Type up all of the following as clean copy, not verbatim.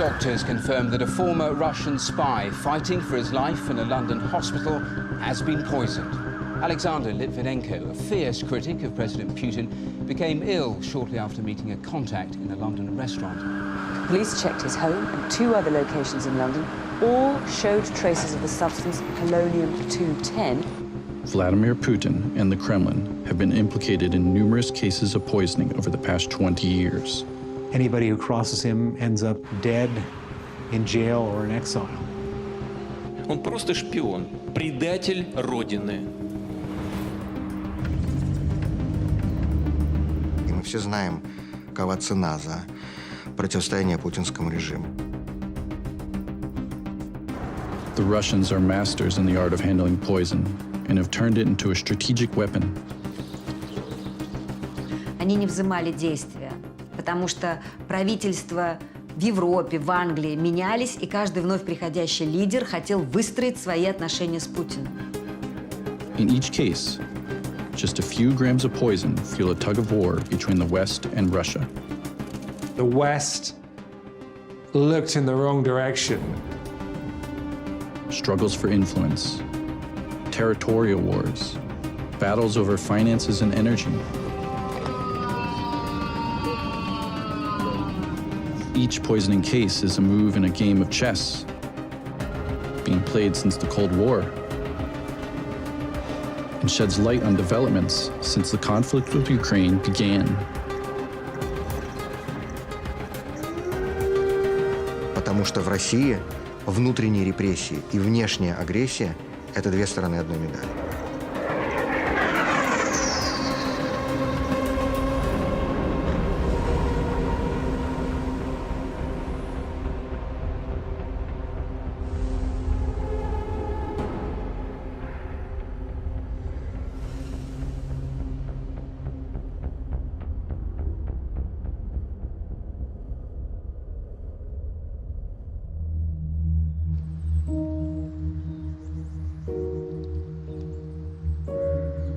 Doctors confirmed that a former Russian spy fighting for his life in a London hospital has been poisoned. Alexander Litvinenko, a fierce critic of President Putin, became ill shortly after meeting a contact in a London restaurant. Police checked his home and 2 other locations in London. All showed traces of the substance polonium-210. Vladimir Putin and the Kremlin have been implicated in numerous cases of poisoning over the past 20 years. Anybody who crosses him ends up dead, in jail, or in exile. Он просто шпион, предатель Родины. И мы все знаем, какова цена за противостояние путинскому режиму. The Russians are masters in the art of handling poison and have turned it into a strategic weapon. Они не взымали действия, потому что правительства в Европе, в Англии менялись, и каждый вновь приходящий лидер хотел выстроить свои отношения с Путиным. In each case, just a few grams of poison fuel a tug of war between the West and Russia. The West looked in the wrong direction. Struggles for influence, territorial wars, battles over finances and energy. Each poisoning case is a move in a game of chess, being played since the Cold War, and sheds light on developments since the conflict with Ukraine began. Потому что в России внутренние репрессии и внешняя агрессия – это 2 стороны одной медали.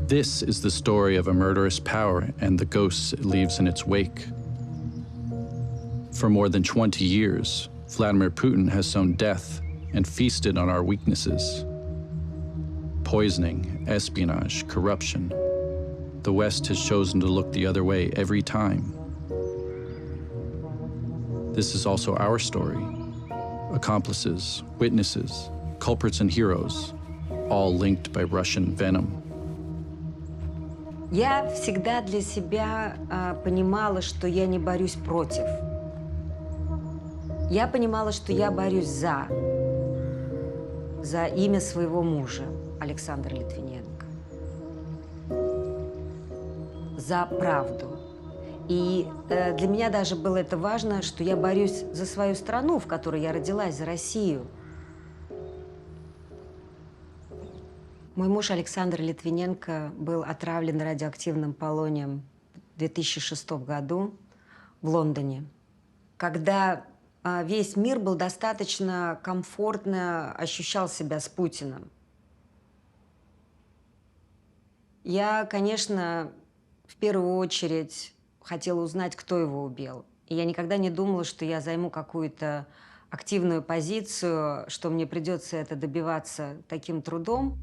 This is the story of a murderous power and the ghosts it leaves in its wake. For more than 20 years, Vladimir Putin has sown death and feasted on our weaknesses. Poisoning, espionage, corruption. The West has chosen to look the other way every time. This is also our story. Accomplices, witnesses, culprits and heroes, all linked by Russian venom. Я всегда для себя понимала, что я не борюсь против. Я понимала, что я борюсь за имя своего мужа, Александра Литвиненко. За правду. И для меня даже было это важно, что я борюсь за свою страну, в которой я родилась, за Россию. Мой муж Александр Литвиненко был отравлен радиоактивным полонием в 2006 году в Лондоне, когда весь мир был достаточно комфортно ощущал себя с Путиным. Я, конечно, в первую очередь хотела узнать, кто его убил. И я никогда не думала, что я займу какую-то активную позицию, что мне придется это добиваться таким трудом.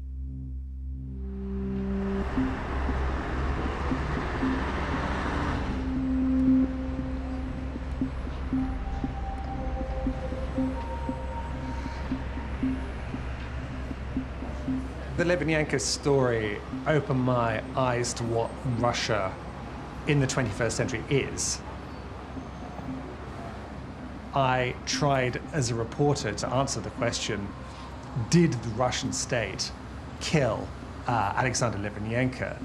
The Litvinenko story opened my eyes to what Russia in the 21st century is. I tried as a reporter to answer the question, did the Russian state kill Alexander Litvinenko?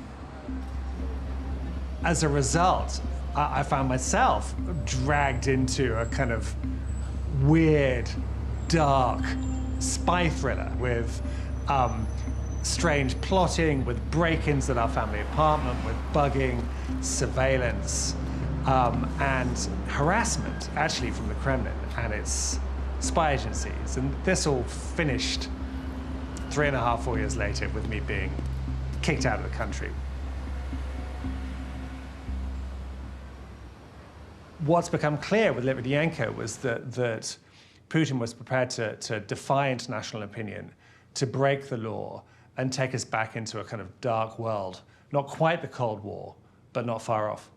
As a result, I found myself dragged into a kind of weird, dark spy thriller with strange plotting, with break-ins at our family apartment, with bugging, surveillance, and harassment, actually, from the Kremlin and its spy agencies. And this all finished 3.5, 4 years later with me being kicked out of the country. What's become clear with Litvinenko was that Putin was prepared to defy international opinion, to break the law, and take us back into a kind of dark world. Not quite the Cold War, but not far off.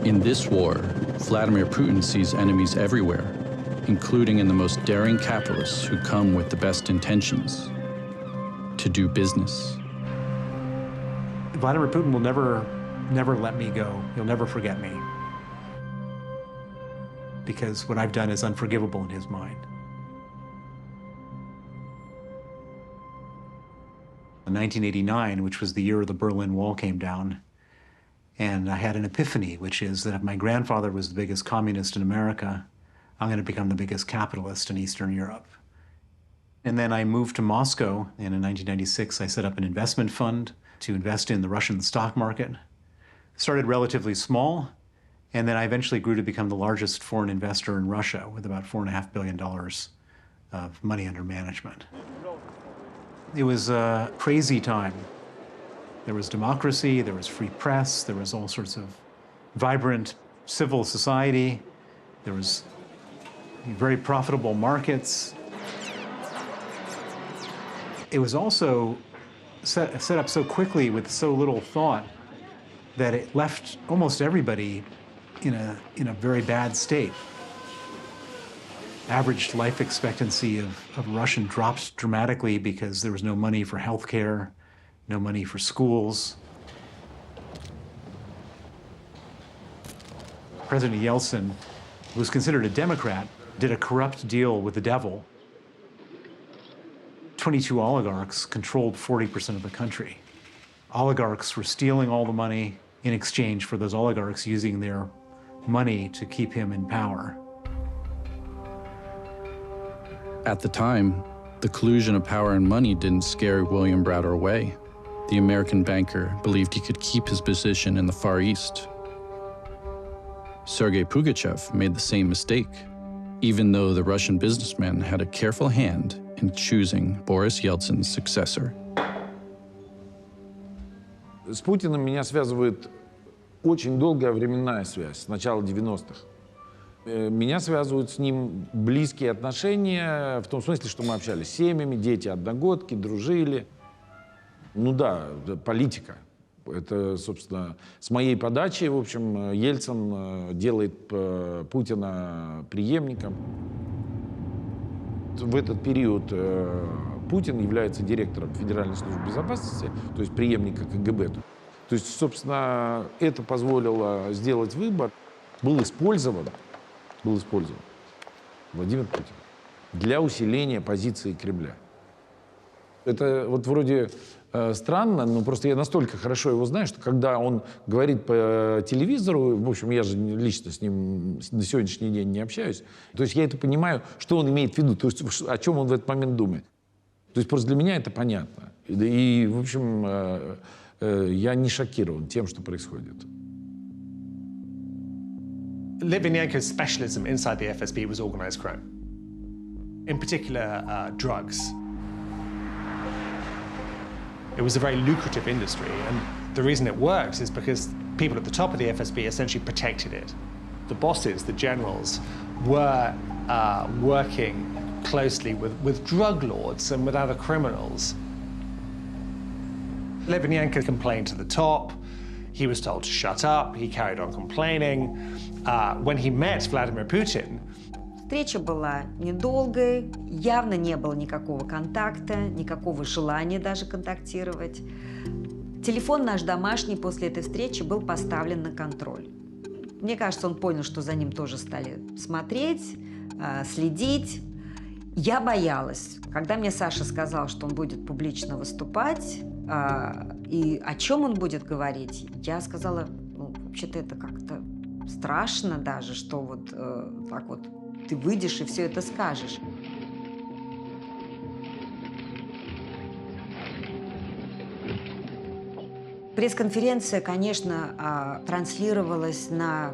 In this war, Vladimir Putin sees enemies everywhere, including in the most daring capitalists who come with the best intentions to do business. Vladimir Putin will never let me go. He'll never forget me. Because what I've done is unforgivable in his mind. In 1989, which was the year the Berlin Wall came down, and I had an epiphany, which is that if my grandfather was the biggest communist in America, I'm going to become the biggest capitalist in Eastern Europe. And then I moved to Moscow, and in 1996, I set up an investment fund to invest in the Russian stock market. Started relatively small, and then I eventually grew to become the largest foreign investor in Russia with about $4.5 billion of money under management. It was a crazy time. There was democracy, there was free press, there was all sorts of vibrant civil society, there was very profitable markets. It was also set up so quickly with so little thought that it left almost everybody in a very bad state. Average life expectancy of Russian dropped dramatically because there was no money for healthcare, no money for schools. President Yeltsin, who was considered a Democrat, did a corrupt deal with the devil. 22 oligarchs controlled 40% of the country. Oligarchs were stealing all the money in exchange for those oligarchs using their money to keep him in power. At the time, the collusion of power and money didn't scare William Browder away. The American banker believed he could keep his position in the Far East. Sergei Pugachev made the same mistake, even though the Russian businessman had a careful hand in choosing Boris Yeltsin's successor. С Путиным меня связывает очень долгая временная связь, с начала 90-х. Меня связывают с ним близкие отношения, в том смысле, что мы общались с семьями, дети одногодки, дружили. Ну да, политика. Это, собственно, с моей подачи, в общем, Ельцин делает Путина преемником. В этот период Путин является директором Федеральной службы безопасности, то есть преемника КГБ. То есть, собственно, это позволило сделать выбор. Был использован Владимир Путин для усиления позиции Кремля. Это вот вроде странно, но просто я настолько хорошо его знаю, что когда он говорит по телевизору, в общем, я же лично с ним на сегодняшний день не общаюсь, то есть я это понимаю, что он имеет в виду, то есть о чем он в этот момент думает. То есть просто для меня это понятно. И в общем, я не шокирован тем, что происходит. Litvinenko's specialism inside the FSB was organized crime. In particular, drugs. It was a very lucrative industry, and the reason it works is because people at the top of the FSB essentially protected it. The bosses, the generals, were working closely with drug lords and with other criminals. Litvinenko complained to the top. He was told to shut up. He carried on complaining. When he met Vladimir Putin, Встреча была недолгой, явно не было никакого контакта, никакого желания даже контактировать. Телефон наш домашний после этой встречи был поставлен на контроль. Мне кажется, он понял, что за ним тоже стали смотреть, следить. Я боялась. Когда мне Саша сказал, что он будет публично выступать, и о чем он будет говорить, я сказала, ну, вообще-то это как-то страшно даже, что вот так вот ты выйдешь и все это скажешь. Пресс-конференция, конечно, транслировалась на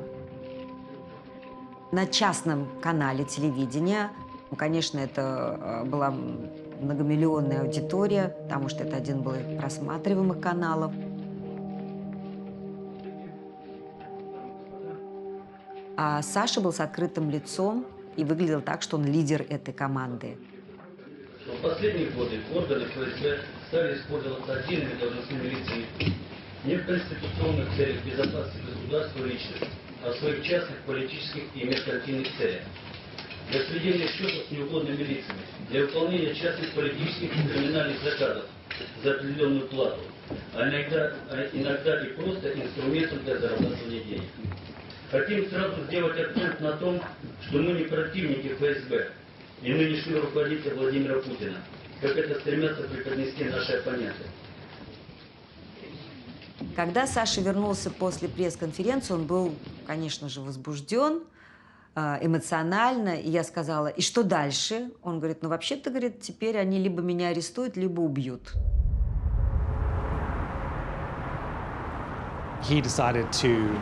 частном канале телевидения. Ну, конечно, это была многомиллионная аудитория, потому что это один был из просматриваемых каналов. А Саша был с открытым лицом и выглядел так, что он лидер этой команды. В последние годы органы ФСБ стали использоваться отдельными должностными лицами не в конституционных целях безопасности государства и личности, а в своих частных политических и меркантильных целях. Для сведения счетов с неугодными лицами, для выполнения частных политических и криминальных заказов за определенную плату, а иногда и просто инструментом для зарабатывания денег. Хотим сразу сделать акцент на том, что мы не противники ФСБ и нынешнего руководителя Владимира Путина, как это стремятся преподнести наши оппоненты. Когда Саша вернулся после пресс-конференции, он был, конечно же, возбужден, эмоционально. И я сказала, и что дальше? Он говорит, ну вообще-то, говорит, теперь они либо меня арестуют, либо убьют. He decided to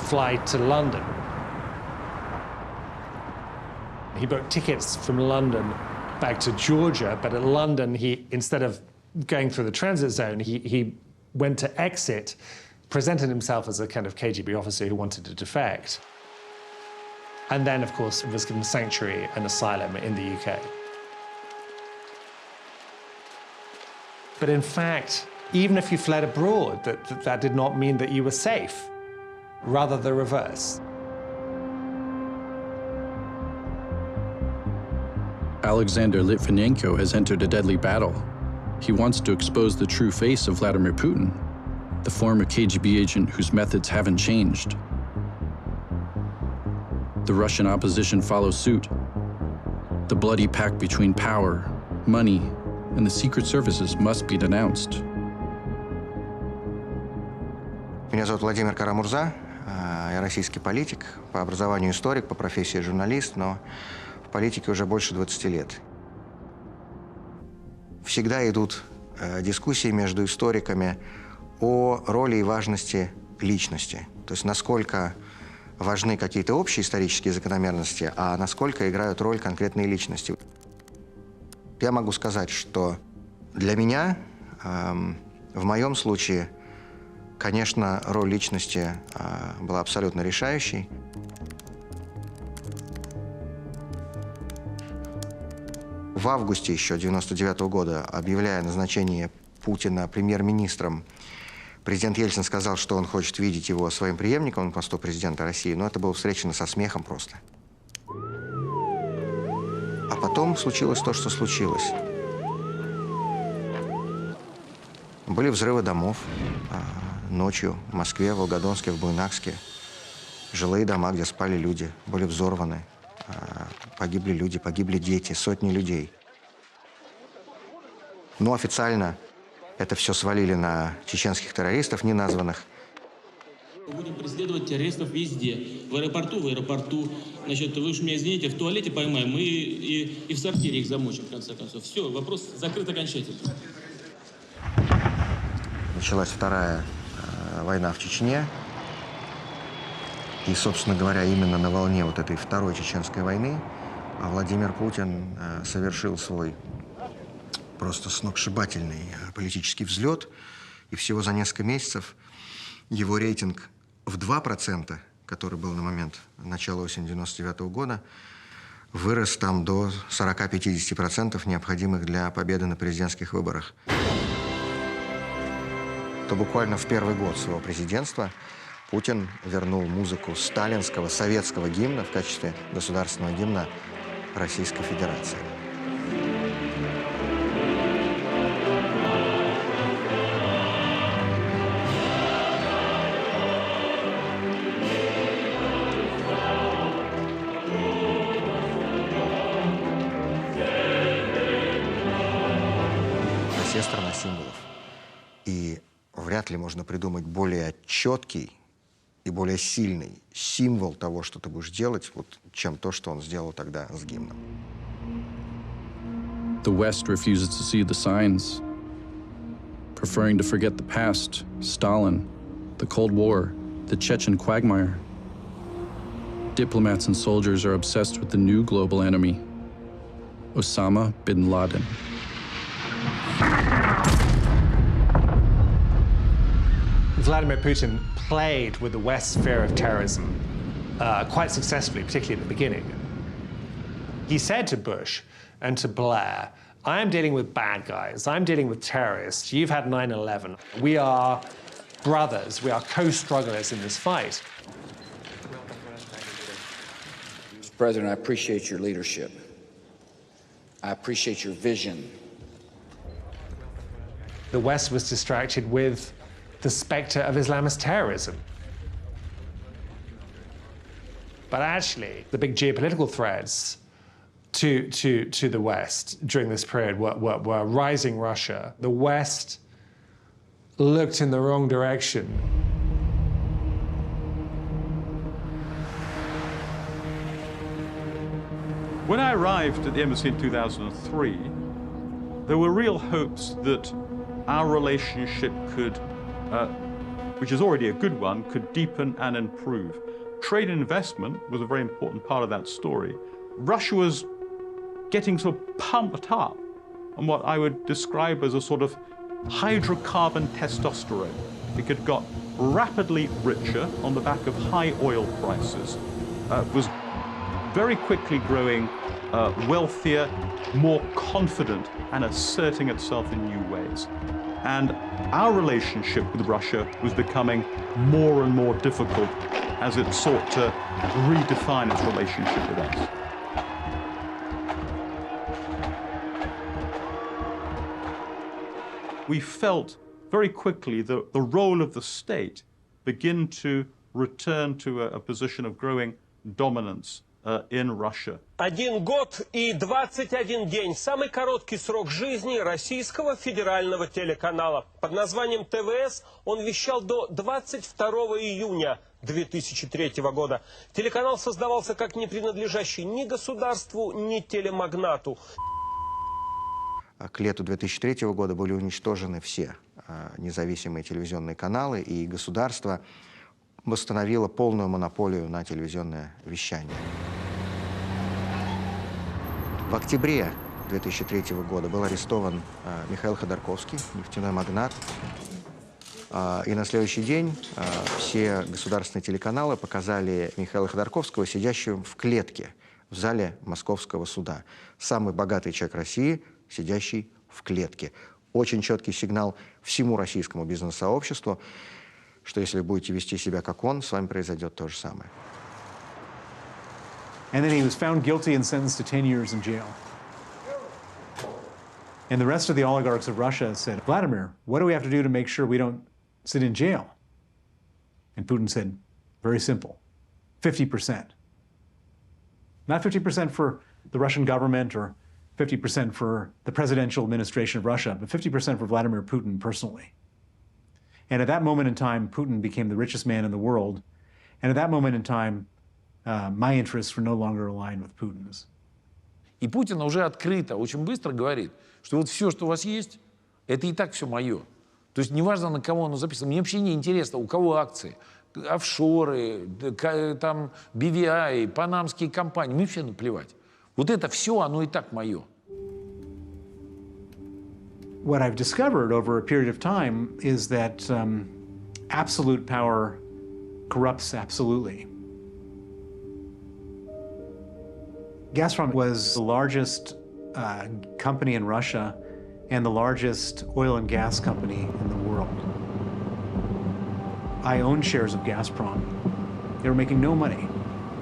fly to London. He booked tickets from London back to Georgia, but at London, instead of going through the transit zone, he went to exit, presented himself as a kind of KGB officer who wanted to defect. And then, of course, was given sanctuary and asylum in the UK. But in fact, even if you fled abroad, that did not mean that you were safe. Rather the reverse. Alexander Litvinenko has entered a deadly battle. He wants to expose the true face of Vladimir Putin, the former KGB agent whose methods haven't changed. The Russian opposition follows suit. The bloody pact between power, money, and the secret services must be denounced. Меня зовут Владимир Карамурза. Я российский политик, по образованию историк, по профессии журналист, но в политике уже больше 20 лет. Всегда идут дискуссии между историками о роли и важности личности. То есть насколько важны какие-то общие исторические закономерности, а насколько играют роль конкретные личности. Я могу сказать, что для меня, в моем случае, конечно, роль личности была абсолютно решающей. В августе еще 1999 года, объявляя назначение Путина премьер-министром, президент Ельцин сказал, что он хочет видеть его своим преемником на посту президента России, но это было встречено со смехом просто. А потом случилось то, что случилось. Были взрывы домов ночью в Москве, в Волгодонске, в Буйнакске. Жилые дома, где спали люди, были взорваны. Погибли люди, погибли дети, сотни людей. Но официально это все свалили на чеченских террористов, неназванных. Мы будем преследовать террористов везде. В аэропорту. Значит, вы уж меня извините, в туалете поймаем, мы и в сортире их замочим, в конце концов. Все, вопрос закрыт окончательно. Началась вторая война в Чечне. И, собственно говоря, именно на волне вот этой второй чеченской войны Владимир Путин совершил свой просто сногсшибательный политический взлет. И всего за несколько месяцев его рейтинг в 2%, который был на момент начала осени 1999 года, вырос там до 40-50%, необходимых для победы на президентских выборах. То буквально в первый год своего президентства Путин вернул музыку сталинского, советского гимна в качестве государственного гимна Российской Федерации. Россия — страна символов. И вряд ли можно придумать более четкий и более сильный символ того, что ты будешь делать, вот, чем то, что он сделал тогда с гимном. The West refuses to see the signs, preferring to forget the past, Stalin, the Cold War, the Chechen quagmire. Diplomats and soldiers are obsessed with the new global enemy, Osama bin Laden. Vladimir Putin played with the West's fear of terrorism quite successfully, particularly at the beginning. He said to Bush and to Blair, I am dealing with bad guys, I'm dealing with terrorists, you've had 9/11. We are brothers, we are co-strugglers in this fight. Mr. President, I appreciate your leadership. I appreciate your vision. The West was distracted with the specter of Islamist terrorism. But actually, the big geopolitical threats to the West during this period were rising Russia. The West looked in the wrong direction. When I arrived at the embassy in 2003, there were real hopes that our relationship could, which is already a good one, could deepen and improve. Trade and investment was a very important part of that story. Russia was getting sort of pumped up on what I would describe as a sort of hydrocarbon testosterone. It had got rapidly richer on the back of high oil prices, was very quickly growing wealthier, more confident, and asserting itself in new ways. And our relationship with Russia was becoming more and more difficult as it sought to redefine its relationship with us. We felt very quickly the role of the state begin to return to a position of growing dominance in Russia. 1 год и 21 день. Самый короткий срок жизни российского федерального телеканала. Под названием ТВС он вещал до 22 июня 2003 года. Телеканал создавался как не принадлежащий ни государству, ни телемагнату. К лету 2003 года были уничтожены все независимые телевизионные каналы, и государство восстановило полную монополию на телевизионное вещание. В октябре 2003 года был арестован Михаил Ходорковский, нефтяной магнат. И на следующий день все государственные телеканалы показали Михаила Ходорковского сидящим в клетке в зале Московского суда. Самый богатый человек России, сидящий в клетке. Очень четкий сигнал всему российскому бизнес-сообществу, что если вы будете вести себя как он, с вами произойдет то же самое. And then he was found guilty and sentenced to 10 years in jail. And the rest of the oligarchs of Russia said, Vladimir, what do we have to do to make sure we don't sit in jail? And Putin said, very simple, 50%. Not 50% for the Russian government or 50% for the presidential administration of Russia, but 50% for Vladimir Putin personally. And at that moment in time, Putin became the richest man in the world. And at that moment in time, my interests were no longer aligned with Putin's. И Путин уже открыто, очень быстро говорит, что вот все, что у вас есть, это и так все мое. То есть неважно, на кого оно записано. Мне вообще не интересно, у кого акции. Офшоры, там, BVI, панамские компании. Мне вообще наплевать. Вот это все, оно и так мое. What I've discovered over a period of time is that absolute power corrupts absolutely. Gazprom was the largest company in Russia and the largest oil and gas company in the world. I owned shares of Gazprom. They were making no money.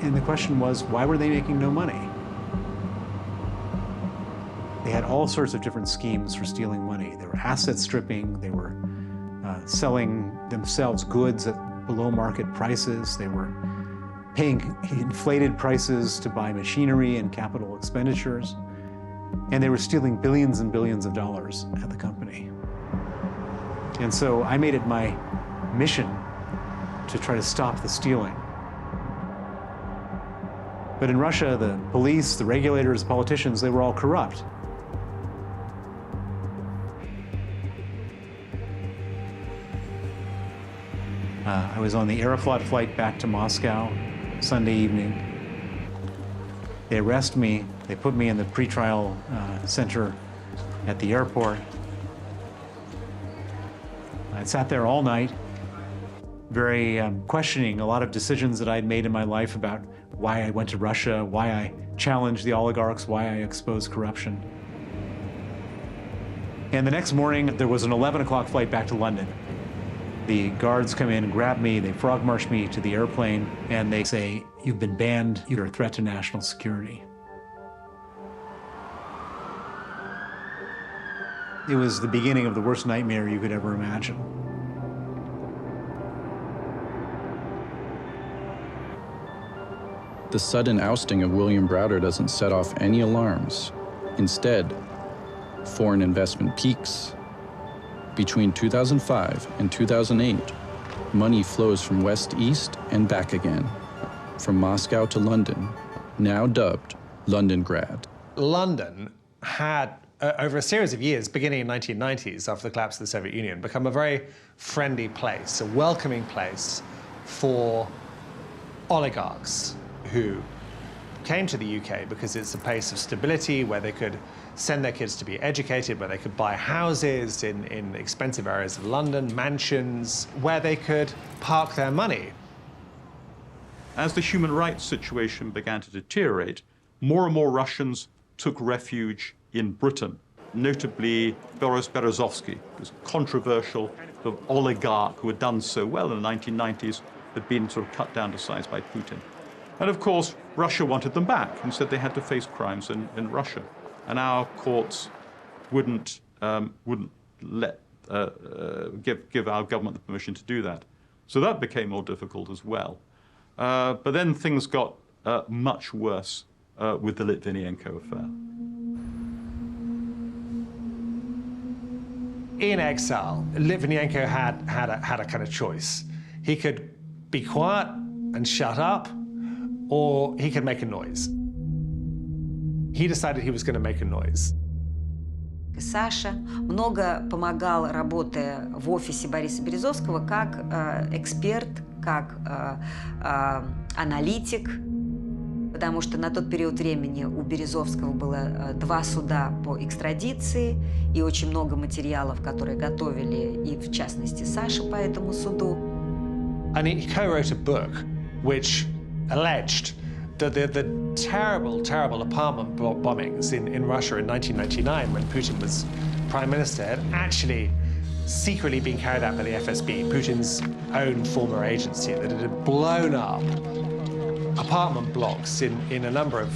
And the question was, why were they making no money? They had all sorts of different schemes for stealing money. They were asset stripping. They were selling themselves goods at below market prices. They were paying inflated prices to buy machinery and capital expenditures. And they were stealing billions and billions of dollars at the company. And so I made it my mission to try to stop the stealing. But in Russia, the police, the regulators, the politicians, they were all corrupt. I was on the Aeroflot flight back to Moscow Sunday evening. They arrest me. They put me in the pretrial center at the airport. I sat there all night. very questioning a lot of decisions that I'd made in my life about why I went to Russia, why I challenged the oligarchs, why I exposed corruption. And the next morning, there was an 11 o'clock flight back to London. The guards come in and grab me, they frog march me to the airplane, and they say, "You've been banned, you're a threat to national security." It was the beginning of the worst nightmare you could ever imagine. The sudden ousting of William Browder doesn't set off any alarms. Instead, foreign investment peaks. Between 2005 and 2008, money flows from West East and back again, from Moscow to London, now dubbed Londongrad. London had, over a series of years, beginning in the 1990s, after the collapse of the Soviet Union, become a very friendly place, a welcoming place for oligarchs who came to the UK because it's a place of stability where they could send their kids to be educated, where they could buy houses in expensive areas of London, mansions, where they could park their money. As the human rights situation began to deteriorate, more and more Russians took refuge in Britain, notably Boris Berezovsky, this controversial sort of oligarch who had done so well in the 1990s, had been sort of cut down to size by Putin. And of course, Russia wanted them back and said they had to face crimes in Russia. And our courts wouldn't let give our government the permission to do that. So that became more difficult as well. But then things got much worse with the Litvinenko affair. In exile, Litvinenko had a kind of choice. He could be quiet and shut up, or he could make a noise. He decided he was going to make a noise. Саша много помогал, работая в офисе Бориса Березовского, как эксперт, как аналитик, потому что на тот период времени у Березовского было 2 суда по экстрадиции и очень много материалов, которые готовили, и в частности Саша по этому суду. And he co-wrote a book which alleged that the terrible, terrible apartment bombings in Russia in 1999, when Putin was prime minister, had actually secretly been carried out by the FSB, Putin's own former agency, that it had blown up apartment blocks in a number of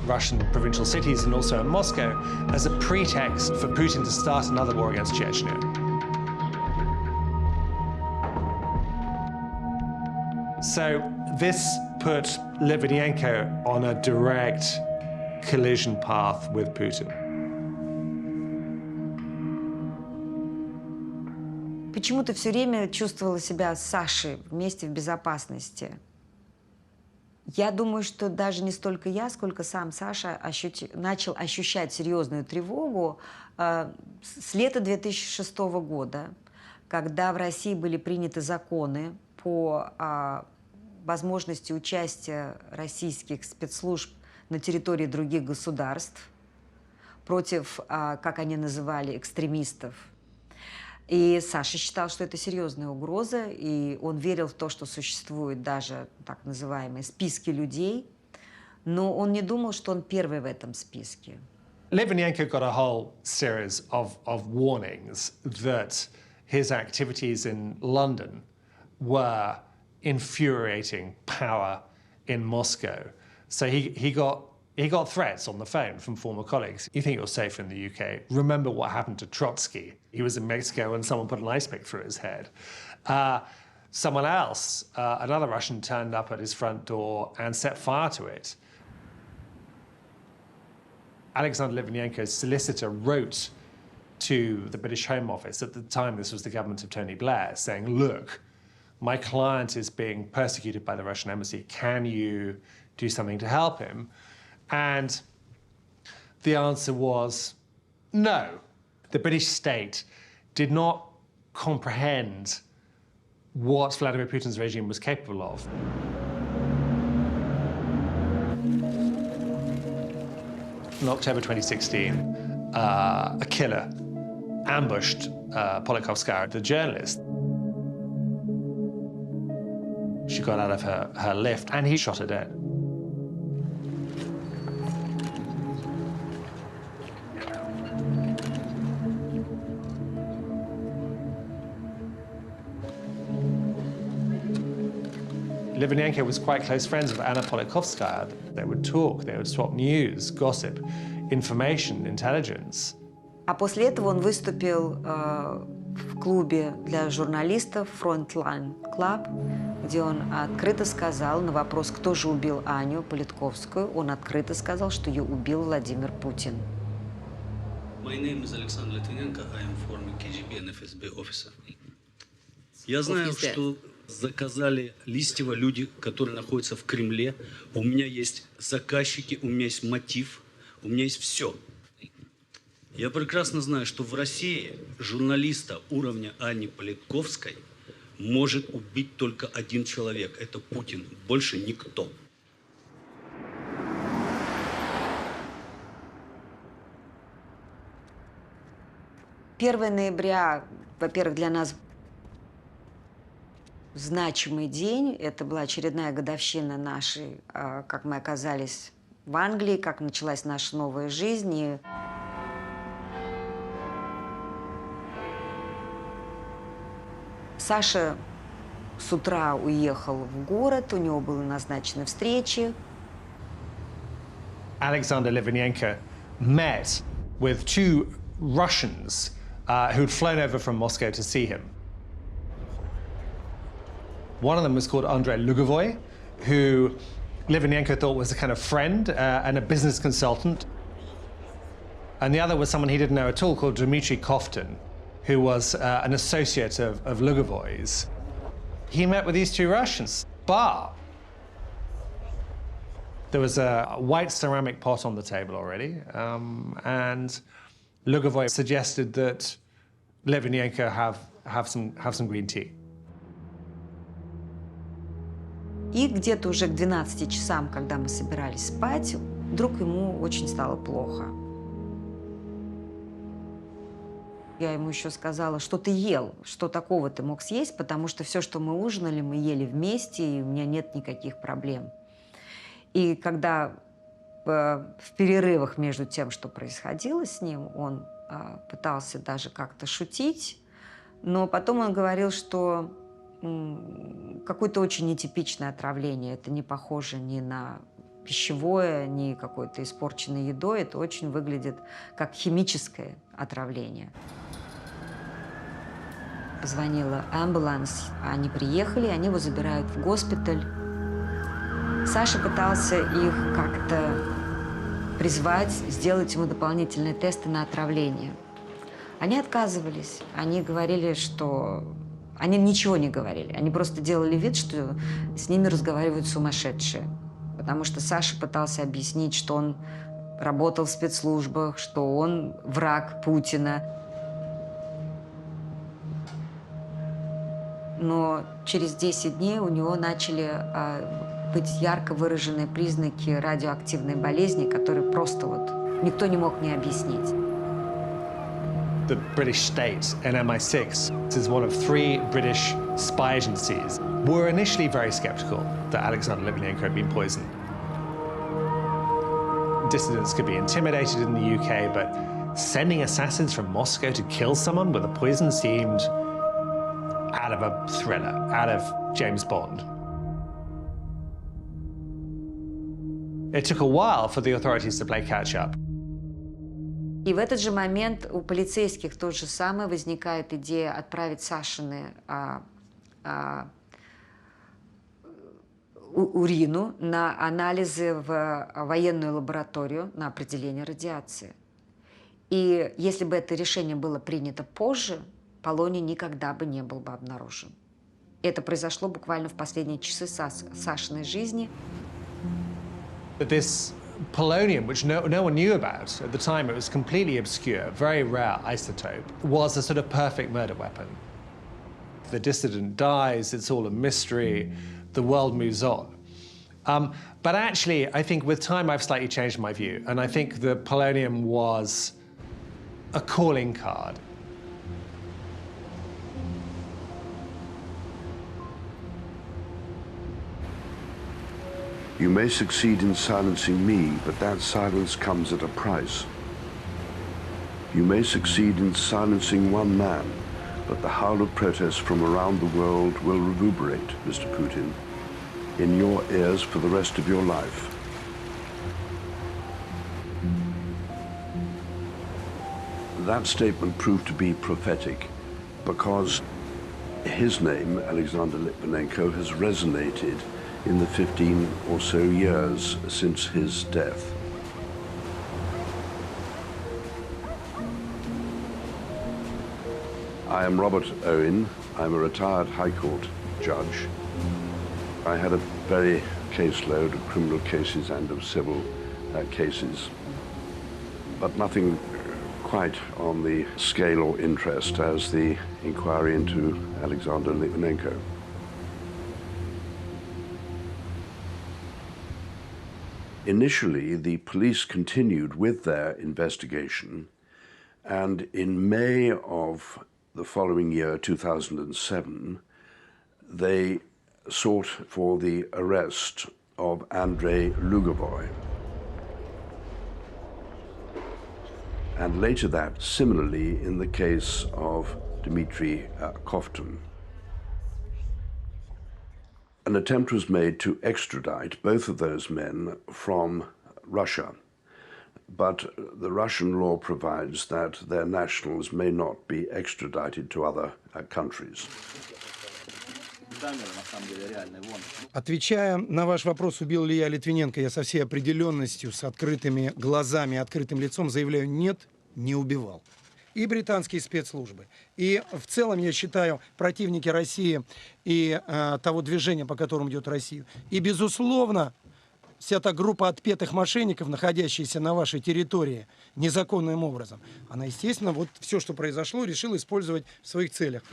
Russian provincial cities and also in Moscow as a pretext for Putin to start another war against Chechnya. So this put Litvinenko on a direct collision path with Putin. Почему-то все время чувствовала себя с Сашей вместе в безопасности. Я думаю, что даже не столько я, сколько сам Саша начал ощущать серьезную тревогу с лета 2006 года, когда в России были приняты законы по возможности участия российских спецслужб на территории других государств против, как они называли, экстремистов. И Саша считал, что это серьезная угроза, и он верил в то, что существуют даже так называемые списки людей, но он не думал, что он первый в этом списке. Litvinenko got a whole series of warnings that his activities in London were infuriating power in Moscow. So he got threats on the phone from former colleagues. You think you're safe in the UK? Remember what happened to Trotsky. He was in Mexico and someone put an ice pick through his head. Someone else, another Russian, turned up at his front door and set fire to it. Alexander Litvinenko's solicitor wrote to the British Home Office, at the time this was the government of Tony Blair, saying, look, my client is being persecuted by the Russian embassy. Can you do something to help him? And the answer was no. The British state did not comprehend what Vladimir Putin's regime was capable of. In October 2016, a killer ambushed Politkovskaya, the journalist. She got out of her lift and he shot her dead. Litvinenko was quite close friends with Anna Politkovskaya. They would talk, they would swap news, gossip, information, intelligence. А после этого он выступил в клубе для журналистов Frontline Club, где он открыто сказал на вопрос, кто же убил Аню Политковскую, он открыто сказал, что ее убил Владимир Путин. My name is Alexander Litvinenko. I am former KGB and FSB officer. Я знаю, что заказали Листьева люди, которые находятся в Кремле. У меня есть заказчики, у меня есть мотив, у меня есть все. Я прекрасно знаю, что в России журналиста уровня Анни Политковской может убить только один человек. Это Путин. Больше никто. Первое ноября, во-первых, для нас значимый день. Это была очередная годовщина нашей, как мы оказались в Англии, как началась наша новая жизнь. И Саша с утра уехал в город, у него были назначены встречи. Alexander Litvinenko met with two Russians who'd flown over from Moscow to see him. One of them was called Andrei Lugovoy, who Litvinenko thought was a kind of friend and a business consultant. And the other was someone he didn't know at all called Dmitry Koftin, who was an associate of Lugovoy's. He met with these two Russians, but there was a white ceramic pot on the table already, and Lugovoy suggested that Litvinenko have some green tea. И где-то уже к 12 часам, когда мы собирались спать, вдруг ему очень стало плохо. Я ему еще сказала, что ты ел, что такого ты мог съесть, потому что все, что мы ужинали, мы ели вместе, и у меня нет никаких проблем. И когда в перерывах между тем, что происходило с ним, он пытался даже как-то шутить, но потом он говорил, что какое-то очень нетипичное отравление. Это не похоже ни на пищевое, ни какой-то испорченной едой. Это очень выглядит как химическое отравление. Позвонила амбуланс, они приехали, они его забирают в госпиталь. Саша пытался их как-то призвать, сделать ему дополнительные тесты на отравление. Они отказывались. Они говорили, что... Они ничего не говорили. Они просто делали вид, что с ними разговаривают сумасшедшие. Потому что Саша пытался объяснить, что он работал в спецслужбах, что он враг Путина. Но через 10 дней у него начали быть ярко выраженные признаки радиоактивной болезни, которые просто вот никто не мог мне объяснить. The British state and MI6 is one of 3 British spy agencies, were initially very skeptical that Alexander Litvinenko had been poisoned. Dissidents could be intimidated in the UK, but sending assassins from Moscow to kill someone with a poison seemed out of a thriller, out of James Bond. It took a while for the authorities to play catch up. И в этот же момент у полицейских то же самое возникает идея отправить Сашины урину на анализы в военную лабораторию на определение радиации. И если бы это решение было принято позже, полоний никогда бы не был бы обнаружен. Это произошло буквально в последние часы Сашиной жизни. Polonium, which no one knew about at the time, it was completely obscure, very rare isotope, was a sort of perfect murder weapon. The dissident dies, it's all a mystery, the world moves on. But actually, I think with time I've slightly changed my view, and I think the polonium was a calling card. You may succeed in silencing me, but that silence comes at a price. You may succeed in silencing one man, but the howl of protest from around the world will reverberate, Mr. Putin, in your ears for the rest of your life. That statement proved to be prophetic because his name, Alexander Litvinenko, has resonated in the 15 or so years since his death. I am Robert Owen. I'm a retired High Court judge. I had a very caseload of criminal cases and of civil cases, but nothing quite on the scale or interest as the inquiry into Alexander Litvinenko. Initially, the police continued with their investigation, and in May of the following year, 2007, they sought for the arrest of Andrei Lugovoy. And later that, similarly, in the case of Dmitry Kovtun. An attempt was made to extradite both of those men from Russia, but the Russian law provides that their nationals may not be extradited to other countries. Отвечая на ваш вопрос, убил ли я Литвиненко, я со всей определенностью, с открытыми глазами, открытым лицом заявляю: нет, не убивал. И британские спецслужбы. И в целом, я считаю, противники России и того движения, по которому идет Россия. И, безусловно, вся та группа отпетых мошенников, находящаяся на вашей территории незаконным образом, она, естественно, вот все, что произошло, решила использовать в своих целях.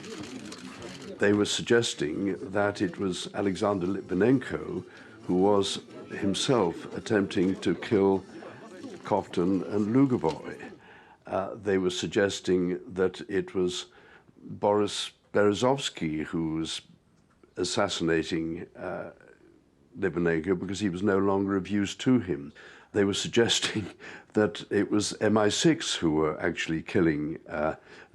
They were suggesting that it was Alexander Litvinenko who was himself attempting to kill Kovtun and Lugovoy. They were suggesting that it was Boris Berezovsky who was assassinating Litvinenko because he was no longer of use to him. They were suggesting that it was MI6 who were actually killing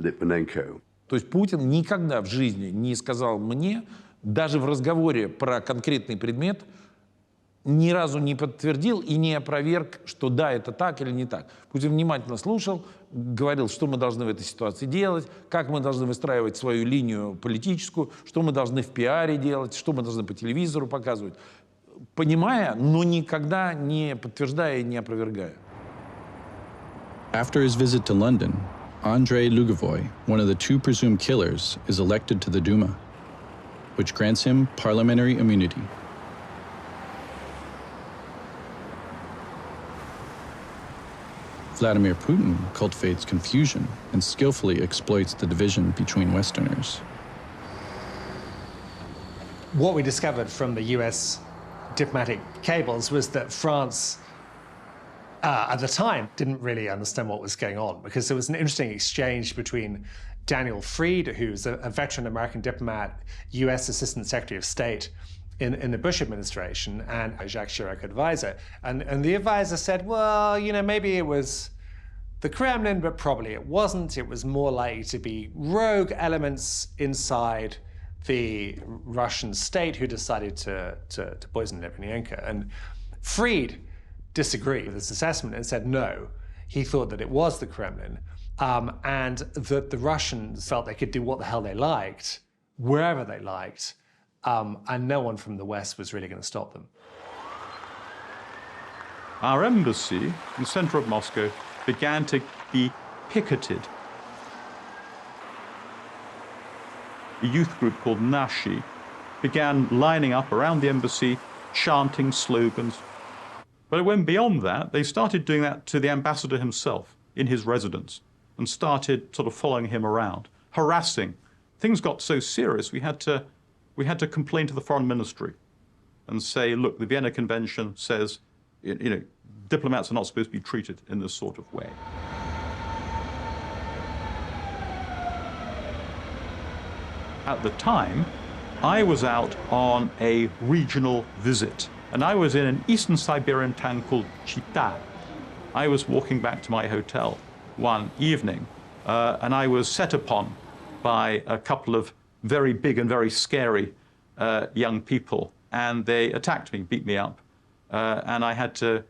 Litvinenko. То есть Путин никогда в жизни не сказал мне, даже в разговоре про конкретный предмет, ни разу не подтвердил и не опроверг, что да, это так или не так. Путин внимательно слушал, говорил, что мы должны в этой ситуации делать, как мы должны выстраивать свою линию политическую, что мы должны в пиаре делать, что мы должны по телевизору показывать, понимая, но никогда не подтверждая и не опровергая. After his visit to London, Andrei Lugovoy, one of the two presumed killers, is elected to the Duma, which grants him parliamentary immunity. Vladimir Putin cultivates confusion and skillfully exploits the division between Westerners. What we discovered from the US diplomatic cables was that France, at the time, didn't really understand what was going on, because there was an interesting exchange between Daniel Freed, who's a veteran American diplomat, US Assistant Secretary of State in the Bush administration, and Jacques Chirac advisor. And the advisor said, well, you know, maybe it was the Kremlin, but probably it wasn't. It was more likely to be rogue elements inside the Russian state who decided to poison Litvinenko. And Freed disagreed with this assessment and said no, he thought that it was the Kremlin, and that the Russians felt they could do what the hell they liked, wherever they liked, and no one from the West was really going to stop them. Our embassy in the center of Moscow began to be picketed. A youth group called Nashi began lining up around the embassy, chanting slogans. But it went beyond that. They started doing that to the ambassador himself in his residence and started sort of following him around, harassing. Things got so serious, we had to complain to the foreign ministry and say, look, the Vienna Convention says, you know, diplomats are not supposed to be treated in this sort of way. At the time, I was out on a regional visit And I was in an eastern Siberian town called Chita. I was walking back to my hotel one evening, and I was set upon by a couple of very big and very scary young people, and they attacked me, beat me up, and I had to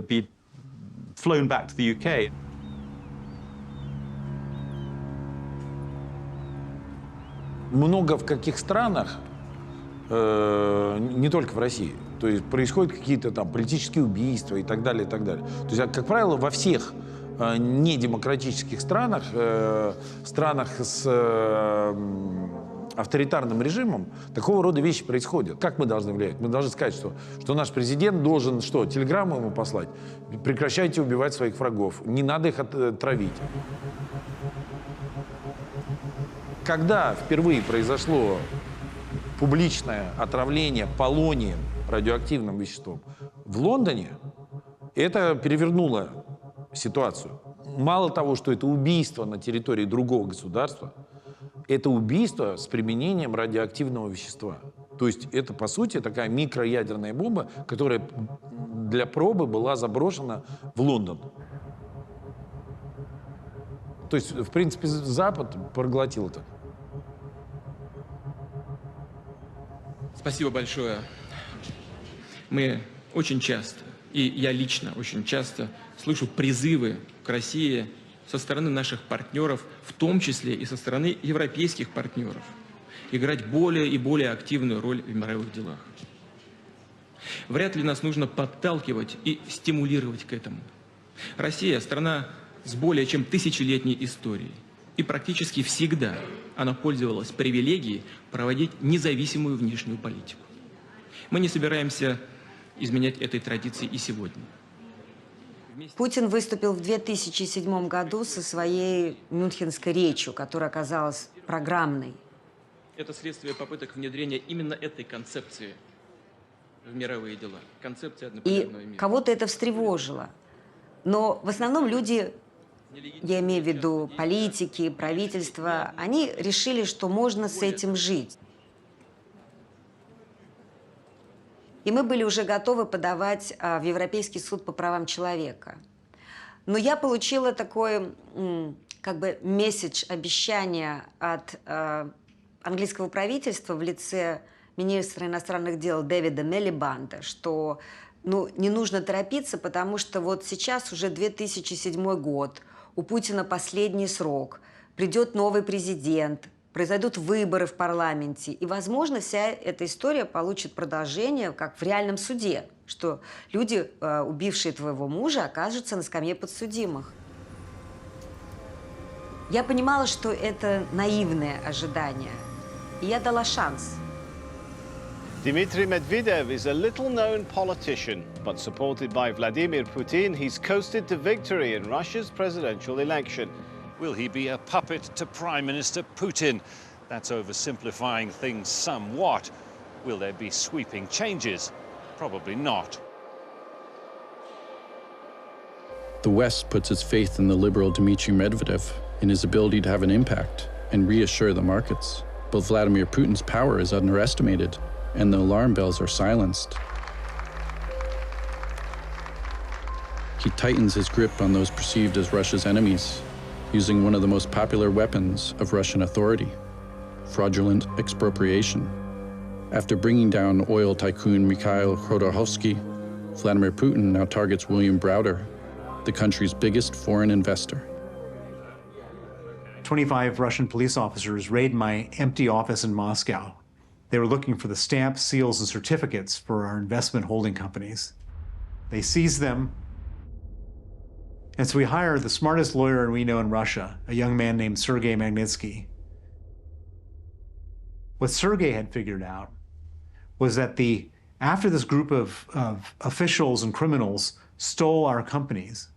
be flown back to the UK. Много в каких странах, не только в России, то есть происходят какие-то там политические убийства и так далее, и так далее. То есть, как правило, во всех недемократических странах, странах с авторитарным режимом, такого рода вещи происходят. Как мы должны влиять? Мы должны сказать, что наш президент должен, что, телеграмму ему послать? Прекращайте убивать своих врагов, не надо их травить. Когда впервые произошло публичное отравление полонием, радиоактивным веществом, в Лондоне, это перевернуло ситуацию. Мало того, что это убийство на территории другого государства, это убийство с применением радиоактивного вещества. То есть это, по сути, такая микроядерная бомба, которая для пробы была заброшена в Лондон. То есть, в принципе, Запад проглотил это. Спасибо большое. Мы очень часто, и я лично очень часто, слышу призывы к России со стороны наших партнеров, в том числе и со стороны европейских партнеров, играть более и более активную роль в мировых делах. Вряд ли нас нужно подталкивать и стимулировать к этому. Россия – страна с более чем тысячелетней историей. И практически всегда она пользовалась привилегией проводить независимую внешнюю политику. Мы не собираемся изменять этой традиции и сегодня. Путин выступил в 2007 году со своей мюнхенской речью, которая оказалась программной. Это следствие попыток внедрения именно этой концепции в мировые дела. Концепция однополярного мира. И кого-то это встревожило. Но в основном люди, я имею в виду политики, правительства, они решили, что можно с этим жить. И мы были уже готовы подавать в Европейский суд по правам человека. Но я получила такой, как бы, месседж, обещание от английского правительства в лице министра иностранных дел Дэвида Милибанда, что не нужно торопиться, потому что вот сейчас уже 2007 год, у Путина последний срок, придет новый президент, произойдут выборы в парламенте, и, возможно, вся эта история получит продолжение, как в реальном суде, что люди, убившие твоего мужа, окажутся на скамье подсудимых. Я понимала, что это наивное ожидание, и я дала шанс. Dmitry Medvedev is a little-known politician, but supported by Vladimir Putin, he's coasted to victory in Russia's presidential election. Will he be a puppet to Prime Minister Putin? That's oversimplifying things somewhat. Will there be sweeping changes? Probably not. The West puts its faith in the liberal Dmitry Medvedev, in his ability to have an impact and reassure the markets. But Vladimir Putin's power is underestimated, and the alarm bells are silenced. He tightens his grip on those perceived as Russia's enemies, using one of the most popular weapons of Russian authority, fraudulent expropriation. After bringing down oil tycoon Mikhail Khodorkovsky, Vladimir Putin now targets William Browder, the country's biggest foreign investor. 25 Russian police officers raid my empty office in Moscow. They were looking for the stamps, seals, and certificates for our investment holding companies. They seized them, and so we hired the smartest lawyer we know in Russia, a young man named Sergei Magnitsky. What Sergei had figured out was that after this group of officials and criminals stole our companies,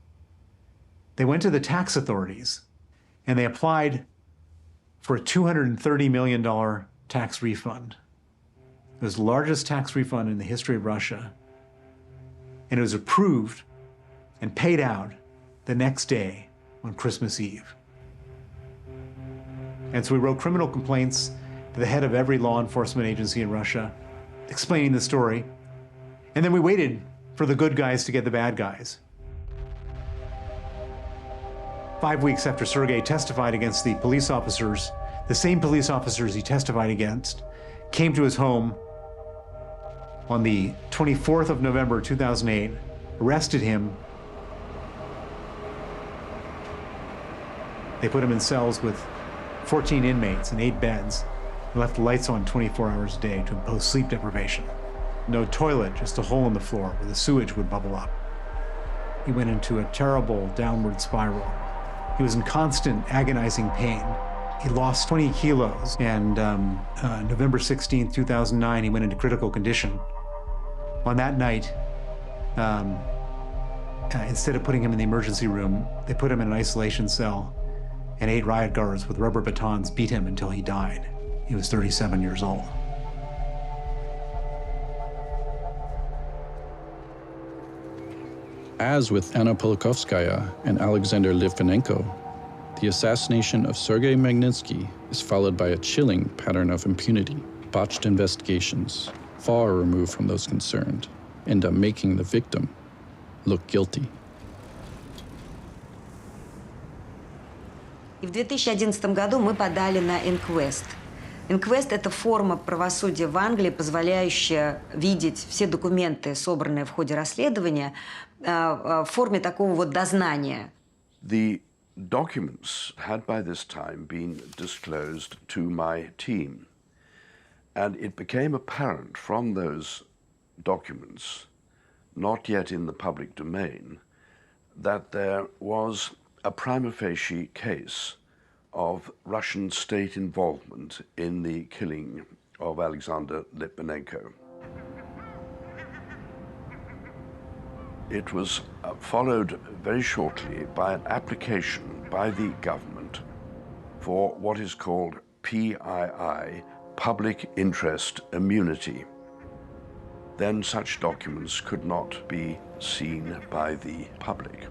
they went to the tax authorities and they applied for a $230 million tax refund. It was the largest tax refund in the history of Russia. And it was approved and paid out the next day on Christmas Eve. And so we wrote criminal complaints to the head of every law enforcement agency in Russia. explaining the story. And then we waited for the good guys to get the bad guys. 5 weeks after Sergei testified against the police officers, the same police officers he testified against came to his home on the 24th of November, 2008, arrested him. They put him in cells with 14 inmates and 8 beds, and left the lights on 24 hours a day to impose sleep deprivation. No toilet, just a hole in the floor where the sewage would bubble up. He went into a terrible downward spiral. He was in constant agonizing pain. He lost 20 kilos, and November 16, 2009, he went into critical condition. On that night, instead of putting him in the emergency room, they put him in an isolation cell, and 8 riot guards with rubber batons beat him until he died. He was 37 years old. As with Anna Politkovskaya and Alexander Litvinenko, the assassination of Sergei Magnitsky is followed by a chilling pattern of impunity. Botched investigations, far removed from those concerned, end up making the victim look guilty. И в 2011 году мы подали на инквест. Инквест – это форма правосудия в Англии, позволяющая видеть все документы, собранные в ходе расследования, в форме такого вот дознания. The documents had by this time been disclosed to my team, and it became apparent from those documents, not yet in the public domain, that there was a prima facie case of Russian state involvement in the killing of Alexander Litvinenko. It was followed very shortly by an application by the government for what is called PII, Public Interest Immunity. Then such documents could not be seen by the public.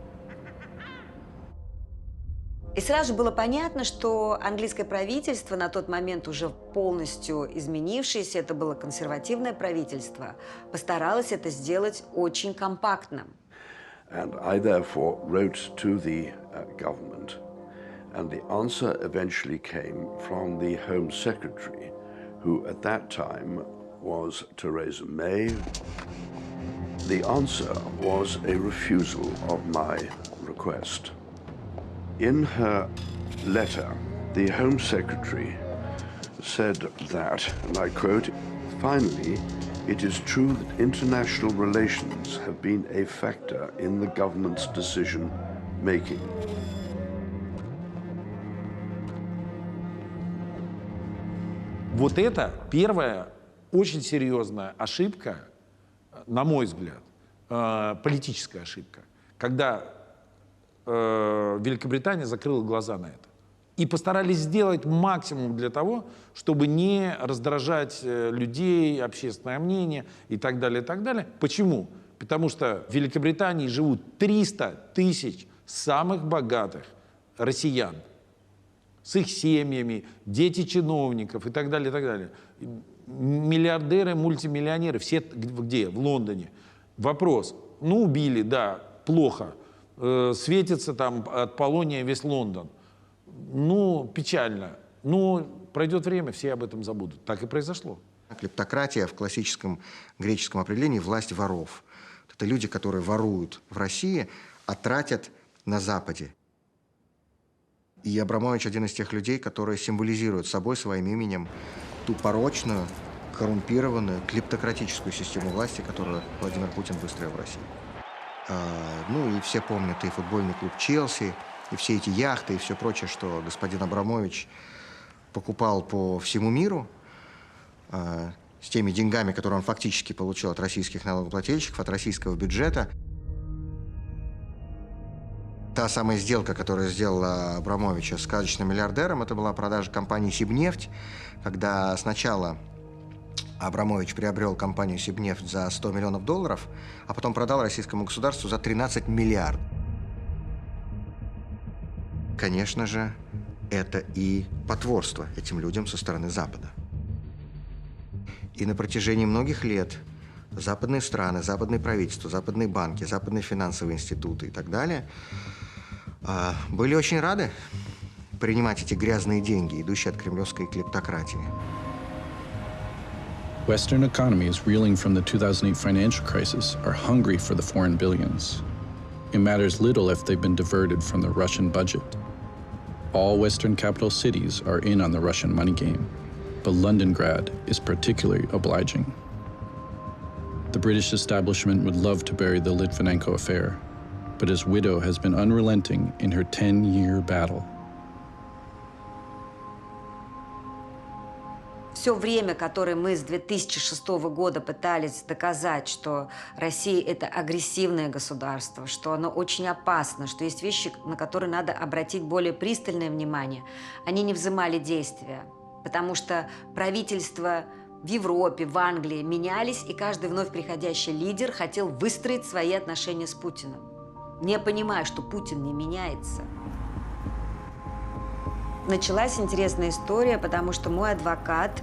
И сразу же было понятно, что английское правительство, на тот момент уже полностью изменившееся, это было консервативное правительство, постаралось это сделать очень компактным. And I therefore wrote to the government, and the answer eventually came from the Home Secretary, who at that time was Theresa May. The answer was a refusal of my request. In her letter, the Home Secretary said that, and I quote, "Finally, it is true that international relations have been a factor in the government's decision-making." Вот это первая очень серьезная ошибка, на мой взгляд, политическая ошибка, когда Великобритания закрыла глаза на это. И постарались сделать максимум для того, чтобы не раздражать людей, общественное мнение и так далее, и так далее. Почему? Потому что в Великобритании живут 300 тысяч самых богатых россиян с их семьями, дети чиновников и так далее, и так далее. Миллиардеры, мультимиллионеры, все где? В Лондоне. Вопрос. Ну, убили, да, плохо. Светится там от полония весь Лондон. Ну, печально. Но пройдет время, все об этом забудут. Так и произошло. Клептократия в классическом греческом определении – власть воров. Это люди, которые воруют в России, а тратят на Западе. И Абрамович – один из тех людей, которые символизируют собой, своим именем, ту порочную, коррумпированную, клептократическую систему власти, которую Владимир Путин выстроил в России. Ну и все помнят и футбольный клуб «Челси», и все эти яхты, и все прочее, что господин Абрамович покупал по всему миру с теми деньгами, которые он фактически получил от российских налогоплательщиков, от российского бюджета. Та самая сделка, которую сделала Абрамовича с сказочным миллиардером, это была продажа компании «Сибнефть», когда сначала Абрамович приобрел компанию «Сибнефть» за $100 миллионов, а потом продал российскому государству за 13 миллиардов. Конечно же, это и потворство этим людям со стороны Запада. И на протяжении многих лет западные страны, западные правительства, западные банки, западные финансовые институты и так далее были очень рады принимать эти грязные деньги, идущие от кремлевской клептократии. Western economies reeling from the 2008 financial crisis are hungry for the foreign billions. It matters little if they've been diverted from the Russian budget. All Western capital cities are in on the Russian money game, but Londongrad is particularly obliging. The British establishment would love to bury the Litvinenko affair, but his widow has been unrelenting in her 10-year battle. Все время, которое мы с 2006 года пытались доказать, что Россия – это агрессивное государство, что оно очень опасно, что есть вещи, на которые надо обратить более пристальное внимание, они не взымали действия, потому что правительства в Европе, в Англии менялись, и каждый вновь приходящий лидер хотел выстроить свои отношения с Путиным, не понимая, что Путин не меняется. Началась интересная история, потому что мой адвокат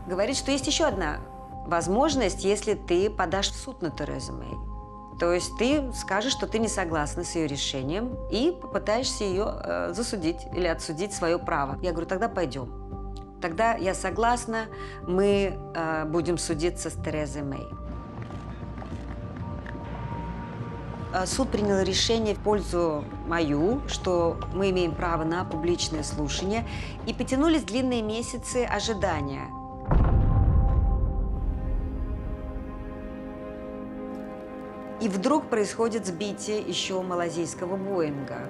говорит, что есть еще одна возможность, если ты подашь в суд на Терезу Мэй. То есть ты скажешь, что ты не согласна с ее решением и попытаешься ее засудить или отсудить свое право. Я говорю, тогда пойдем. Тогда я согласна, мы будем судиться с Терезой Мэй. Суд принял решение в пользу мою, что мы имеем право на публичное слушание, и потянулись длинные месяцы ожидания. И вдруг происходит сбитие еще малазийского Боинга.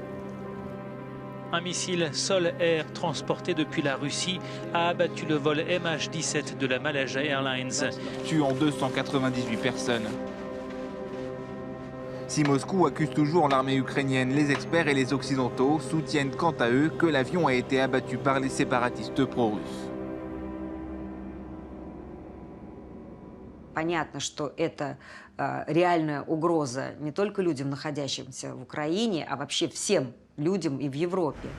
Un missile sol-air transporté depuis la Russie a abattu le vol MH17 de la Malaysia Airlines. Tuant 298 personnes. Si Moscou accuse toujours l'armée ukrainienne, les experts et les Occidentaux soutiennent quant à eux que l'avion a été abattu par les séparatistes pro-russes. Понятно, что это реальная угроза не только людям, находящимся в Украине, а вообще всем людям и в Европе.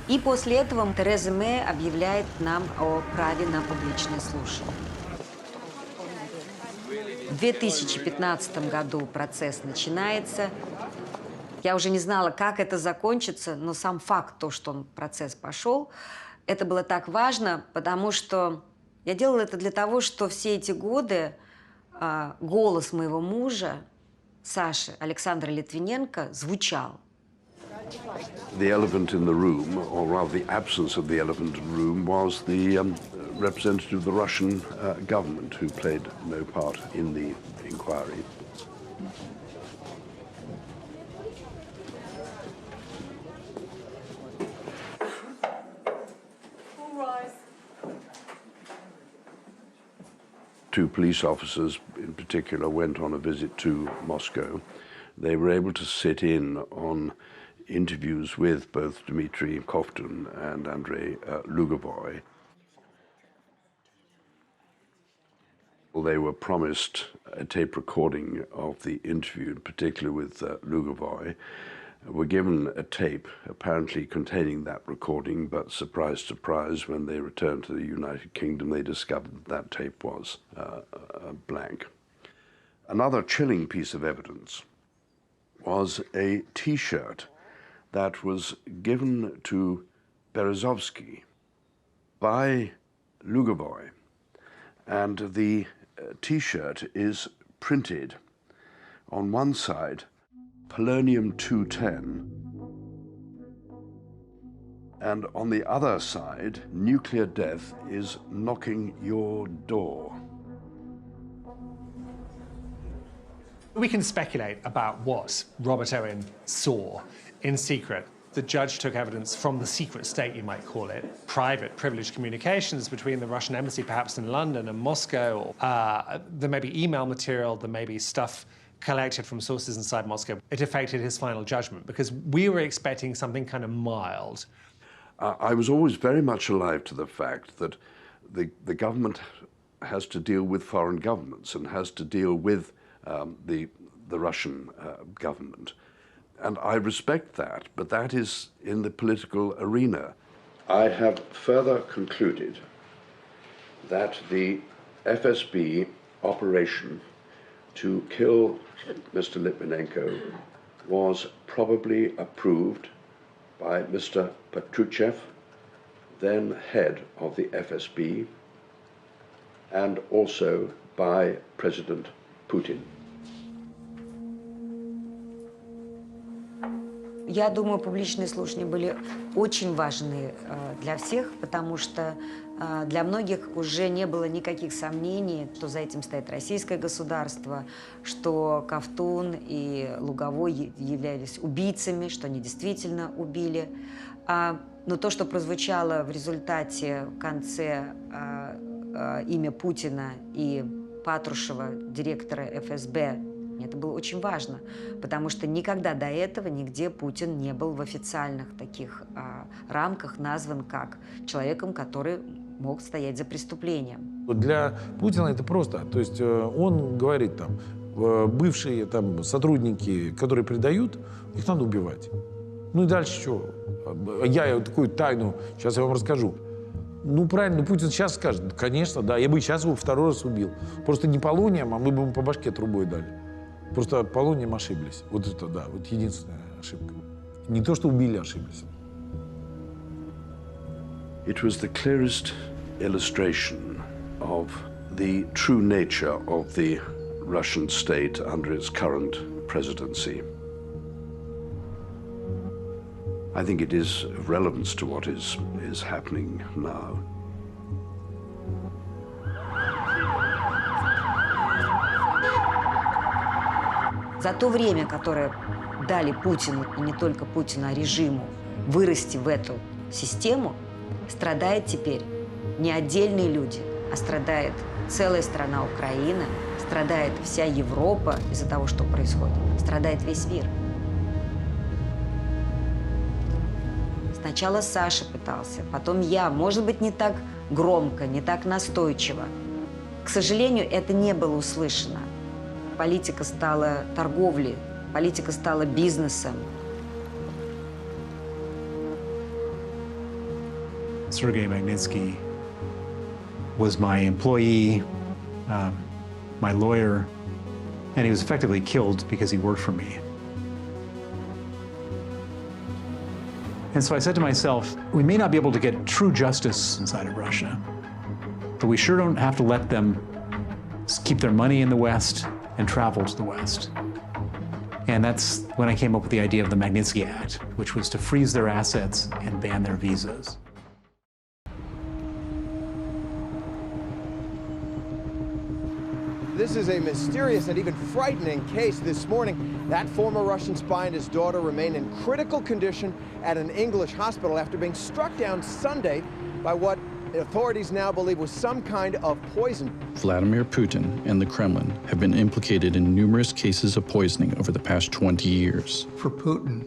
И после этого Тереза Мэй объявляет нам о праве на публичное слушание. В 2015 году процесс начинается. Я уже не знала, как это закончится, но сам факт, то, что процесс пошел, это было так важно, потому что я делала это для того, что все эти годы голос моего мужа, Саши, Александра Литвиненко, звучал. The elephant in the room, or rather the absence of the elephant in the room, was the representative of the Russian government who played no part in the inquiry. Two police officers in particular went on a visit to Moscow. They were able to sit in on interviews with both Dmitry Kovtun and Andrei Lugovoy. They were promised a tape recording of the interview, in particular with Lugovoy, were given a tape apparently containing that recording, but surprise, surprise, when they returned to the United Kingdom, they discovered that that tape was blank. Another chilling piece of evidence was a T-shirt that was given to Berezovsky by Lugovoy, and the T-shirt is printed on one side polonium-210, and on the other side, nuclear death is knocking your door. We can speculate about what Robert Owen saw in secret. The judge took evidence from the secret state, you might call it, private, privileged communications between the Russian embassy, perhaps in London and Moscow. There may be email material, there may be stuff collected from sources inside Moscow. It affected his final judgment because we were expecting something kind of mild. I was always very much alive to the fact that the government has to deal with foreign governments and has to deal with the Russian government. And I respect that, but that is in the political arena. I have further concluded that the FSB operation to kill Mr. Litvinenko was probably approved by Mr. Patrushev, then head of the FSB, and also by President Putin. Я думаю, публичные слушания были очень важны для всех, потому что для многих уже не было никаких сомнений, что за этим стоит российское государство, что Ковтун и Луговой являлись убийцами, что они действительно убили. Но то, что прозвучало в результате в конце имя Путина и Патрушева, директора ФСБ, это было очень важно, потому что никогда до этого нигде Путин не был в официальных таких рамках назван как человеком, который мог стоять за преступлением. Для Путина это просто. То есть он говорит, там, бывшие там, сотрудники, которые предают, их надо убивать. Ну и дальше что? Я такую тайну, сейчас я вам расскажу. Ну, правильно, Путин сейчас скажет, конечно, да, я бы сейчас его второй раз убил. Просто не полонием, а мы бы ему по башке трубой дали. Просто полонием ошиблись. Вот это, да, вот единственная ошибка. Не то, что убили, ошиблись. It was the clearest illustration of the true nature of the Russian state under its current presidency. I think it is of relevance to what is happening now. За то время, которое дали Путину, и не только Путину, а режиму, вырасти в эту систему, страдает теперь не отдельные люди, а страдает целая страна Украины, страдает вся Европа из-за того, что происходит, страдает весь мир. Сначала Саша пытался, потом я, может быть, не так громко, не так настойчиво. К сожалению, это не было услышано. Политика стала торговлей, политика стала бизнесом. Sergei Magnitsky was my employee, my lawyer, and he was effectively killed because he worked for me. And so I said to myself, we may not be able to get true justice inside of Russia, but we sure don't have to let them keep their money in the West and travel to the West. And that's when I came up with the idea of the Magnitsky Act, which was to freeze their assets and ban their visas. This is a mysterious and even frightening case. This morning, that former Russian spy and his daughter remain in critical condition at an English hospital after being struck down Sunday by what authorities now believe was some kind of poison. Vladimir Putin and the Kremlin have been implicated in numerous cases of poisoning over the past 20 years. For Putin,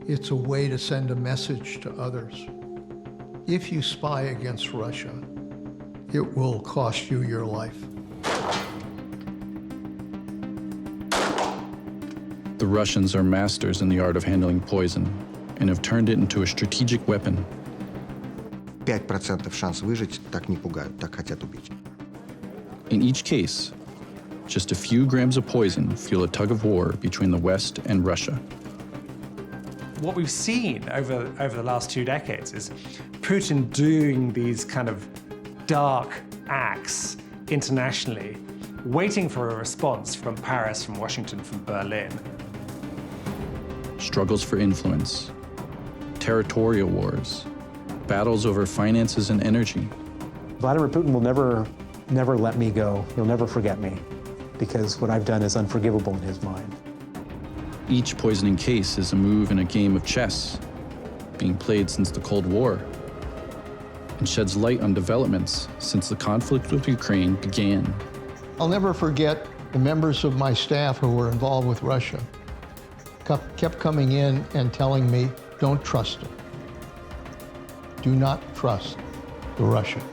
it's a way to send a message to others. If you spy against Russia, it will cost you your life. The Russians are masters in the art of handling poison and have turned it into a strategic weapon. 5% шанс выжить так не пугают, так хотят убить. In each case, just a few grams of poison fuel a tug of war between the West and Russia. What we've seen over the last 2 decades is Putin doing these kind of dark acts internationally, waiting for a response from Paris, from Washington, from Berlin. Struggles for influence, territorial wars, battles over finances and energy. Vladimir Putin will never let me go. He'll never forget me, because what I've done is unforgivable in his mind. Each poisoning case is a move in a game of chess, being played since the Cold War, and sheds light on developments since the conflict with Ukraine began. I'll never forget the members of my staff who were involved with Russia kept coming in and telling me, don't trust them. Do not trust the Russians.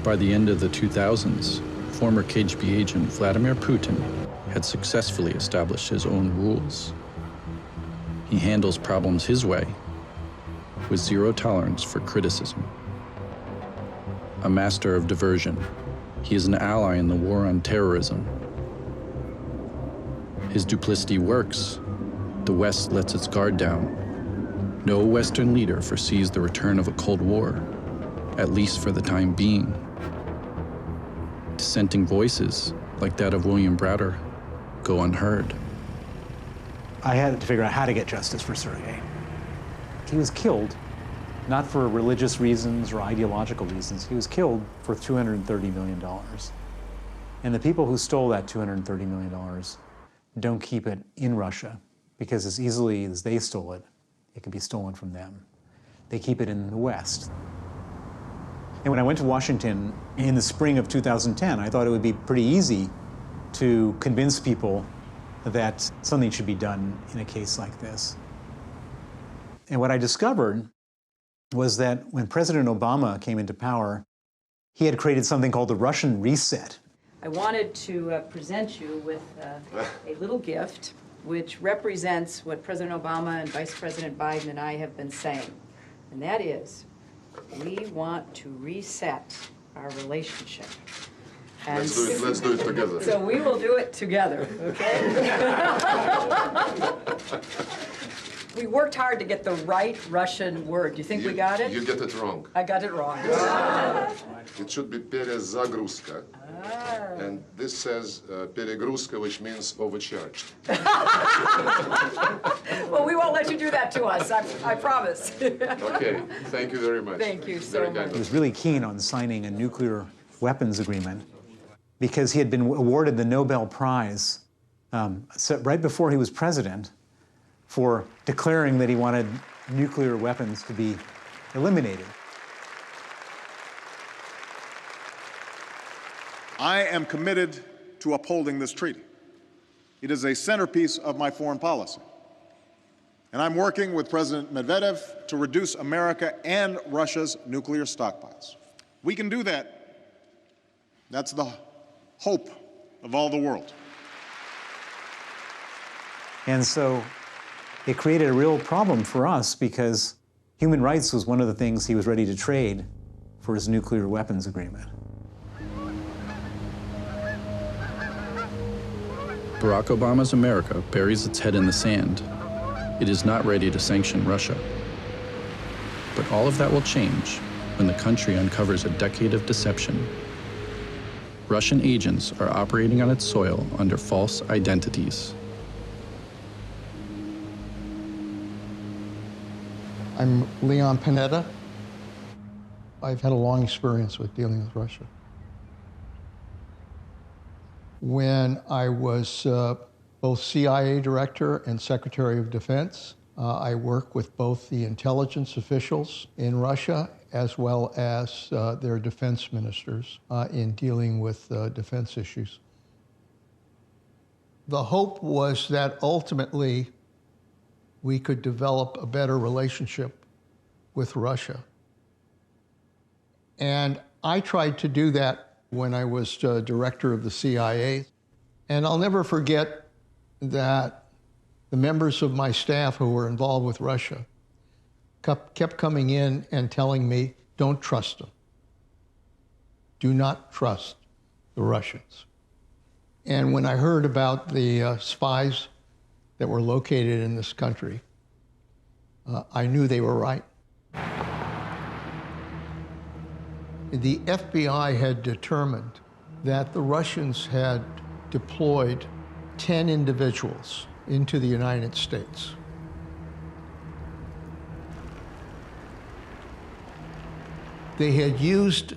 By the end of the 2000s, former KGB agent Vladimir Putin had successfully established his own rules. He handles problems his way, with zero tolerance for criticism. A master of diversion, he is an ally in the war on terrorism. His duplicity works. The West lets its guard down. No Western leader foresees the return of a Cold War, at least for the time being. Dissenting voices, like that of William Browder, go unheard. I had to figure out how to get justice for Sergei. He was killed, not for religious reasons or ideological reasons. He was killed for $230 million. And the people who stole that $230 million don't keep it in Russia, because as easily as they stole it, it can be stolen from them. They keep it in the West. And when I went to Washington in the spring of 2010, I thought it would be pretty easy to convince people that something should be done in a case like this. And what I discovered was that when President Obama came into power, he had created something called the Russian Reset. I wanted to present you with a little gift which represents what President Obama and Vice President Biden and I have been saying. And that is, we want to reset our relationship. And let's do it together. So we will do it together, okay? We worked hard to get the right Russian word. Do you think we got it? You get it wrong. I got it wrong. It should be перезагрузка. And this says перегрузка, which means overcharged. Well, we won't let you do that to us, I promise. Okay, thank you very much. Thank you so much. He was really keen on signing a nuclear weapons agreement because he had been awarded the Nobel Prize right before he was president for declaring that he wanted nuclear weapons to be eliminated. I am committed to upholding this treaty. It is a centerpiece of my foreign policy. And I'm working with President Medvedev to reduce America and Russia's nuclear stockpiles. We can do that. That's the hope of all the world. And so it created a real problem for us because human rights was one of the things he was ready to trade for his nuclear weapons agreement. Barack Obama's America buries its head in the sand. It is not ready to sanction Russia. But all of that will change when the country uncovers a decade of deception. Russian agents are operating on its soil under false identities. I'm Leon Panetta. I've had a long experience with dealing with Russia. When I was both CIA director and Secretary of Defense, I worked with both the intelligence officials in Russia as well as their defense ministers in dealing with defense issues. The hope was that ultimately we could develop a better relationship with Russia. And I tried to do that when I was director of the CIA. And I'll never forget that the members of my staff who were involved with Russia kept coming in and telling me, don't trust them. Do not trust the Russians. And when I heard about the spies that were located in this country, I knew they were right. The FBI had determined that the Russians had deployed 10 individuals into the United States. They had used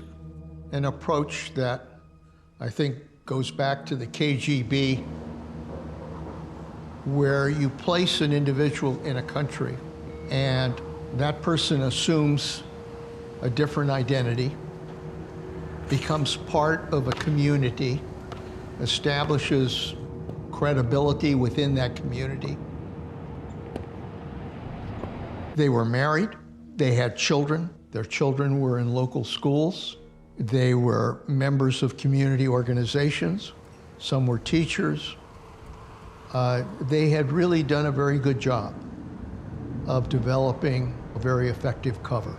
an approach that I think goes back to the KGB, where you place an individual in a country and that person assumes a different identity, becomes part of a community, establishes credibility within that community. They were married, they had children, their children were in local schools, They were members of community organizations. Some were teachers. They had really done a very good job of developing a very effective cover.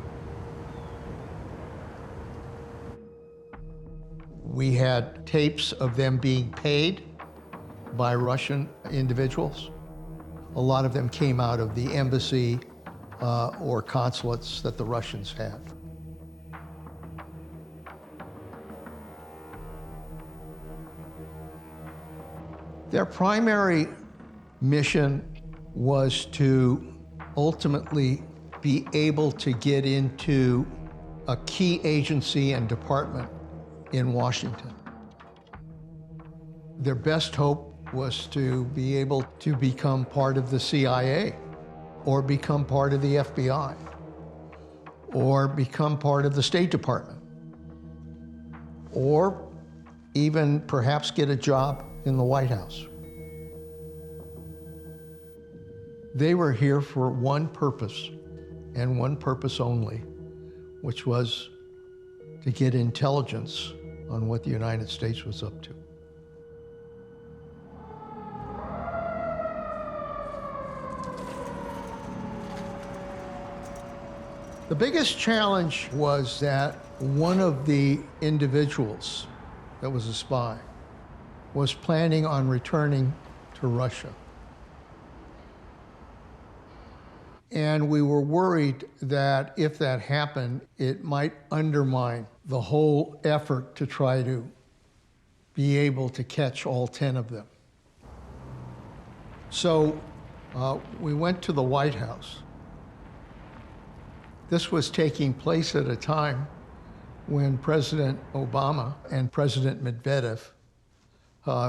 We had tapes of them being paid by Russian individuals. A lot of them came out of the embassy or consulates that the Russians had. Their primary mission was to ultimately be able to get into a key agency and department in Washington. Their best hope was to be able to become part of the CIA, or become part of the FBI, or become part of the State Department, or even perhaps get a job in the White House. They were here for one purpose, and one purpose only, which was to get intelligence on what the United States was up to. The biggest challenge was that one of the individuals that was a spy was planning on returning to Russia. And we were worried that if that happened, it might undermine the whole effort to try to be able to catch all 10 of them. So we went to the White House. This was taking place at a time when President Obama and President Medvedev,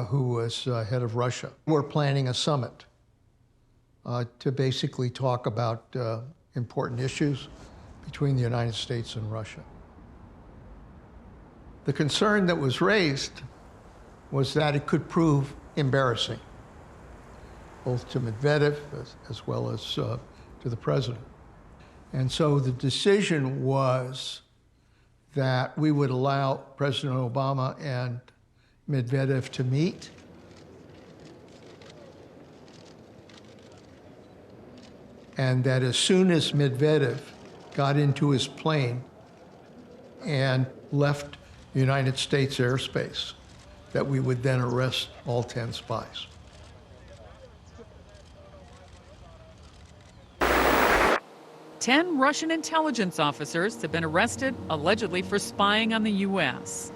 who was head of Russia, were planning a summit to basically talk about important issues between the United States and Russia. The concern that was raised was that it could prove embarrassing, both to Medvedev as well as to the president. And so the decision was that we would allow President Obama and Medvedev to meet. And that as soon as Medvedev got into his plane and left the United States airspace, that we would then arrest all 10 spies. Ten Russian intelligence officers have been arrested, allegedly for spying on the U.S.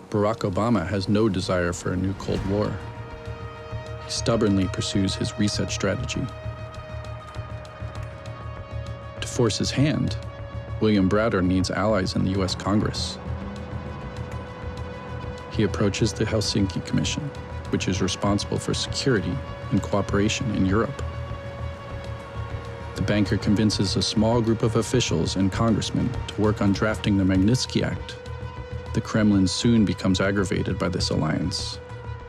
Barack Obama has no desire for a new Cold War. He stubbornly pursues his reset strategy. To force his hand, William Browder needs allies in the U.S. Congress. He approaches the Helsinki Commission, which is responsible for security and cooperation in Europe. The banker convinces a small group of officials and congressmen to work on drafting the Magnitsky Act. The Kremlin soon becomes aggravated by this alliance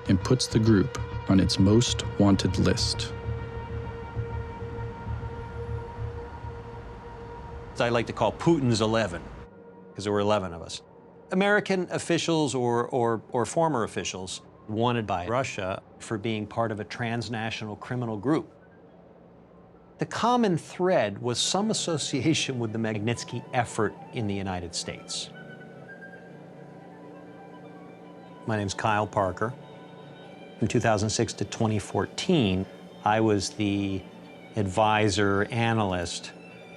and puts the group on its most wanted list. I like to call Putin's 11, because there were 11 of us. American officials or former officials wanted by Russia for being part of a transnational criminal group. The common thread was some association with the Magnitsky effort in the United States. My name's Kyle Parker. From 2006 to 2014, I was the advisor, analyst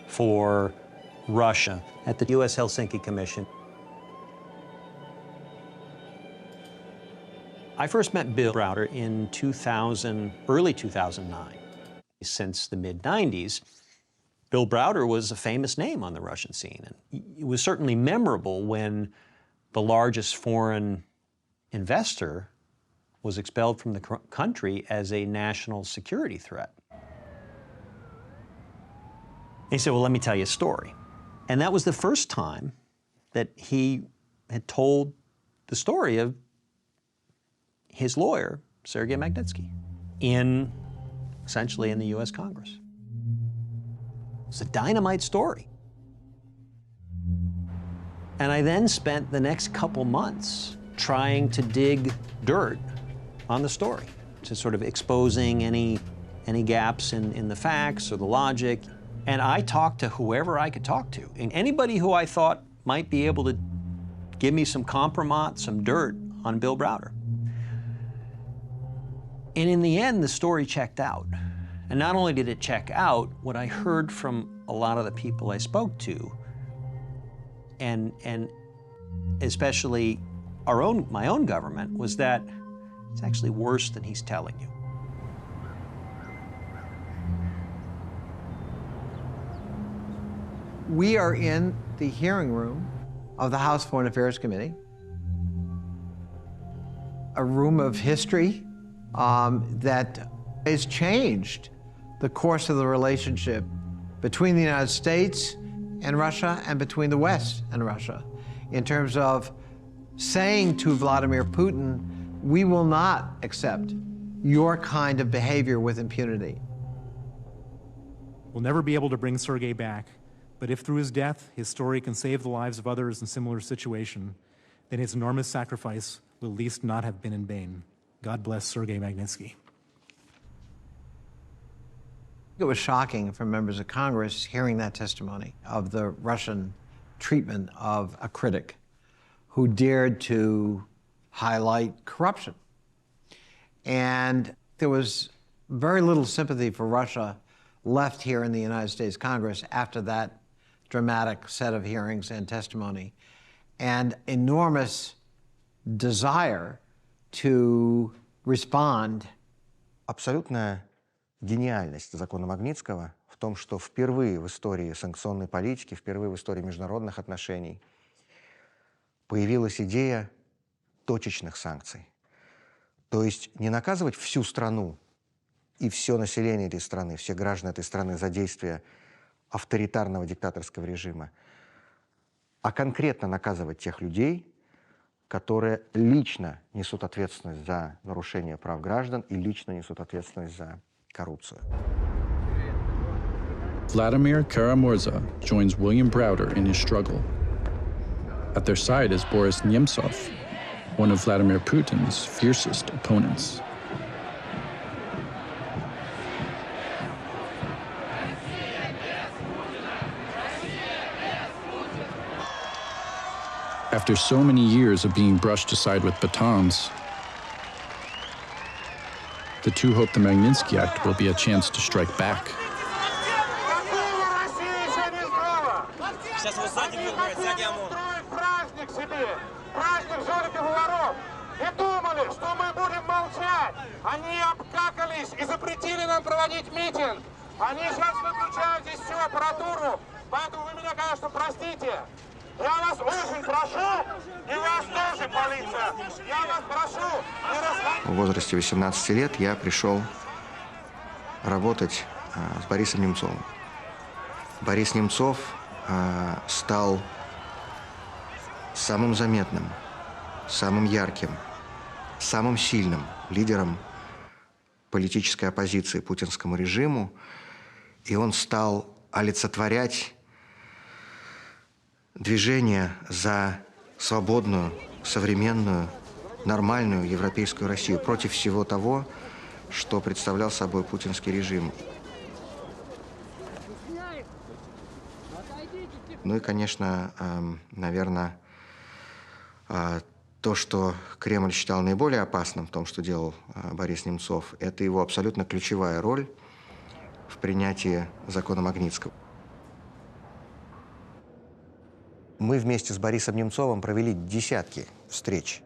for Russia at the U.S. Helsinki Commission. I first met Bill Browder in early 2009. Since the mid-90s, Bill Browder was a famous name on the Russian scene. And it was certainly memorable when the largest foreign investor was expelled from the country as a national security threat. And he said, well, let me tell you a story. And that was the first time that he had told the story of his lawyer, Sergei Magnitsky, essentially in the U.S. Congress. It's a dynamite story. And I then spent the next couple months trying to dig dirt on the story, to sort of exposing any gaps in the facts or the logic. And I talked to whoever I could talk to, and anybody who I thought might be able to give me some compromise, some dirt on Bill Browder. And in the end, the story checked out. And not only did it check out, what I heard from a lot of the people I spoke to, and especially my own government, was that it's actually worse than he's telling you. We are in the hearing room of the House Foreign Affairs Committee, a room of history that has changed the course of the relationship between the United States and Russia and between the West and Russia, in terms of saying to Vladimir Putin, we will not accept your kind of behavior with impunity. We'll never be able to bring Sergei back, but if through his death, his story can save the lives of others in similar situation, then his enormous sacrifice will at least not have been in vain. God bless Sergei Magnitsky. It was shocking for members of Congress hearing that testimony of the Russian treatment of a critic who dared to highlight corruption. And there was very little sympathy for Russia left here in the United States Congress after that dramatic set of hearings and testimony, and enormous desire to respond. Абсолютная гениальность закона Магнитского в том, что впервые в истории санкционной политики, впервые в истории международных отношений появилась идея точечных санкций. То есть не наказывать всю страну и все население этой страны, все граждан этой страны за действия авторитарного диктаторского режима, а конкретно наказывать тех людей, которые лично несут ответственность за нарушение прав граждан и лично несут ответственность за коррупцию. Vladimir Kara-Murza joins William Browder in his struggle. At their side is Boris Nemtsov, one of Vladimir Putin's fiercest opponents. After so many years of being brushed aside with batons, the two hope the Magnitsky Act will be a chance to strike back. В возрасте 18 лет я пришел работать с Борисом Немцовым. Борис Немцов стал самым заметным, самым ярким, самым сильным лидером политической оппозиции путинскому режиму, и он стал олицетворять движение за свободную, современную, нормальную европейскую Россию против всего того, что представлял собой путинский режим. Ну и, конечно, наверное, то, что Кремль считал наиболее опасным в том, что делал Борис Немцов, это его абсолютно ключевая роль в принятии закона Магнитского. Мы вместе с Борисом Немцовым провели десятки встреч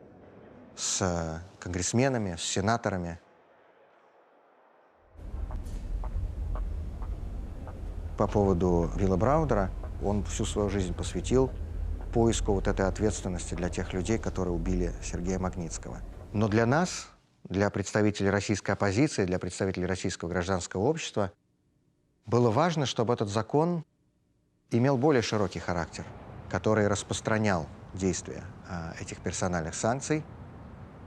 с конгрессменами, с сенаторами. По поводу Билла Браудера, он всю свою жизнь посвятил поиску вот этой ответственности для тех людей, которые убили Сергея Магнитского. Но для нас, для представителей российской оппозиции, для представителей российского гражданского общества, было важно, чтобы этот закон имел более широкий характер, который распространял действия этих персональных санкций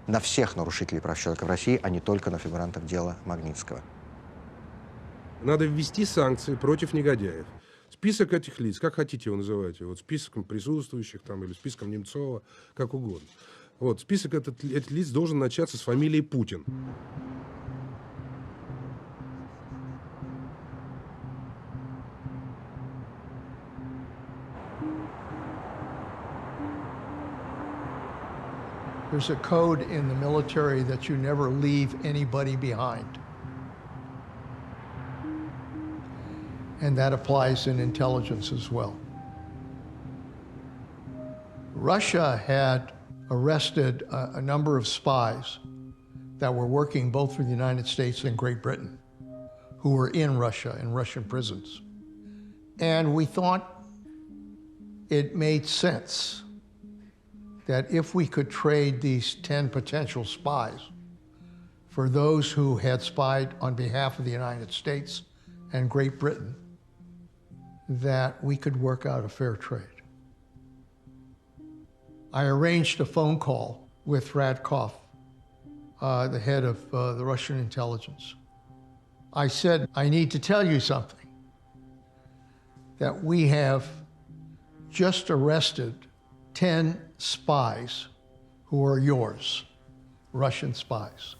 на всех нарушителей прав человека в России, а не только на фигурантов дела Магнитского. Надо ввести санкции против негодяев, Список этих лиц, как хотите его называйте, вот списком присутствующих там или списком Немцова, как угодно. Вот, список этих лиц должен начаться с фамилии Путин. There's a code in the military that you never leave anybody behind. And that applies in intelligence as well. Russia had arrested a number of spies that were working both for the United States and Great Britain, who were in Russia, in Russian prisons. And we thought it made sense that if we could trade these 10 potential spies for those who had spied on behalf of the United States and Great Britain, that we could work out a fair trade. I arranged a phone call with Radkov, the head of the Russian intelligence. I said, I need to tell you something, that we have just arrested 10 spies who are yours, Russian spies.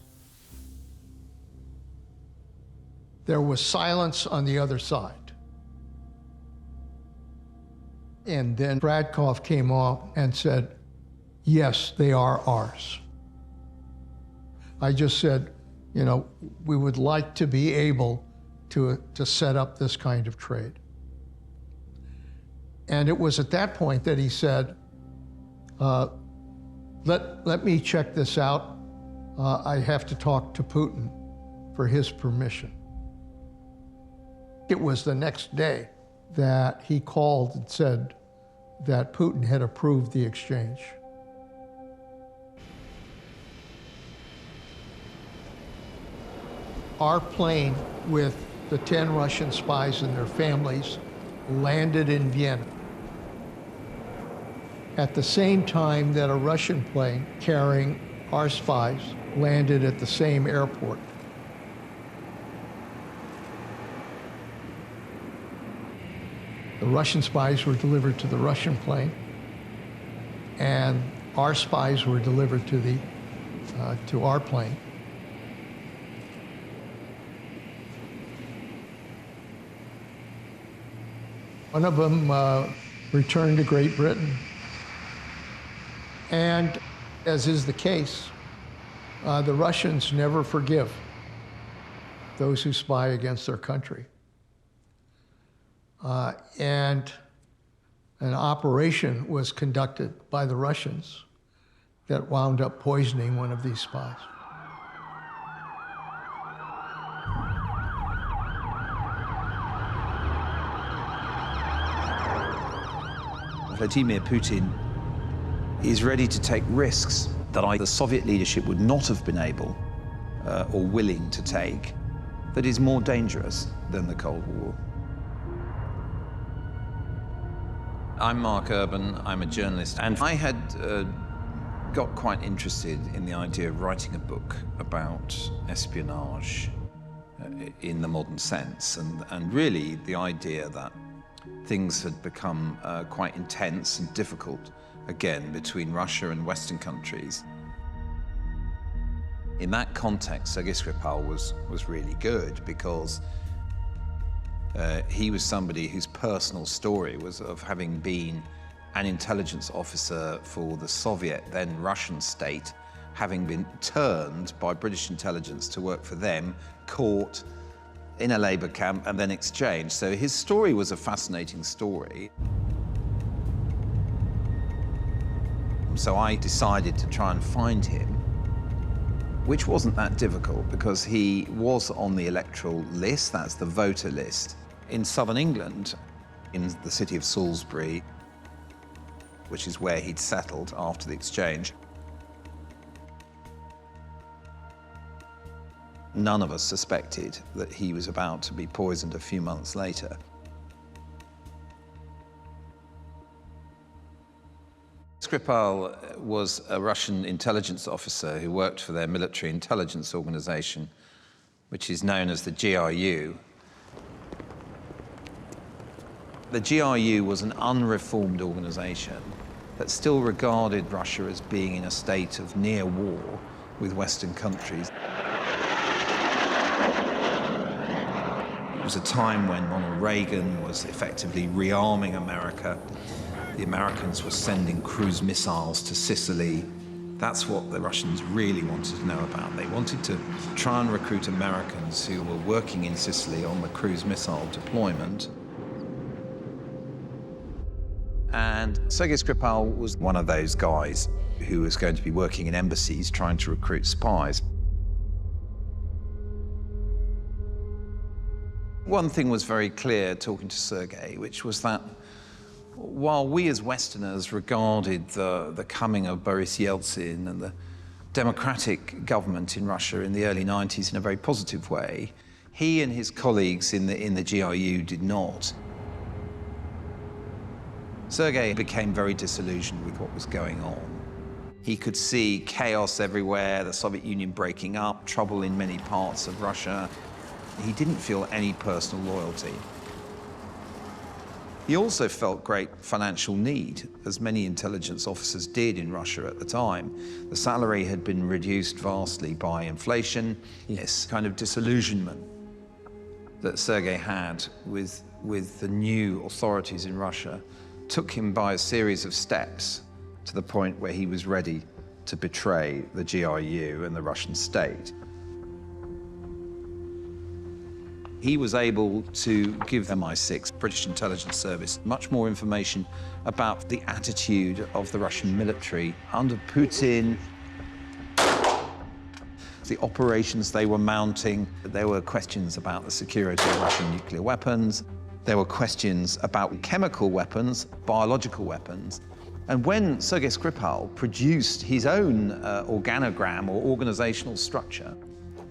There was silence on the other side. And then Radkov came off and said, yes, they are ours. I just said, you know, we would like to be able to set up this kind of trade. And it was at that point that he said, let me check this out. I have to talk to Putin for his permission. It was the next day that he called and said that Putin had approved the exchange. Our plane with the 10 Russian spies and their families landed in Vienna at the same time that a Russian plane carrying our spies landed at the same airport. The Russian spies were delivered to the Russian plane, and our spies were delivered to our plane. One of them returned to Great Britain. And as is the case, the Russians never forgive those who spy against their country. And an operation was conducted by the Russians that wound up poisoning one of these spies. Vladimir Putin is ready to take risks that the Soviet leadership would not have been able or willing to take, that is more dangerous than the Cold War. I'm Mark Urban, I'm a journalist, and I had got quite interested in the idea of writing a book about espionage in the modern sense, and really the idea that things had become quite intense and difficult again between Russia and Western countries. In that context, Sergei Skripal was really good because he was somebody whose personal story was of having been an intelligence officer for the Soviet, then Russian state, having been turned by British intelligence to work for them, caught in a labor camp and then exchanged. So his story was a fascinating story. So I decided to try and find him, which wasn't that difficult because he was on the electoral list, that's the voter list, in southern England, in the city of Salisbury, which is where he'd settled after the exchange. None of us suspected that he was about to be poisoned a few months later. Skripal was a Russian intelligence officer who worked for their military intelligence organization, which is known as the GRU. The GRU was an unreformed organization that still regarded Russia as being in a state of near war with Western countries. It was a time when Ronald Reagan was effectively rearming America. The Americans were sending cruise missiles to Sicily. That's what the Russians really wanted to know about. They wanted to try and recruit Americans who were working in Sicily on the cruise missile deployment. And Sergei Skripal was one of those guys who was going to be working in embassies trying to recruit spies. One thing was very clear talking to Sergei, which was that while we as Westerners regarded the coming of Boris Yeltsin and the democratic government in Russia in the early 90s in a very positive way, he and his colleagues in the GRU did not. Sergei became very disillusioned with what was going on. He could see chaos everywhere, the Soviet Union breaking up, trouble in many parts of Russia. He didn't feel any personal loyalty. He also felt great financial need, as many intelligence officers did in Russia at the time. The salary had been reduced vastly by inflation. This kind of disillusionment that Sergei had with the new authorities in Russia took him by a series of steps to the point where he was ready to betray the GRU and the Russian state. He was able to give MI6, British Intelligence Service, much more information about the attitude of the Russian military under Putin, the operations they were mounting. There were questions about the security of Russian nuclear weapons. There were questions about chemical weapons, biological weapons. And when Sergei Skripal produced his own organogram or organizational structure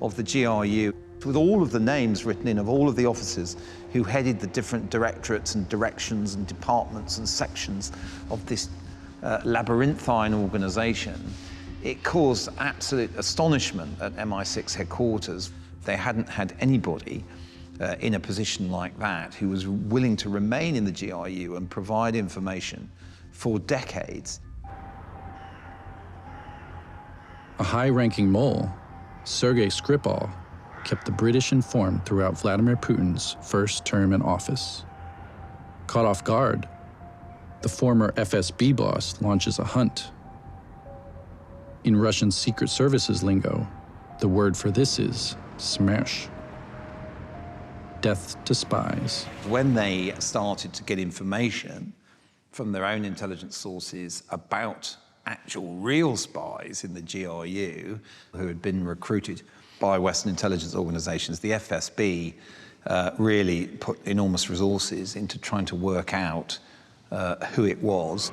of the GRU, with all of the names written in of all of the officers who headed the different directorates and directions and departments and sections of this labyrinthine organization, it caused absolute astonishment at MI6 headquarters. They hadn't had anybody in a position like that who was willing to remain in the GRU and provide information for decades. A high-ranking mole, Sergei Skripal, kept the British informed throughout Vladimir Putin's first term in office. Caught off guard, the former FSB boss launches a hunt. In Russian Secret Services lingo, the word for this is smash. Death to spies. When they started to get information from their own intelligence sources about actual real spies in the GRU who had been recruited by Western intelligence organizations, the FSB really put enormous resources into trying to work out who it was.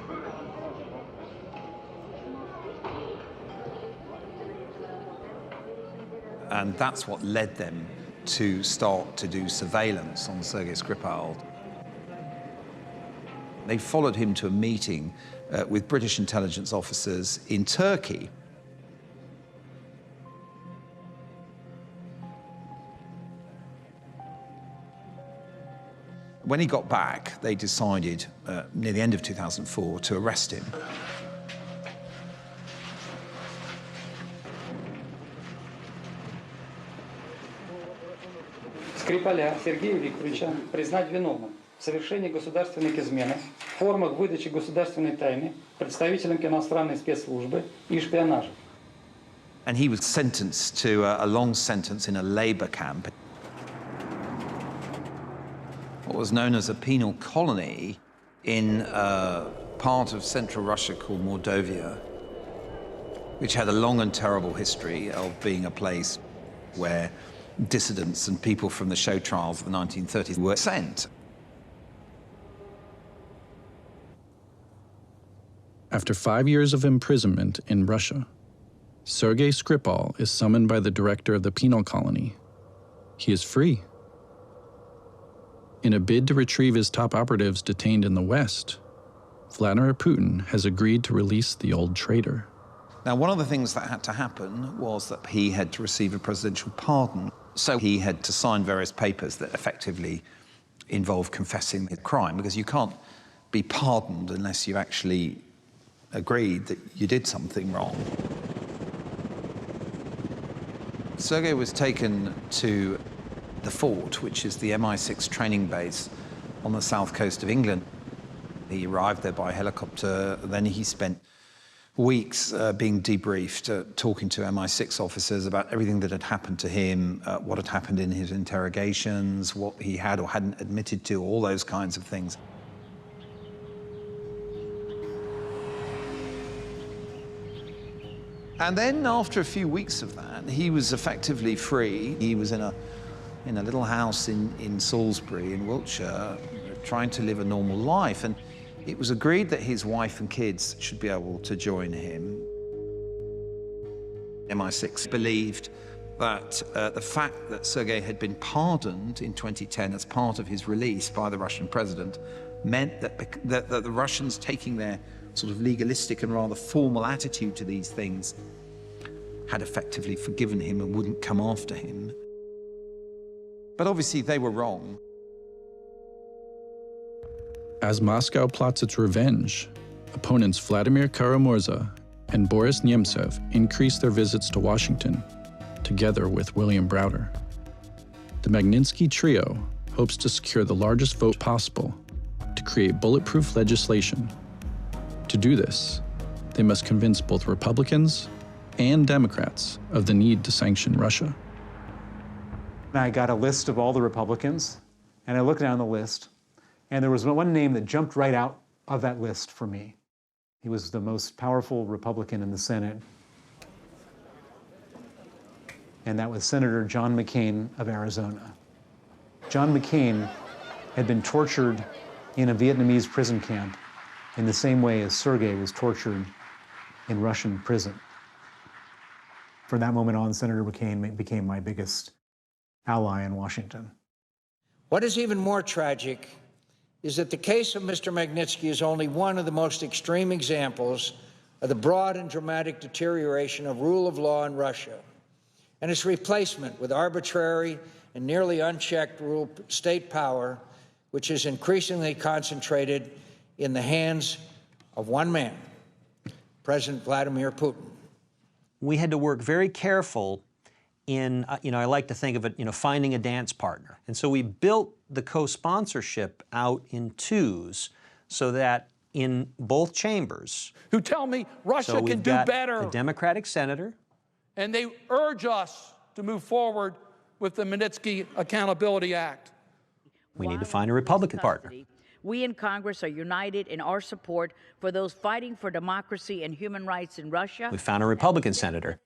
And that's what led them to start to do surveillance on Sergei Skripal. They followed him to a meeting with British intelligence officers in Turkey. When he got back, they decided, near the end of 2004, to arrest him. Skripala Sergeя Викторовича признать виновным в совершении государственных измен, формах выдачи государственной тайны, представителям иностранной спецслужбы и шпионажа. And he was sentenced to a long sentence in a labor camp. What was known as a penal colony in a part of central Russia called Mordovia, which had a long and terrible history of being a place where dissidents and people from the show trials of the 1930s were sent. After 5 years of imprisonment in Russia, Sergei Skripal is summoned by the director of the penal colony. He is free. In a bid to retrieve his top operatives detained in the West, Vladimir Putin has agreed to release the old traitor. Now, one of the things that had to happen was that he had to receive a presidential pardon. So he had to sign various papers that effectively involve confessing the crime, because you can't be pardoned unless you actually agreed that you did something wrong. Sergei was taken to the fort, which is the MI6 training base on the south coast of England. He arrived there by helicopter. Then he spent weeks being debriefed, talking to MI6 officers about everything that had happened to him, what had happened in his interrogations, what he had or hadn't admitted to, all those kinds of things. And then after a few weeks of that, he was effectively free. He was in a little house in Salisbury in Wiltshire, trying to live a normal life. And it was agreed that his wife and kids should be able to join him. MI6 believed that the fact that Sergei had been pardoned in 2010 as part of his release by the Russian president meant that the Russians, taking their sort of legalistic and rather formal attitude to these things, had effectively forgiven him and wouldn't come after him. But obviously they were wrong. As Moscow plots its revenge, opponents Vladimir Kara-Murza and Boris Nemtsev increase their visits to Washington, together with William Browder. The Magnitsky trio hopes to secure the largest vote possible to create bulletproof legislation. To do this, they must convince both Republicans and Democrats of the need to sanction Russia. I got a list of all the Republicans, and I looked down the list, and there was one name that jumped right out of that list for me. He was the most powerful Republican in the Senate, and that was Senator John McCain of Arizona. John McCain had been tortured in a Vietnamese prison camp in the same way as Sergei was tortured in Russian prison. From that moment on, Senator McCain became my biggest ally in Washington. What is even more tragic is that the case of Mr. Magnitsky is only one of the most extreme examples of the broad and dramatic deterioration of rule of law in Russia, and its replacement with arbitrary and nearly unchecked state power, which is increasingly concentrated in the hands of one man, President Vladimir Putin. We had to work very careful in, I like to think of it, finding a dance partner. And so we built the co-sponsorship out in twos so that in both chambers, who tell me Russia can do better. A Democratic senator. And they urge us to move forward with the Magnitsky Accountability Act. We need to find a Republican partner. We in Congress are united in our support for those fighting for democracy and human rights in Russia. We found a Republican senator.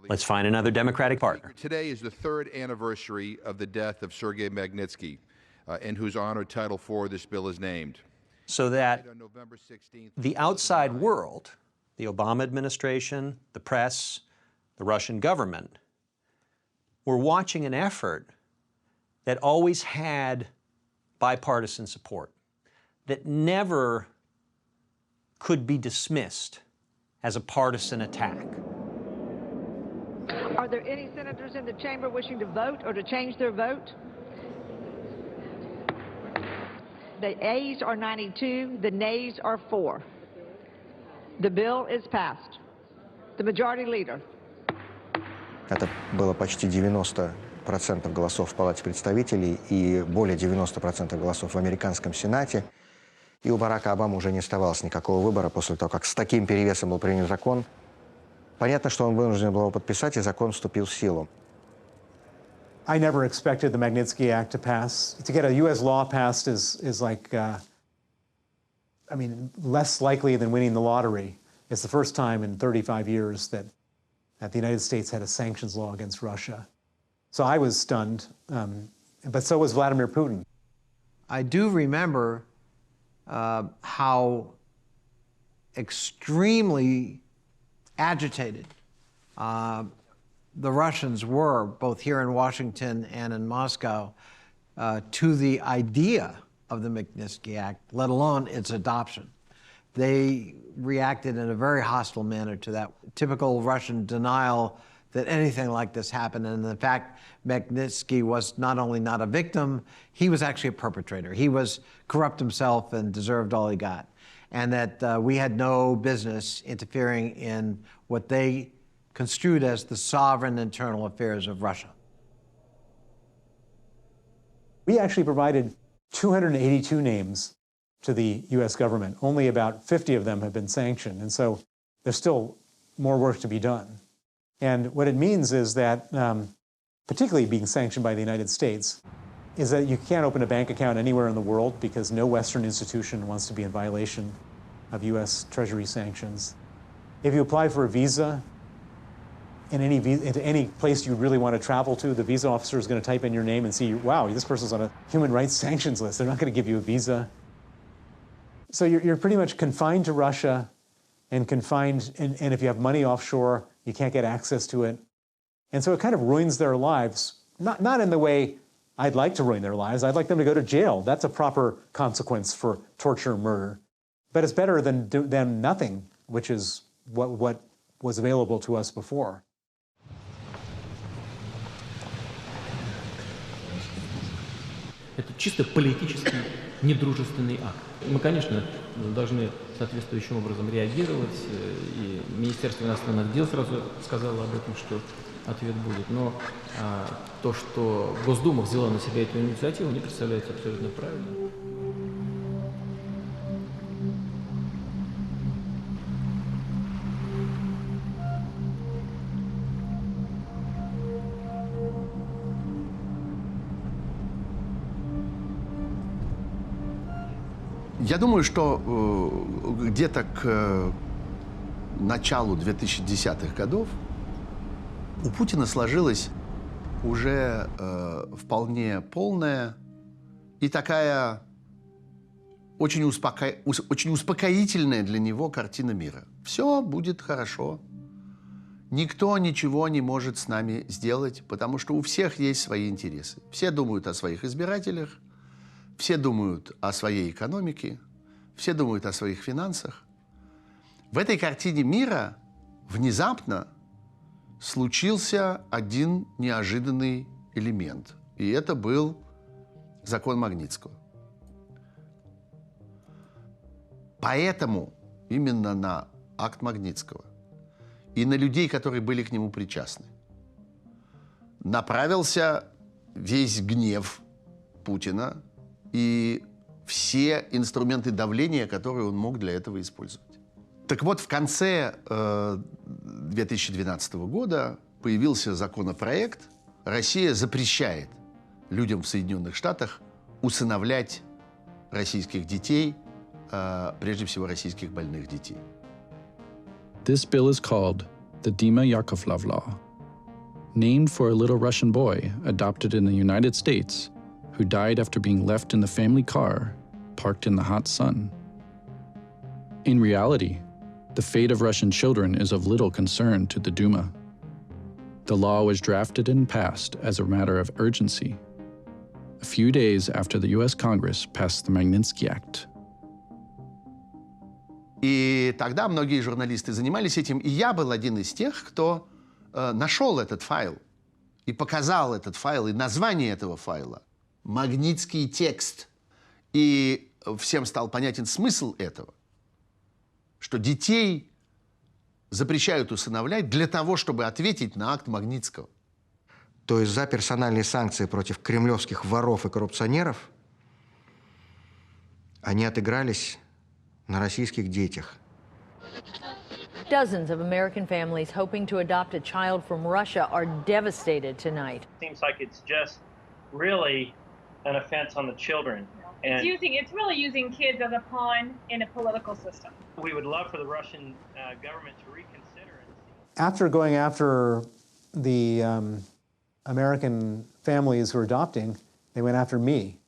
Let's find another Democratic partner. Today is the 3rd anniversary of the death of Sergei Magnitsky, in whose honor Title IV of this bill is named. So that the outside world, the Obama administration, the press, the Russian government, were watching an effort that always had bipartisan support, that never could be dismissed as a partisan attack. Are there any senators in the chamber wishing to vote or to change their vote? The ayes are 92, the nays are 4. The bill is passed. The majority leader. Это было почти 90% голосов в Палате представителей и более 90% голосов в американском Сенате. И у Барака Обамы уже не оставалось никакого выбора после того, как с таким перевесом был принят закон. Понятно, что он вынужден был его подписать, и закон вступил в силу. I never expected the Magnitsky Act to pass. To get a U.S. law passed is like, less likely than winning the lottery. It's the first time in 35 years that the United States had a sanctions law against Russia. So I was stunned, but so was Vladimir Putin. I do remember how extremely agitated the Russians were, both here in Washington and in Moscow, to the idea of the Magnitsky Act, let alone its adoption. They reacted in a very hostile manner to that. Typical Russian denial that anything like this happened. And in fact, Magnitsky was not only not a victim, he was actually a perpetrator. He was corrupt himself and deserved all he got. And that we had no business interfering in what they construed as the sovereign internal affairs of Russia. We actually provided 282 names to the US government. Only about 50 of them have been sanctioned. And so there's still more work to be done. And what it means is that, particularly being sanctioned by the United States, is that you can't open a bank account anywhere in the world because no Western institution wants to be in violation of US Treasury sanctions. If you apply for a visa, into any place you really want to travel to, the visa officer is going to type in your name and see, wow, this person's on a human rights sanctions list. They're not going to give you a visa. So you're pretty much confined to Russia and confined, and if you have money offshore, you can't get access to it. And so it kind of ruins their lives, not in the way I'd like to ruin their lives. I'd like them to go to jail. That's a proper consequence for torture and murder. But it's better than nothing, which is what was available to us before. Это чисто политический, недружественный акт. Мы, конечно, должны соответствующим образом реагировать, и Министерство иностранных дел сразу сказало об этом, что ответ будет. Но то, что Госдума взяла на себя эту инициативу, мне представляется абсолютно правильно. Я думаю, что где-то к началу 2010-х годов у Путина сложилась уже вполне полная и такая очень успокоительная для него картина мира. Все будет хорошо. Никто ничего не может с нами сделать, потому что у всех есть свои интересы. Все думают о своих избирателях, все думают о своей экономике, все думают о своих финансах. В этой картине мира внезапно случился один неожиданный элемент. И это был закон Магнитского. Поэтому именно на акт Магнитского и на людей, которые были к нему причастны, направился весь гнев Путина и все инструменты давления, которые он мог для этого использовать. Так вот, в конце 2012 года появился законопроект. Россия запрещает людям в Соединенных Штатах усыновлять российских детей, прежде всего российских больных детей. This bill is called the Dima Yakovlev Law, named for a little Russian boy adopted in the United States who died after being left in the family car parked in the hot sun. In reality, the fate of Russian children is of little concern to the Duma. The law was drafted and passed as a matter of urgency, a few days after the US Congress passed the Magnitsky Act. И тогда многие журналисты занимались этим, и я был один из тех, кто нашел этот файл и показал этот файл, и название этого файла – «Магнитский текст». И всем стал понятен смысл этого, что детей запрещают усыновлять для того, чтобы ответить на акт Магнитского. То есть за персональные санкции против кремлевских воров и коррупционеров они отыгрались на российских детях. Dozens of American families hoping to adopt a child from Russia are devastated tonight. Seems like it's just really an offense on the children. And it's really using kids as a pawn in a political system. We would love for the Russian government to reconsider. After going after the American families who are adopting, they went after me.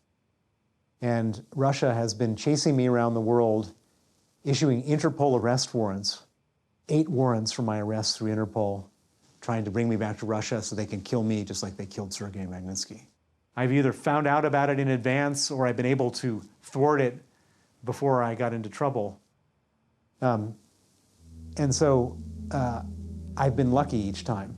And Russia has been chasing me around the world, issuing Interpol arrest warrants, 8 warrants for my arrest through Interpol, trying to bring me back to Russia so they can kill me just like they killed Sergei Magnitsky. I've either found out about it in advance or I've been able to thwart it before I got into trouble. And so I've been lucky each time.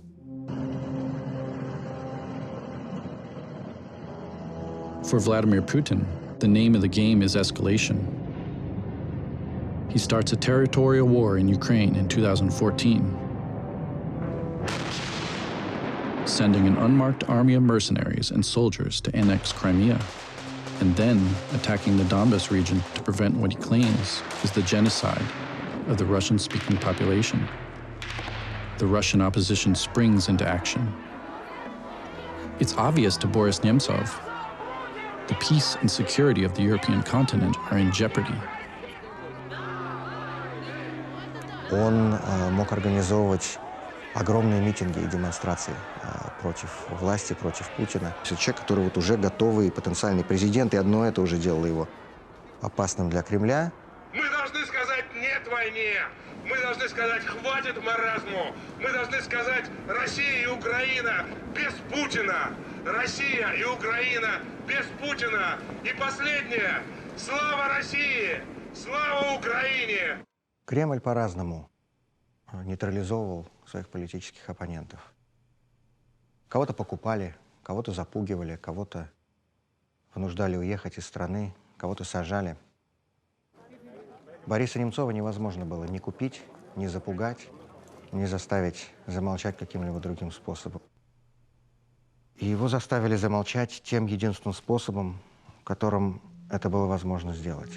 For Vladimir Putin, the name of the game is escalation. He starts a territorial war in Ukraine in 2014, sending an unmarked army of mercenaries and soldiers to annex Crimea, and then attacking the Donbas region to prevent what he claims is the genocide of the Russian-speaking population. The Russian opposition springs into action. It's obvious to Boris Nemtsov the peace and security of the European continent are in jeopardy. Он мог организовывать огромные митинги и демонстрации против власти, против Путина. Это человек, который вот уже готовый потенциальный президент, и одно это уже делало его опасным для Кремля. Мы должны сказать «нет войне», мы должны сказать «хватит маразму», мы должны сказать «Россия и Украина без Путина», «Россия и Украина без Путина». И последнее – слава России, слава Украине! Кремль по-разному нейтрализовывал своих политических оппонентов. Кого-то покупали, кого-то запугивали, кого-то вынуждали уехать из страны, кого-то сажали. Бориса Немцова невозможно было ни купить, ни запугать, ни заставить замолчать каким-либо другим способом. И его заставили замолчать тем единственным способом, которым это было возможно сделать.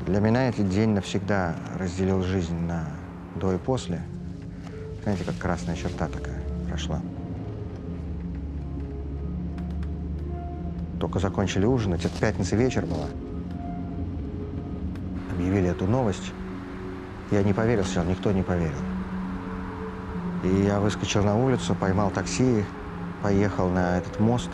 Для меня этот день навсегда разделил жизнь на до и после. Знаете, как красная черта такая прошла. Только закончили ужинать, это пятница вечер была. Объявили эту новость. Я не поверил сначала, никто не поверил. И я выскочил на улицу, поймал такси, поехал на этот мост.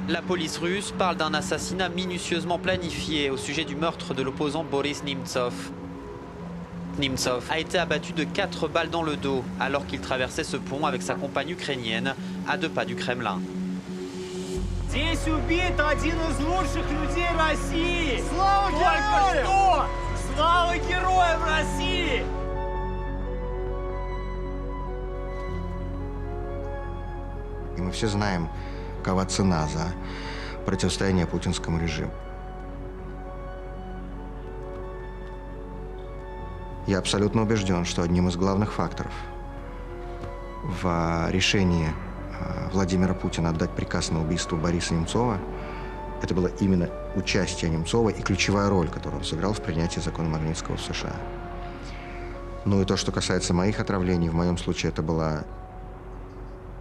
La police russe parle d'un assassinat minutieusement planifié au sujet du meurtre de l'opposant Boris Nemtsov. Nemtsov a été abattu de 4 balles dans le dos alors qu'il traversait ce pont avec sa compagne ukrainienne à 2 pas du Kremlin. Здесь убит один из лучших людей России! Слава героям! Только что! Слава героям России! И мы все знаем, какова цена за противостояние путинскому режиму. Я абсолютно убежден, что одним из главных факторов в решении Владимира Путина отдать приказ на убийство Бориса Немцова это было именно участие Немцова и ключевая роль, которую он сыграл в принятии закона Магнитского в США. Ну и то, что касается моих отравлений, в моем случае это была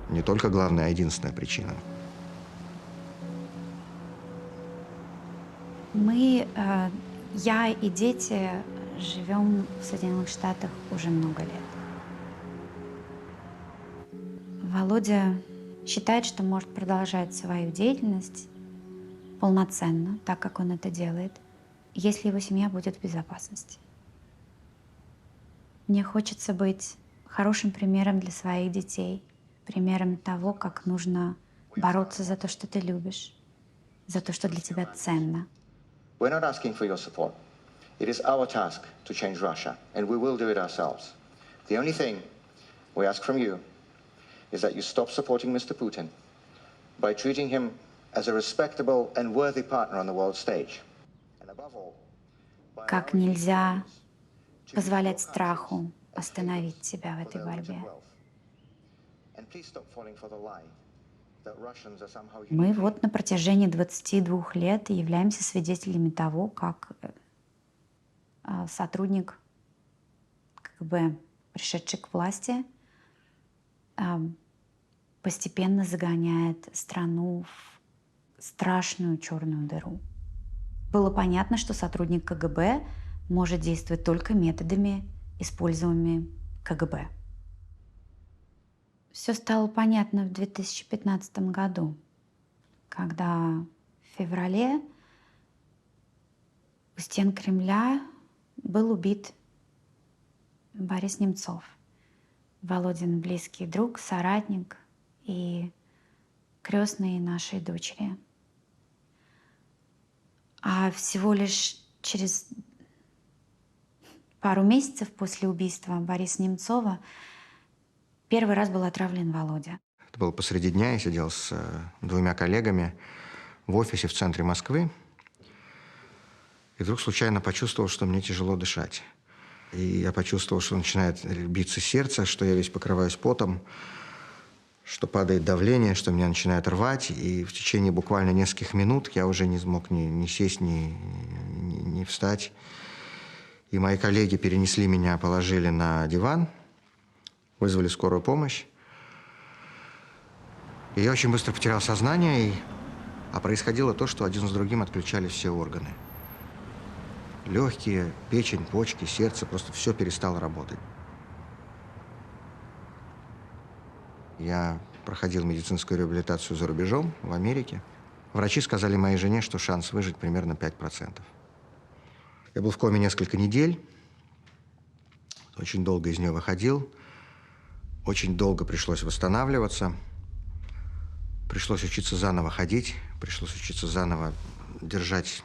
не только главная, а единственная причина. Мы, я и дети, живем в Соединенных Штатах уже много лет. Володя считает, что может продолжать свою деятельность полноценно, так как он это делает, если его семья будет в безопасности. Мне хочется быть хорошим примером для своих детей, примером того, как нужно бороться за то, что ты любишь, за то, что для тебя ценно. We're not asking for your support. It is our task to change Russia, and we will do it ourselves. The only thing we ask from you is that you stop supporting Mr. Putin by treating him as a respectable and worthy partner on the world stage. And above all, как нельзя позволять страху остановить тебя в этой борьбе. Мы вот на протяжении 22 лет являемся свидетелями того, как сотрудник КГБ, пришедший к власти, постепенно загоняет страну в страшную черную дыру. Было понятно, что сотрудник КГБ может действовать только методами, используемыми КГБ. Все стало понятно в 2015 году, когда в феврале у стен Кремля был убит Борис Немцов, Володин близкий друг, соратник и крестный нашей дочери. А всего лишь через пару месяцев после убийства Бориса Немцова Первый раз был отравлен Володя. Это было посреди дня, я сидел с двумя коллегами в офисе в центре Москвы. И вдруг случайно почувствовал, что мне тяжело дышать. И я почувствовал, что начинает биться сердце, что я весь покрываюсь потом, что падает давление, что меня начинает рвать. И в течение буквально нескольких минут я уже не смог ни сесть, ни встать. И мои коллеги перенесли меня, положили на диван, вызвали скорую помощь. И я очень быстро потерял сознание, а происходило то, что один с другим отключались все органы. Легкие, печень, почки, сердце, просто все перестало работать. Я проходил медицинскую реабилитацию за рубежом, в Америке. Врачи сказали моей жене, что шанс выжить примерно 5%. Я был в коме несколько недель, очень долго из нее выходил, очень долго пришлось восстанавливаться, пришлось учиться заново ходить, пришлось учиться заново держать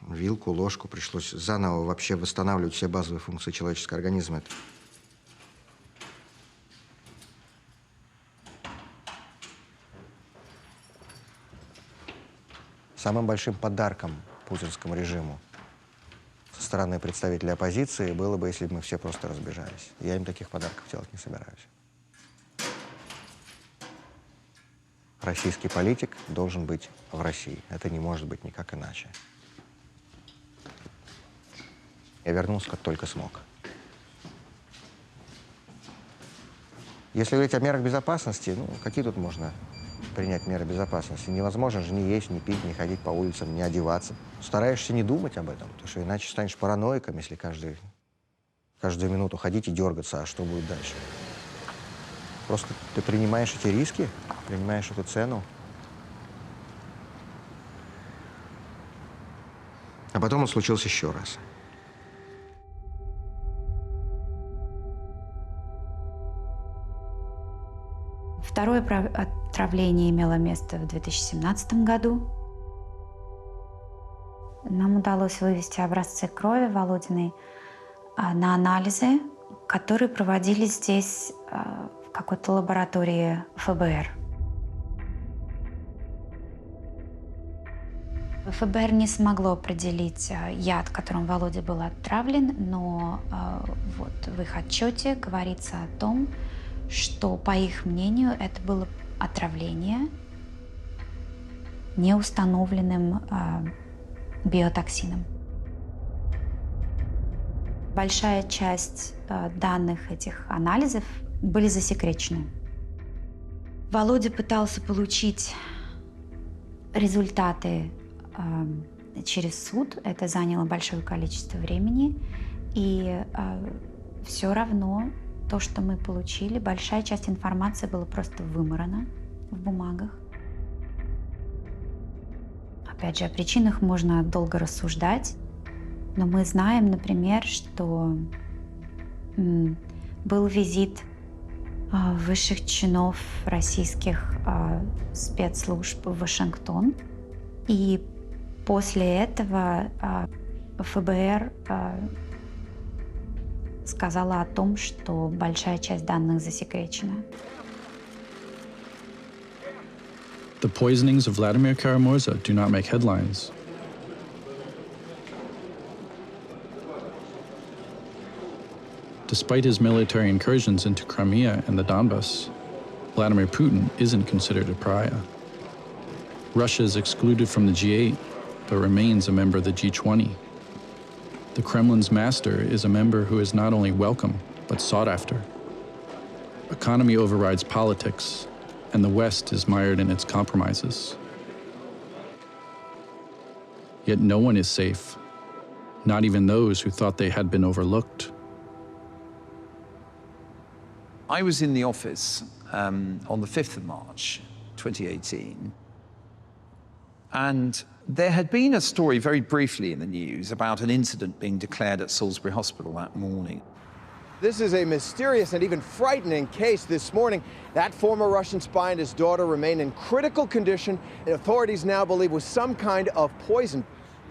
вилку, ложку, пришлось заново вообще восстанавливать все базовые функции человеческого организма. Самым большим подарком путинскому режиму со стороны представителей оппозиции было бы, если бы мы все просто разбежались. Я им таких подарков делать не собираюсь. Российский политик должен быть в России. Это не может быть никак иначе. Я вернулся, как только смог. Если говорить о мерах безопасности, ну, какие тут можно принять меры безопасности? Невозможно же не есть, не пить, не ходить по улицам, не одеваться. Стараешься не думать об этом, потому что иначе станешь параноиком, если каждую минуту ходить и дергаться, а что будет дальше? Просто ты принимаешь эти риски, принимаешь эту цену. А потом он случился еще раз. Второе отравление имело место в 2017 году. Нам удалось вывести образцы крови Володиной на анализы, которые проводились здесь в какой-то лаборатории ФБР. ФБР не смогло определить яд, которым Володя был отравлен, но вот в их отчете говорится о том, что, по их мнению, это было отравление неустановленным биотоксином. Большая часть данных этих анализов были засекречены. Володя пытался получить результаты через суд. Это заняло большое количество времени. И все равно то, что мы получили, большая часть информации была просто вымарана в бумагах. Опять же, о причинах можно долго рассуждать, но мы знаем, например, что был визит высших чинов российских спецслужб в Вашингтон, и после этого ФБР сказала о том, что большая часть данных засекречена. The poisonings of Vladimir Kara-Murza do not make headlines. Despite his military incursions into Crimea and the Donbas, Vladimir Putin isn't considered a pariah. Russia is excluded from the G8, but remains a member of the G20. The Kremlin's master is a member who is not only welcome, but sought after. Economy overrides politics, and the West is mired in its compromises. Yet no one is safe, not even those who thought they had been overlooked. I was in the office on the 5th of March, 2018, and there had been a story very briefly in the news about an incident being declared at Salisbury Hospital that morning. This is a mysterious and even frightening case this morning. That former Russian spy and his daughter remain in critical condition, and authorities now believe was some kind of poison.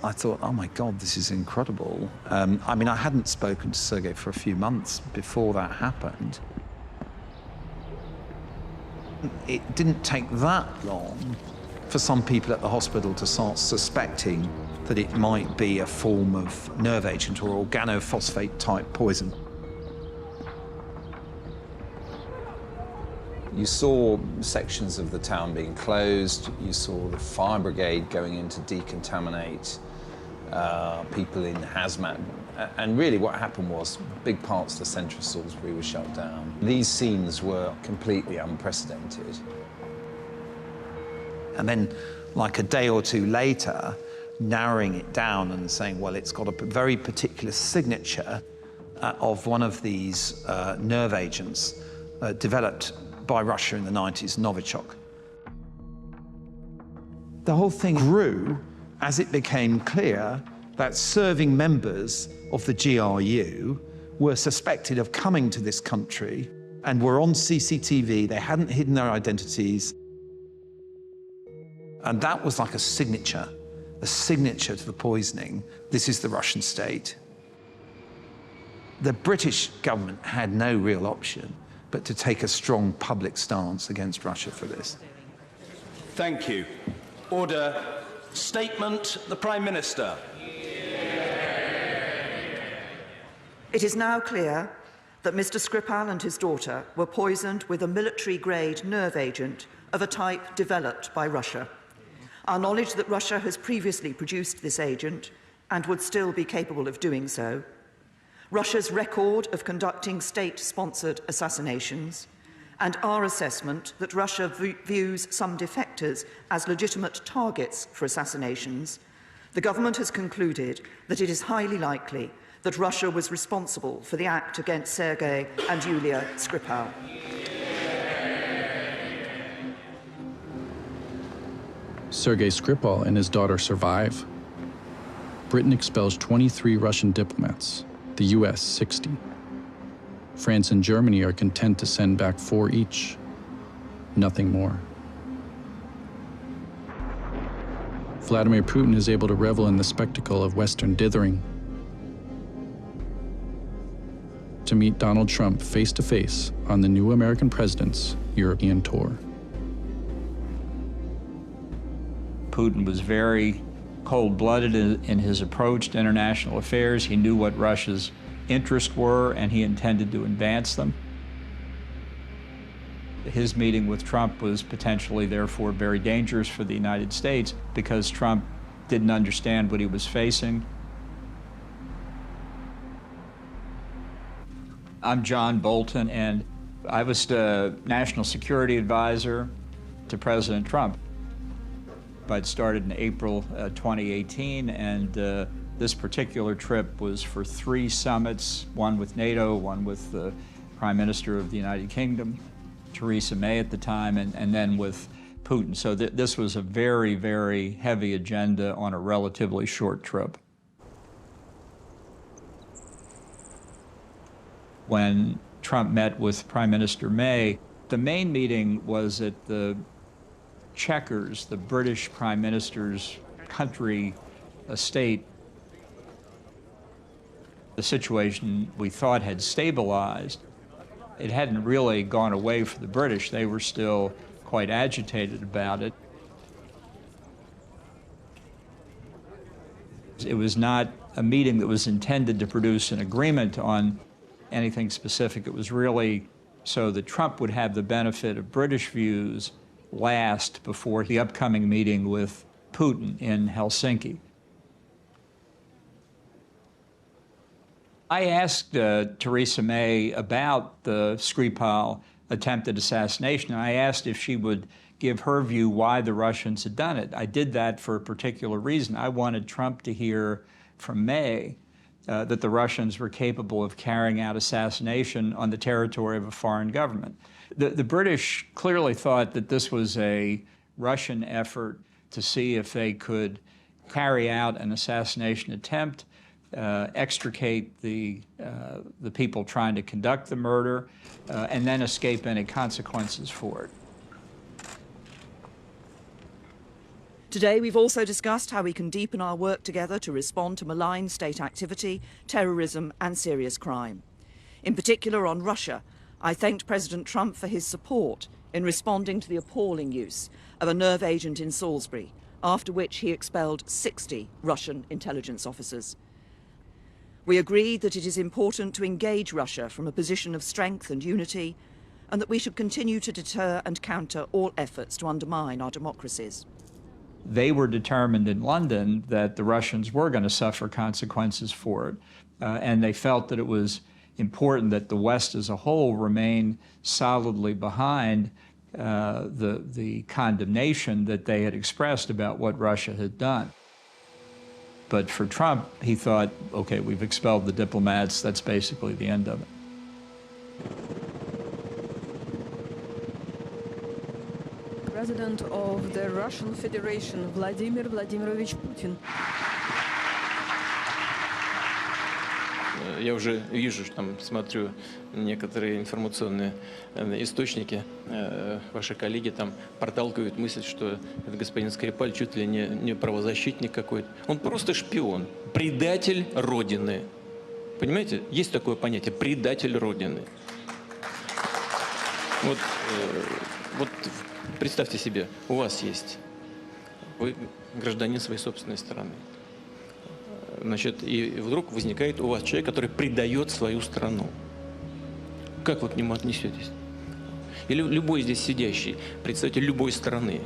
I thought, oh my God, this is incredible. I mean, I hadn't spoken to Sergei for a few months before that happened. It didn't take that long for some people at the hospital to start suspecting that it might be a form of nerve agent or organophosphate-type poison. You saw sections of the town being closed. You saw the fire brigade going in to decontaminate people in hazmat. And really what happened was big parts of the centre of Salisbury were shut down. These scenes were completely unprecedented. And then, like a day or two later, narrowing it down and saying, well, it's got a very particular signature of one of these nerve agents developed by Russia in the 90s, Novichok. The whole thing grew as it became clear that serving members of the GRU were suspected of coming to this country and were on CCTV. They hadn't hidden their identities. And that was like a signature to the poisoning. This is the Russian state. The British government had no real option but to take a strong public stance against Russia for this. Thank you. Order. Statement, the Prime Minister. It is now clear that Mr. Skripal and his daughter were poisoned with a military-grade nerve agent of a type developed by Russia. Our knowledge that Russia has previously produced this agent and would still be capable of doing so, Russia's record of conducting state-sponsored assassinations, and our assessment that Russia views some defectors as legitimate targets for assassinations, the government has concluded that it is highly likely that Russia was responsible for the act against Sergei and Yulia Skripal. Sergei Skripal and his daughter survive. Britain expels 23 Russian diplomats, the US 60. France and Germany are content to send back 4 each, nothing more. Vladimir Putin is able to revel in the spectacle of Western dithering, to meet Donald Trump face-to-face on the new American president's European tour. Putin was very cold-blooded in his approach to international affairs. He knew what Russia's interests were, and he intended to advance them. His meeting with Trump was potentially, therefore, very dangerous for the United States because Trump didn't understand what he was facing. I'm John Bolton, and I was the National Security Advisor to President Trump. I'd started in April 2018, and this particular trip was for 3 summits, one with NATO, one with the Prime Minister of the United Kingdom, Theresa May at the time, and then with Putin. So this was a very, very heavy agenda on a relatively short trip. When Trump met with Prime Minister May, the main meeting was at the Chequers, the British Prime Minister's country estate. The situation we thought had stabilized. It hadn't really gone away for the British. They were still quite agitated about it. It was not a meeting that was intended to produce an agreement on anything specific. It was really so that Trump would have the benefit of British views last before the upcoming meeting with Putin in Helsinki. I asked Theresa May about the Skripal attempted assassination, and I asked if she would give her view why the Russians had done it. I did that for a particular reason. I wanted Trump to hear from May that the Russians were capable of carrying out assassination on the territory of a foreign government. The British clearly thought that this was a Russian effort to see if they could carry out an assassination attempt, extricate the people trying to conduct the murder, and then escape any consequences for it. Today, we've also discussed how we can deepen our work together to respond to malign state activity, terrorism, and serious crime. In particular, on Russia, I thanked President Trump for his support in responding to the appalling use of a nerve agent in Salisbury, after which he expelled 60 Russian intelligence officers. We agreed that it is important to engage Russia from a position of strength and unity, and that we should continue to deter and counter all efforts to undermine our democracies. They were determined in London that the Russians were going to suffer consequences for it, and they felt that it was important that the West as a whole remain solidly behind the condemnation that they had expressed about what Russia had done. But for Trump, he thought, okay, we've expelled the diplomats, that's basically the end of it. President of the Russian Federation, Vladimir Vladimirovich Putin. Я уже вижу, что там смотрю некоторые информационные источники, ваши коллеги там проталкивают мысль, что этот господин Скрипаль чуть ли не правозащитник какой-то. Он просто шпион, предатель Родины. Понимаете, есть такое понятие предатель Родины. Вот представьте себе, у вас есть, вы гражданин своей собственной страны. Значит, и вдруг возникает у вас человек, который предает свою страну. Как вы к нему отнесетесь? Или любой здесь сидящий, представитель любой страны.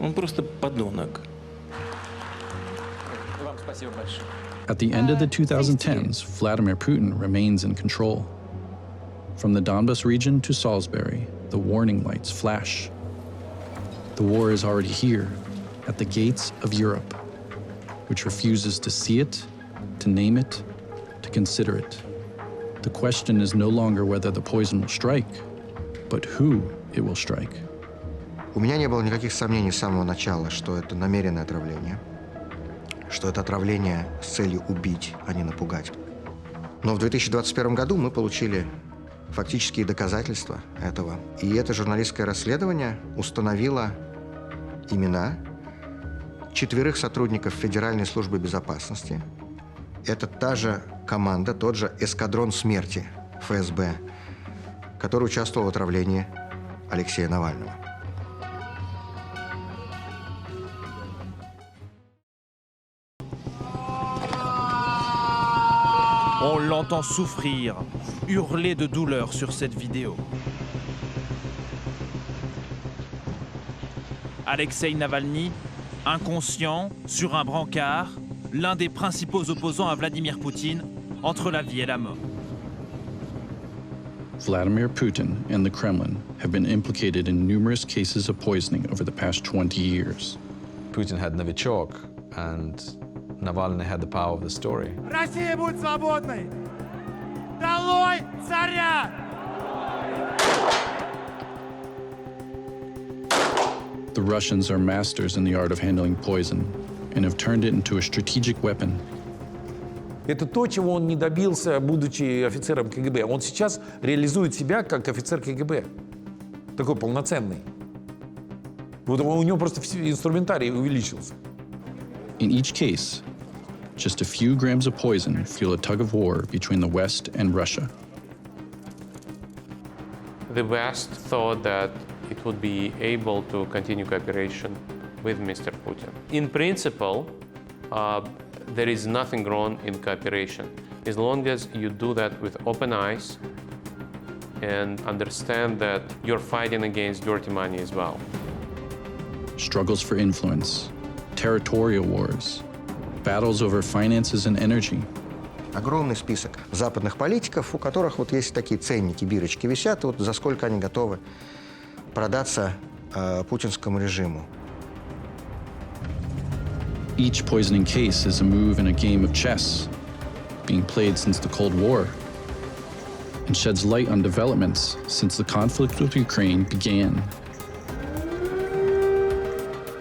Он просто подонок. Вам спасибо большое. At the end of the 2010s, Vladimir Putin remains in control. From the Donbas region to Salisbury, the warning lights flash. The war is already here, at the gates of Europe, which refuses to see it, to name it, to consider it. The question is no longer whether the poison will strike, but who it will strike. У меня не было никаких сомнений с самого начала, что это намеренное отравление, что это отравление с целью убить, а не напугать. Но в 2021 году мы получили фактические доказательства этого. И это журналистское расследование установило имена 4 сотрудников Федеральной службы безопасности. Это та же команда, тот же эскадрон смерти ФСБ, который участвовал в отравлении Алексея Навального. On l'entend souffrir, hurler de douleur sur cette vidéo. Alexei Navalny, inconscient, sur un brancard, l'un des principaux opposants à Vladimir Poutine, entre la vie et la mort. Vladimir Putin and the Kremlin have been implicated in numerous cases of poisoning over the past 20 years. Putin had Novichok, and Navalny had the power of the story. Россия будет свободной! Долой царя! The Russians are masters in the art of handling poison and have turned it into a strategic weapon. Это то, чего он не добился, будучи офицером КГБ. Он сейчас реализует себя как офицер КГБ. Такой полноценный. Вот у него просто инструментарий увеличился. In each case, just a few grams of poison fuel a tug of war between the West and Russia. The West thought that it would be able to continue cooperation with Mr. Putin. In principle, there is nothing wrong in cooperation, as long as you do that with open eyes and understand that you're fighting against dirty money as well. Struggles for influence, territorial wars, battles over finances and energy. Огромный список западных политиков, у которых вот есть такие ценники, бирочки висят, вот за сколько они готовы продаться путинскому режиму. Each poisoning case is a move in a game of chess, being played since the Cold War, and sheds light on developments since the conflict with Ukraine began.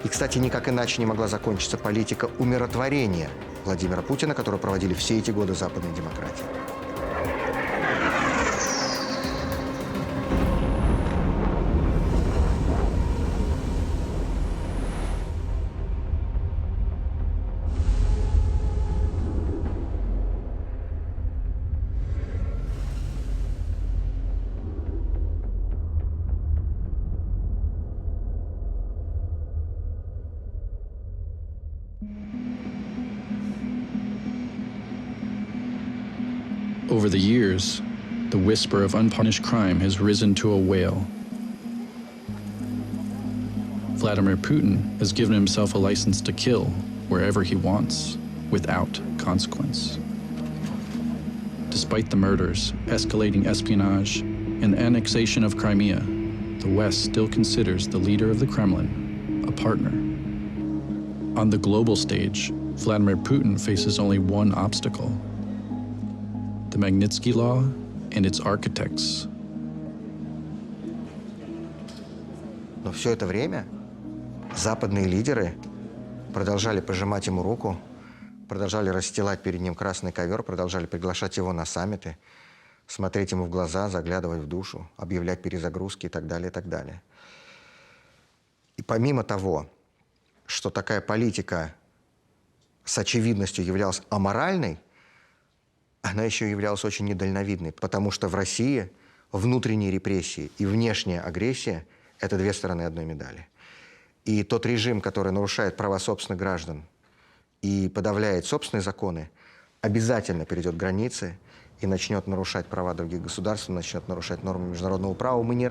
И, кстати, никак иначе не могла закончиться политика умиротворения Владимира Путина, которую проводили все эти годы западной демократии. Over the years, the whisper of unpunished crime has risen to a wail. Vladimir Putin has given himself a license to kill wherever he wants, without consequence. Despite the murders, escalating espionage, and the annexation of Crimea, the West still considers the leader of the Kremlin a partner. On the global stage, Vladimir Putin faces only one obstacle: the Magnitsky Law and its architects. Но все это время западные лидеры продолжали пожимать ему руку, продолжали расстилать перед ним красный ковер, продолжали приглашать его на саммиты, смотреть ему в глаза, заглядывать в душу, объявлять перезагрузки и так далее, и так далее. И помимо того, что такая политика с очевидностью являлась аморальной, она еще являлась очень недальновидной, потому что в России внутренние репрессии и внешняя агрессия – это две стороны одной медали. И тот режим, который нарушает права собственных граждан и подавляет собственные законы, обязательно перейдет границы и начнет нарушать права других государств, начнет нарушать нормы международного права. Мы не...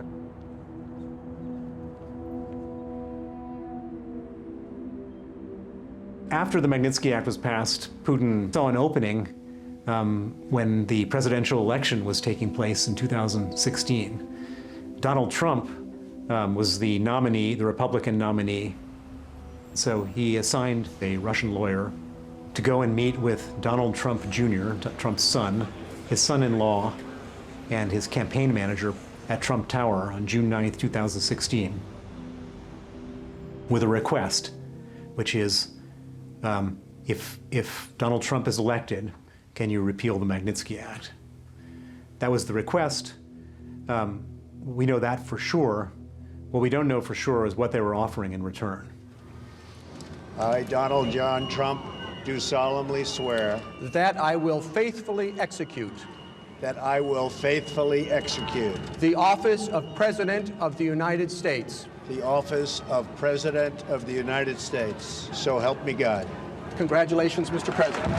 After the Magnitsky Act was passed, Putin saw an opening when the presidential election was taking place in 2016. Donald Trump was the nominee, the Republican nominee. So he assigned a Russian lawyer to go and meet with Donald Trump Jr., Trump's son, his son-in-law, and his campaign manager at Trump Tower on June 9th, 2016, with a request, which is, if Donald Trump is elected, can you repeal the Magnitsky Act? That was the request. We know that for sure. What we don't know for sure is what they were offering in return. I, Donald John Trump, do solemnly swear that I will faithfully execute that I will faithfully execute the office of President of the United States. The office of President of the United States. So help me God. Congratulations, Mr. President.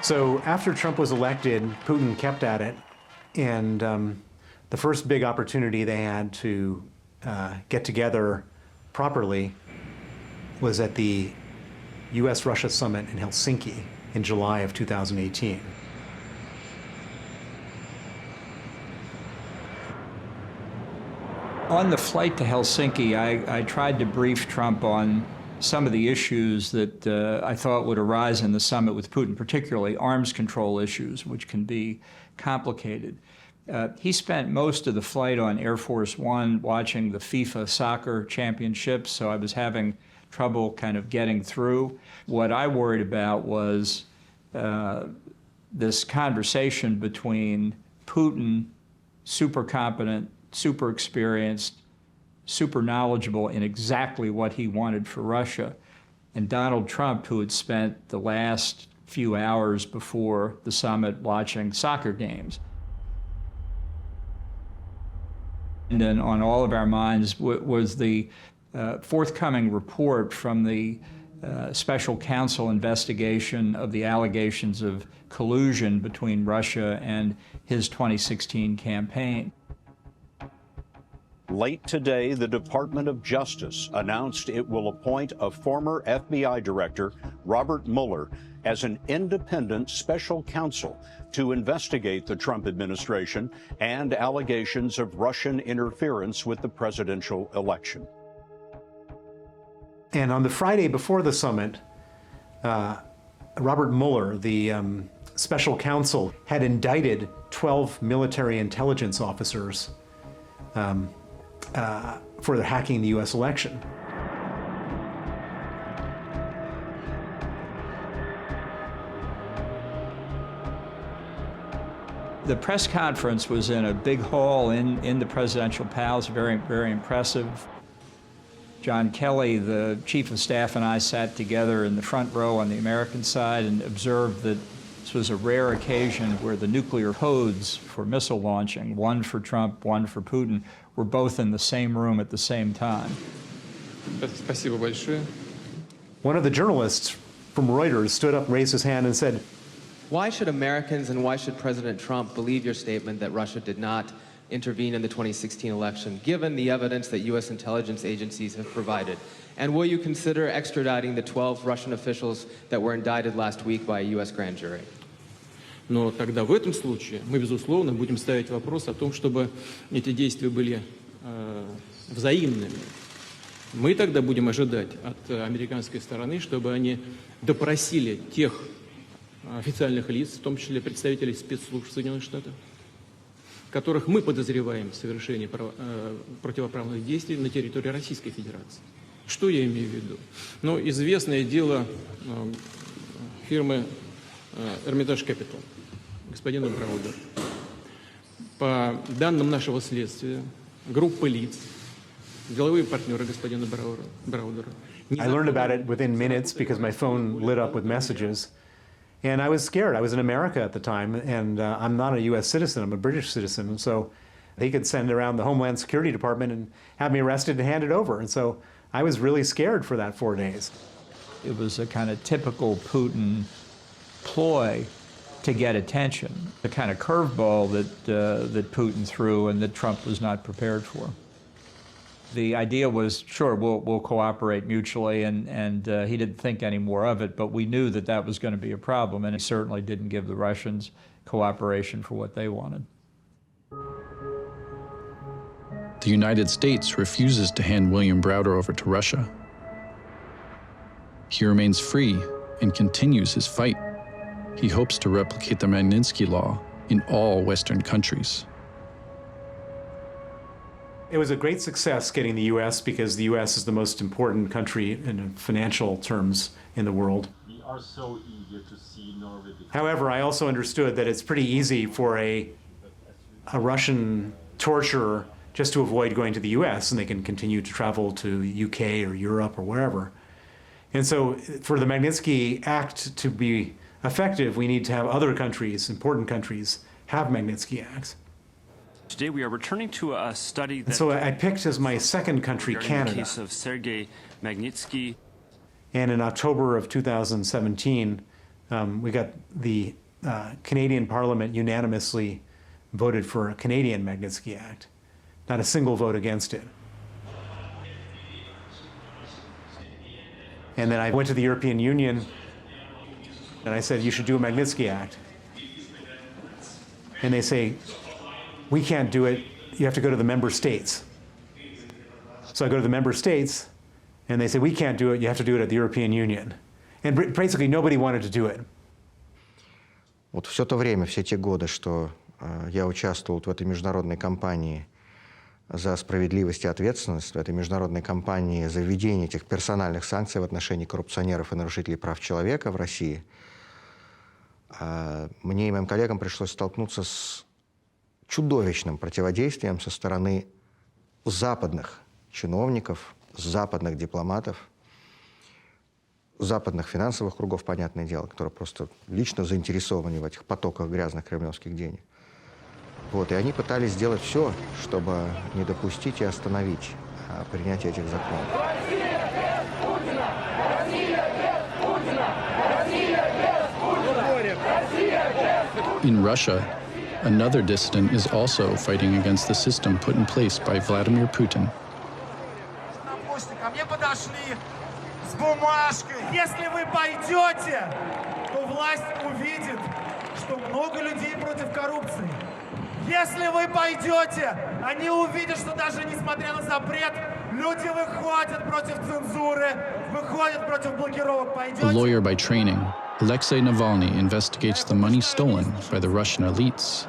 So after Trump was elected, Putin kept at it, and the first big opportunity they had to get together properly was at the US-Russia summit in Helsinki in July of 2018. On the flight to Helsinki, I tried to brief Trump on some of the issues that I thought would arise in the summit with Putin, particularly arms control issues, which can be complicated. He spent most of the flight on Air Force One watching the FIFA soccer championships, so I was having trouble kind of getting through. What I worried about was this conversation between Putin, super competent, super experienced, super knowledgeable in exactly what he wanted for Russia, and Donald Trump, who had spent the last few hours before the summit watching soccer games. And then on all of our minds was the forthcoming report from the special counsel investigation of the allegations of collusion between Russia and his 2016 campaign. Late today, the Department of Justice announced it will appoint a former FBI director, Robert Mueller, as an independent special counsel to investigate the Trump administration and allegations of Russian interference with the presidential election. And on the Friday before the summit, Robert Mueller, the special counsel, had indicted 12 military intelligence officers for hacking the US election. The press conference was in a big hall in the presidential palace, very, very impressive. John Kelly, the chief of staff, and I sat together in the front row on the American side and observed that this was a rare occasion where the nuclear codes for missile launching, one for Trump, one for Putin, were both in the same room at the same time. One of the journalists from Reuters stood up, raised his hand, and said, Why should Americans and why should President Trump believe your statement that Russia did not intervene in the 2016 election, given the evidence that U.S. intelligence agencies have provided? And will you consider extraditing the 12 Russian officials that were indicted last week by a U.S. grand jury? Но тогда в этом случае мы, безусловно, будем ставить вопрос о том, чтобы эти действия были взаимными. Мы тогда будем ожидать от американской стороны, чтобы они допросили тех официальных лиц, в том числе представителей спецслужб Соединенных Штатов, которых мы подозреваем в совершении противоправных действий на территории Российской Федерации. Что я имею в виду? Ну, известное дело фирмы Hermitage Capital, господина Браудера. По данным нашего следствия, группа лиц, деловые партнеры господина Браудера. I learned about it within minutes because my phone lit up with messages. And I was scared. I was in America at the time, and I'm not a U.S. citizen. I'm a British citizen. And so they could send around the Homeland Security Department and have me arrested and handed over. And so I was really scared for that 4 days. It was a kind of typical Putin ploy to get attention, the kind of curveball that Putin threw and that Trump was not prepared for. The idea was, sure, we'll cooperate mutually, and he didn't think any more of it, but we knew that that was going to be a problem, and he certainly didn't give the Russians cooperation for what they wanted. The United States refuses to hand William Browder over to Russia. He remains free and continues his fight. He hopes to replicate the Magnitsky Law in all Western countries. It was a great success getting the U.S. because the U.S. is the most important country in financial terms in the world. We are so eager to see Norway. However, I also understood that it's pretty easy for a Russian torturer just to avoid going to the U.S. and they can continue to travel to the UK or Europe or wherever. And so for the Magnitsky Act to be effective, we need to have other countries, important countries, have Magnitsky Acts. Today we are returning to a study that... So I picked as my second country Canada. The case of Sergei Magnitsky. And in October of 2017, we got the Canadian Parliament unanimously voted for a Canadian Magnitsky Act. Not a single vote against it. And then I went to the European Union and I said, you should do a Magnitsky Act. And they say, we can't do it, you have to go to the member states. So I go to the member states, and they say, we can't do it, you have to do it at the European Union. And basically nobody wanted to do it. Вот все то время, все те годы, что я участвовал в этой международной кампании за справедливость и ответственность, в этой международной кампании за введение этих персональных санкций в отношении коррупционеров и нарушителей прав человека в России, мне и моим коллегам пришлось столкнуться с чудовищным противодействием со стороны западных чиновников, западных дипломатов, западных финансовых кругов, понятное дело, которые просто лично заинтересованы в этих потоках грязных кремлевских денег. Вот, и они пытались сделать все, чтобы не допустить и остановить принятие этих законов. In Russia, another dissident is also fighting against the system put in place by Vladimir Putin. Если вы пойдете, то власть увидит, что много людей против коррупции. Если вы пойдете, они увидят, что даже несмотря на запрет, люди выходят против цензуры, выходят против блокировок. A lawyer by training, Alexei Navalny investigates the money stolen by the Russian elites,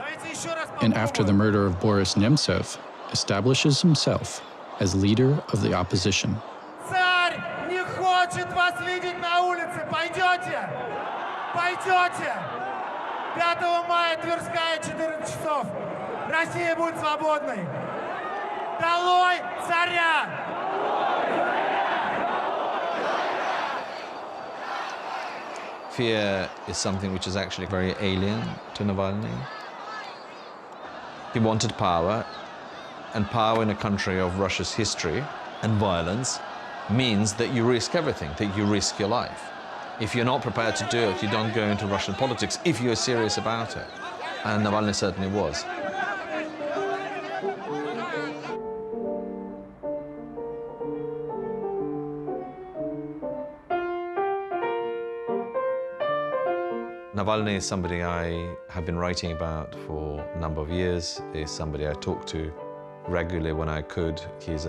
and after the murder of Boris Nemtsov, establishes himself as leader of the opposition. Царь не хочет вас видеть на улице. Пойдете? Пойдете? 5 мая, Тверская, 14 часов. Россия будет свободной. Долой царя! Fear is something which is actually very alien to Navalny. He wanted power, and power in a country of Russia's history and violence means that you risk everything, that you risk your life. If you're not prepared to do it, you don't go into Russian politics if you're serious about it. And Navalny certainly was. Navalny is somebody I have been writing about for a number of years. He's somebody I talk to regularly when I could. He's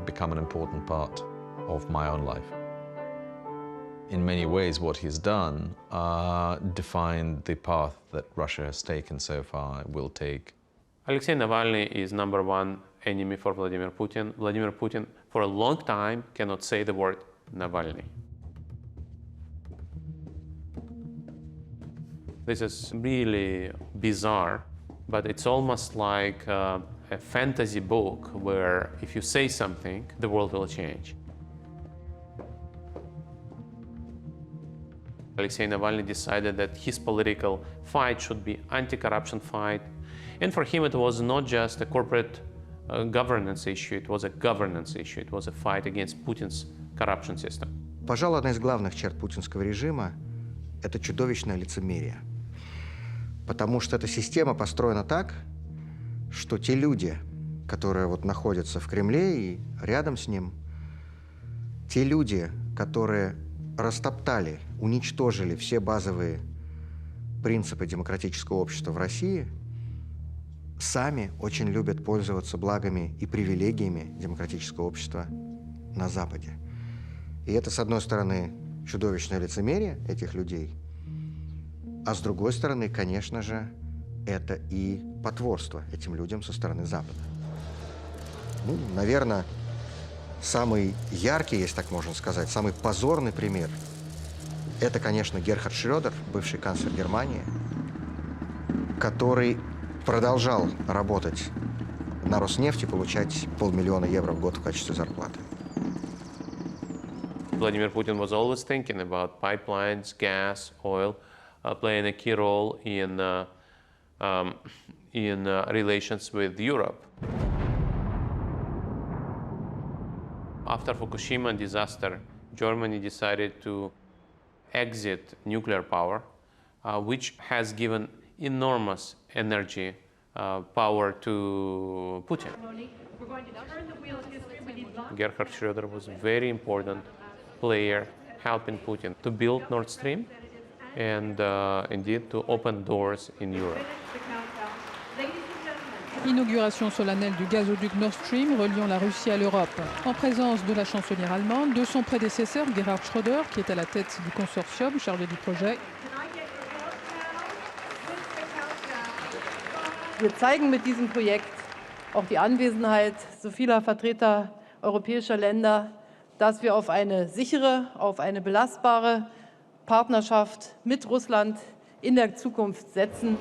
become an important part of my own life. In many ways, what he's done defined the path that Russia has taken so far, will take. Alexei Navalny is #1 enemy for Vladimir Putin. Vladimir Putin, for a long time, cannot say the word Navalny. This is really bizarre, but it's almost like a fantasy book where if you say something, the world will change. Alexei Navalny decided that his political fight should be anti-corruption fight. And for him, it was not just a corporate governance issue, it was a governance issue. It was a fight against Putin's corruption system. Пожалуй, одна из главных черт путинского режима – это чудовищное лицемерие. Потому что эта система построена так, что те люди, которые вот находятся в Кремле и рядом с ним, те люди, которые растоптали, уничтожили все базовые принципы демократического общества в России, сами очень любят пользоваться благами и привилегиями демократического общества на Западе. И это, с одной стороны, чудовищное лицемерие этих людей, а с другой стороны, конечно же, это и потворство этим людям со стороны Запада. Ну, наверное, самый яркий, если так можно сказать, самый позорный пример – это, конечно, Герхард Шрёдер, бывший канцлер Германии, который продолжал работать на Роснефти, получать $500 000 евро в год в качестве зарплаты. Vladimir Putin was always thinking about pipelines, gas, oil, playing a key role in relations with Europe. After Fukushima disaster, Germany decided to exit nuclear power, which has given enormous energy power to Putin. Gerhard Schröder was a very important player helping Putin to build Nord Stream and indeed to open doors in Europe. Inauguration solennelle du gazoduc Nord Stream reliant la Russie à l'Europe, en présence de la chancelière allemande, de son prédécesseur Gerhard Schröder, qui est à la tête du consortium chargé du projet. Wir zeigen mit diesem Projekt auch die Anwesenheit so vieler Vertreter europäischer Länder, dass wir auf eine sichere, auf eine belastbare Partnerschaft mit Russland in der Zukunft setzen.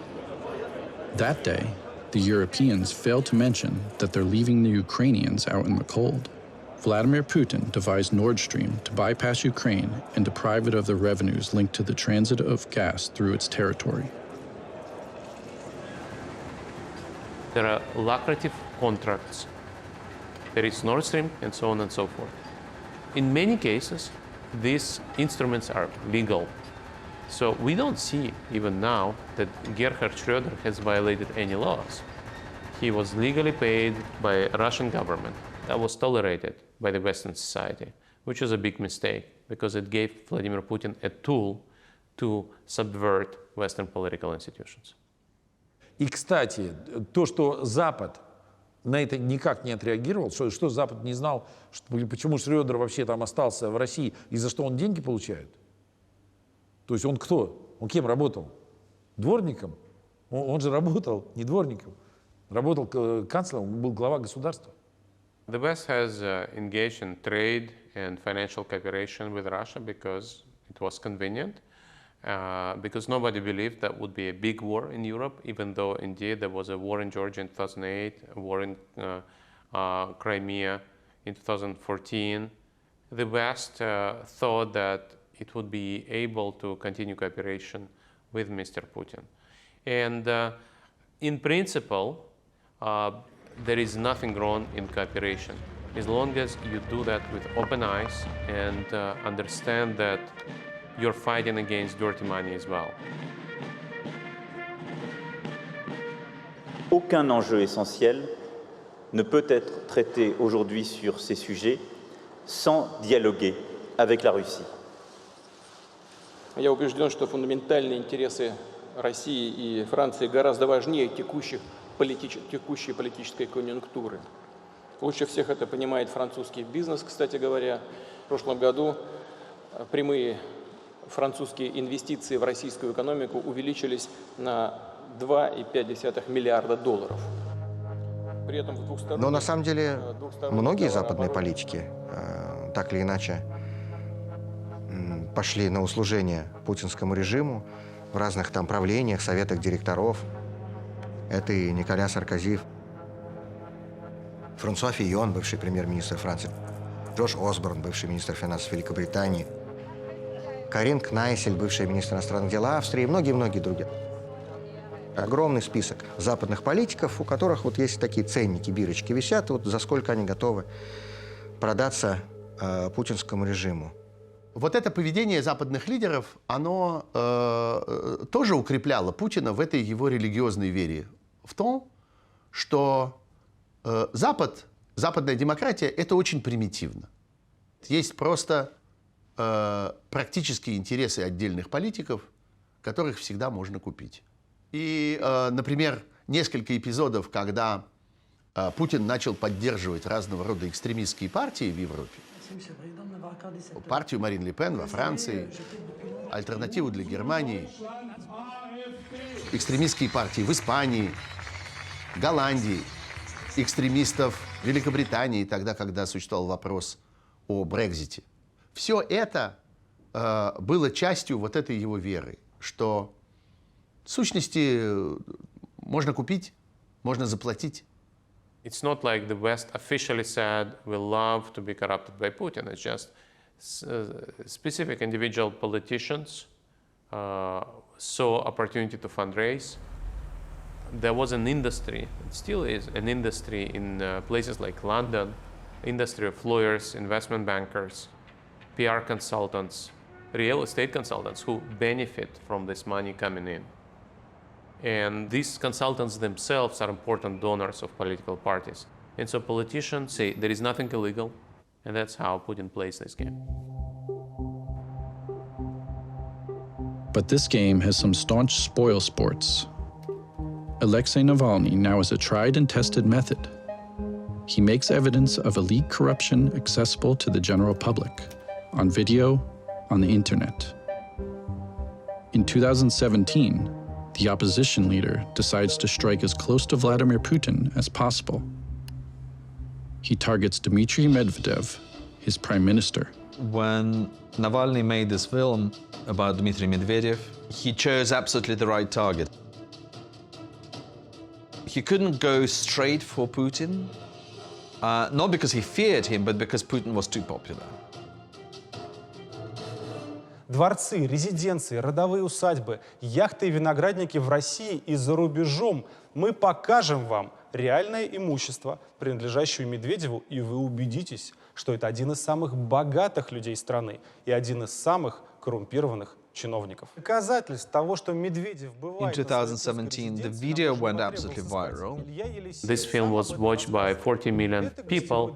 That day, the Europeans failed to mention that they're leaving the Ukrainians out in the cold. Vladimir Putin devised Nord Stream to bypass Ukraine and deprive it of the revenues linked to the transit of gas through its territory. There are lucrative contracts. There is Nord Stream and so on and so forth. In many cases, these instruments are legal. So we don't see, even now, that Gerhard Schröder has violated any laws. He was legally paid by Russian government. That was tolerated by the Western society, which was a big mistake because it gave Vladimir Putin a tool to subvert Western political institutions. И, кстати, то, что Запад на это никак не отреагировал, что Запад не знал, почему Шрёдер вообще там остался в России и за что он деньги получает. То есть он кто? Он кем работал? Дворником? Он же работал не дворником. Работал канцлером, он был глава государства. The West has engaged in trade and financial cooperation with Russia because it was convenient. Because nobody believed that would be a big war in Europe, even though indeed there was a war in Georgia in 2008, a war in Crimea in 2014. The West thought that it would be able to continue cooperation with Mr. Putin. And in principle, there is nothing wrong in cooperation, as long as you do that with open eyes and understand that you're fighting against dirty money as well. Aucun enjeu essentiel ne peut être traité aujourd'hui sur ces sujets sans dialoguer avec la Russie. Я убежден, что фундаментальные интересы России и Франции гораздо важнее текущей политической конъюнктуры. Лучше всех это понимает французский бизнес, кстати говоря. В прошлом году прямые французские инвестиции в российскую экономику увеличились на $2,5 миллиарда. Но на самом деле многие западные политики так или иначе пошли на услужение путинскому режиму в разных там правлениях, советах директоров. Это и Николя Саркози, Франсуа Фийон, бывший премьер-министр Франции, Джордж Осборн, бывший министр финансов Великобритании, Карин Кнайсель, бывший министр иностранных дел Австрии и многие-многие другие. Огромный список западных политиков, у которых вот есть такие ценники, бирочки висят, вот за сколько они готовы продаться путинскому режиму. Вот это поведение западных лидеров, оно тоже укрепляло Путина в этой его религиозной вере. В том, что западная демократия – это очень примитивно. Есть просто практические интересы отдельных политиков, которых всегда можно купить. И, например, несколько эпизодов, когда Путин начал поддерживать разного рода экстремистские партии в Европе, партию Марин Ле Пен во Франции, альтернативу для Германии, экстремистские партии в Испании, Голландии, экстремистов в Великобритании, тогда, когда существовал вопрос о Брексите. Все это было частью вот этой его веры, что в сущности можно купить, можно заплатить. It's not like the West officially said we love to be corrupted by Putin. It's just specific individual politicians saw opportunity to fundraise. There was an industry, it still is an industry in places like London, industry of lawyers, investment bankers, PR consultants, real estate consultants who benefit from this money coming in. And these consultants themselves are important donors of political parties. And so politicians say there is nothing illegal, and that's how Putin plays this game. But this game has some staunch spoil sports. Alexei Navalny now has a tried and tested method. He makes evidence of elite corruption accessible to the general public, on video, on the internet. In 2017, the opposition leader decides to strike as close to Vladimir Putin as possible. He targets Dmitry Medvedev, his prime minister. When Navalny made this film about Dmitry Medvedev, he chose absolutely the right target. He couldn't go straight for Putin, not because he feared him, but because Putin was too popular. Дворцы, резиденции, родовые усадьбы, яхты и виноградники в России и за рубежом. Мы покажем вам реальное имущество, принадлежащее Медведеву, и вы убедитесь, что это один из самых богатых людей страны и один из самых коррумпированных чиновников. Доказательств того, что Медведев бывает... In 2017, the video went absolutely viral. This film was watched by 40 million people.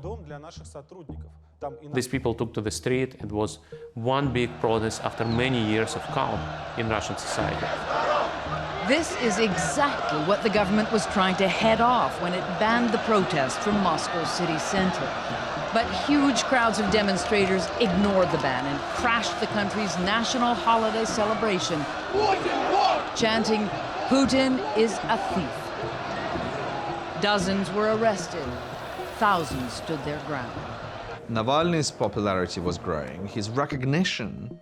These people took to the street. It was one big protest after many years of calm in Russian society. This is exactly what the government was trying to head off when it banned the protest from Moscow's city center. But huge crowds of demonstrators ignored the ban and crashed the country's national holiday celebration, chanting, "Putin is a thief." Dozens were arrested. Thousands stood their ground. Navalny's popularity was growing. His recognition,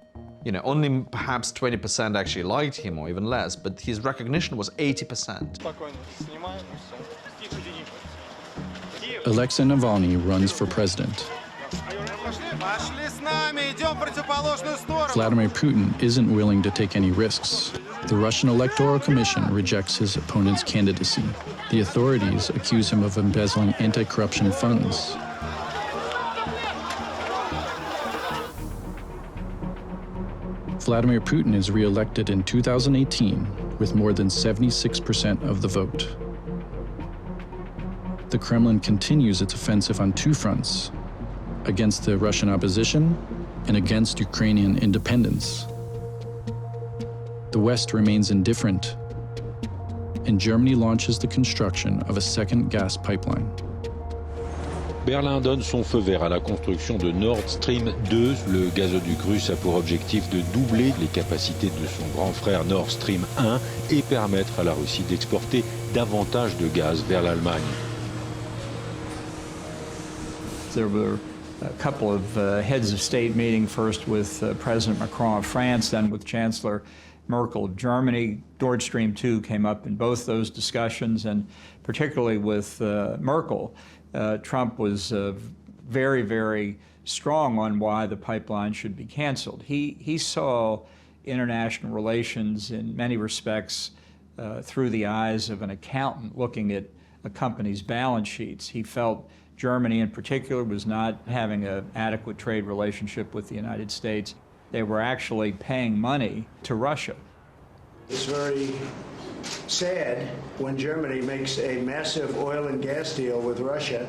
only perhaps 20% actually liked him, or even less, but his recognition was 80%. Alexei Navalny runs for president. Vladimir Putin isn't willing to take any risks. The Russian Electoral Commission rejects his opponent's candidacy. The authorities accuse him of embezzling anti-corruption funds. Vladimir Putin is re-elected in 2018 with more than 76% of the vote. The Kremlin continues its offensive on two fronts, against the Russian opposition and against Ukrainian independence. The West remains indifferent, and Germany launches the construction of a second gas pipeline. Berlin donne son feu vert à la construction de Nord Stream 2. Le gazoduc russe a pour objectif de doubler les capacités de son grand frère Nord Stream 1 et permettre à la Russie d'exporter davantage de gaz vers l'Allemagne. There were a couple of heads of state meeting, first with President Macron of France, then with Chancellor Merkel of Germany. Nord Stream 2 came up in both those discussions, and particularly with Merkel, Trump was very, very strong on why the pipeline should be canceled. He saw international relations in many respects through the eyes of an accountant looking at a company's balance sheets. He felt Germany in particular was not having an adequate trade relationship with the United States. They were actually paying money to Russia. It's very sad when Germany makes a massive oil and gas deal with Russia,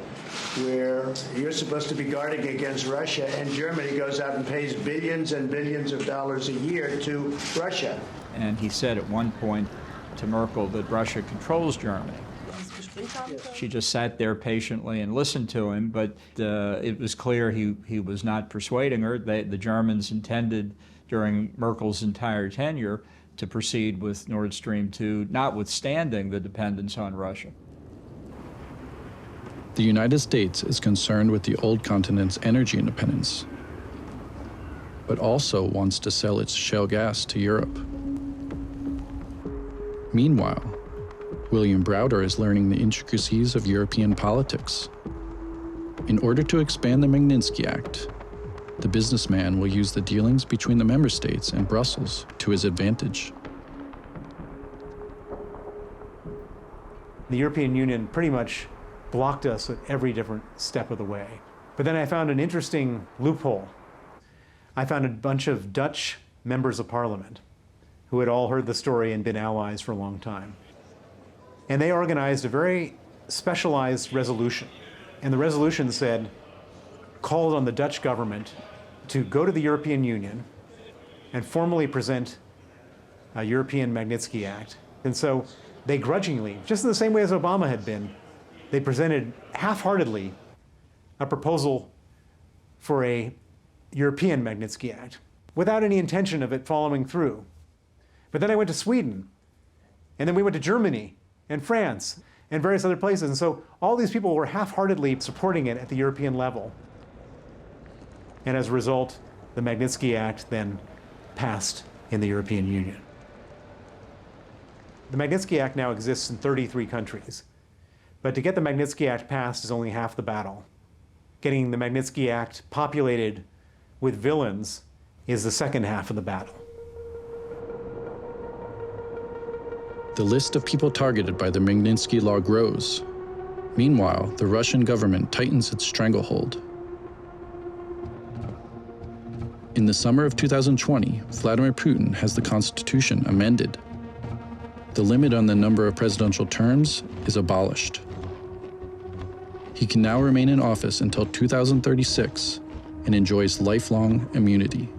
where you're supposed to be guarding against Russia, and Germany goes out and pays billions and billions of dollars a year to Russia. And he said at one point to Merkel that Russia controls Germany. She just sat there patiently and listened to him, but it was clear he was not persuading her. The Germans intended during Merkel's entire tenure to proceed with Nord Stream 2, notwithstanding the dependence on Russia. The United States is concerned with the old continent's energy independence, but also wants to sell its shale gas to Europe. Meanwhile, William Browder is learning the intricacies of European politics. In order to expand the Magnitsky Act, the businessman will use the dealings between the member states and Brussels to his advantage. The European Union pretty much blocked us at every different step of the way. But then I found an interesting loophole. I found a bunch of Dutch members of parliament who had all heard the story and been allies for a long time. And they organized a very specialized resolution. And the resolution said, called on the Dutch government to go to the European Union and formally present a European Magnitsky Act. And so they grudgingly, just in the same way as Obama had been, they presented half-heartedly a proposal for a European Magnitsky Act without any intention of it following through. But then I went to Sweden, and then we went to Germany and France and various other places. And so all these people were half-heartedly supporting it at the European level. And as a result, the Magnitsky Act then passed in the European Union. The Magnitsky Act now exists in 33 countries. But to get the Magnitsky Act passed is only half the battle. Getting the Magnitsky Act populated with villains is the second half of the battle. The list of people targeted by the Magnitsky Law grows. Meanwhile, the Russian government tightens its stranglehold. In the summer of 2020, Vladimir Putin has the constitution amended. The limit on the number of presidential terms is abolished. He can now remain in office until 2036 and enjoys lifelong immunity.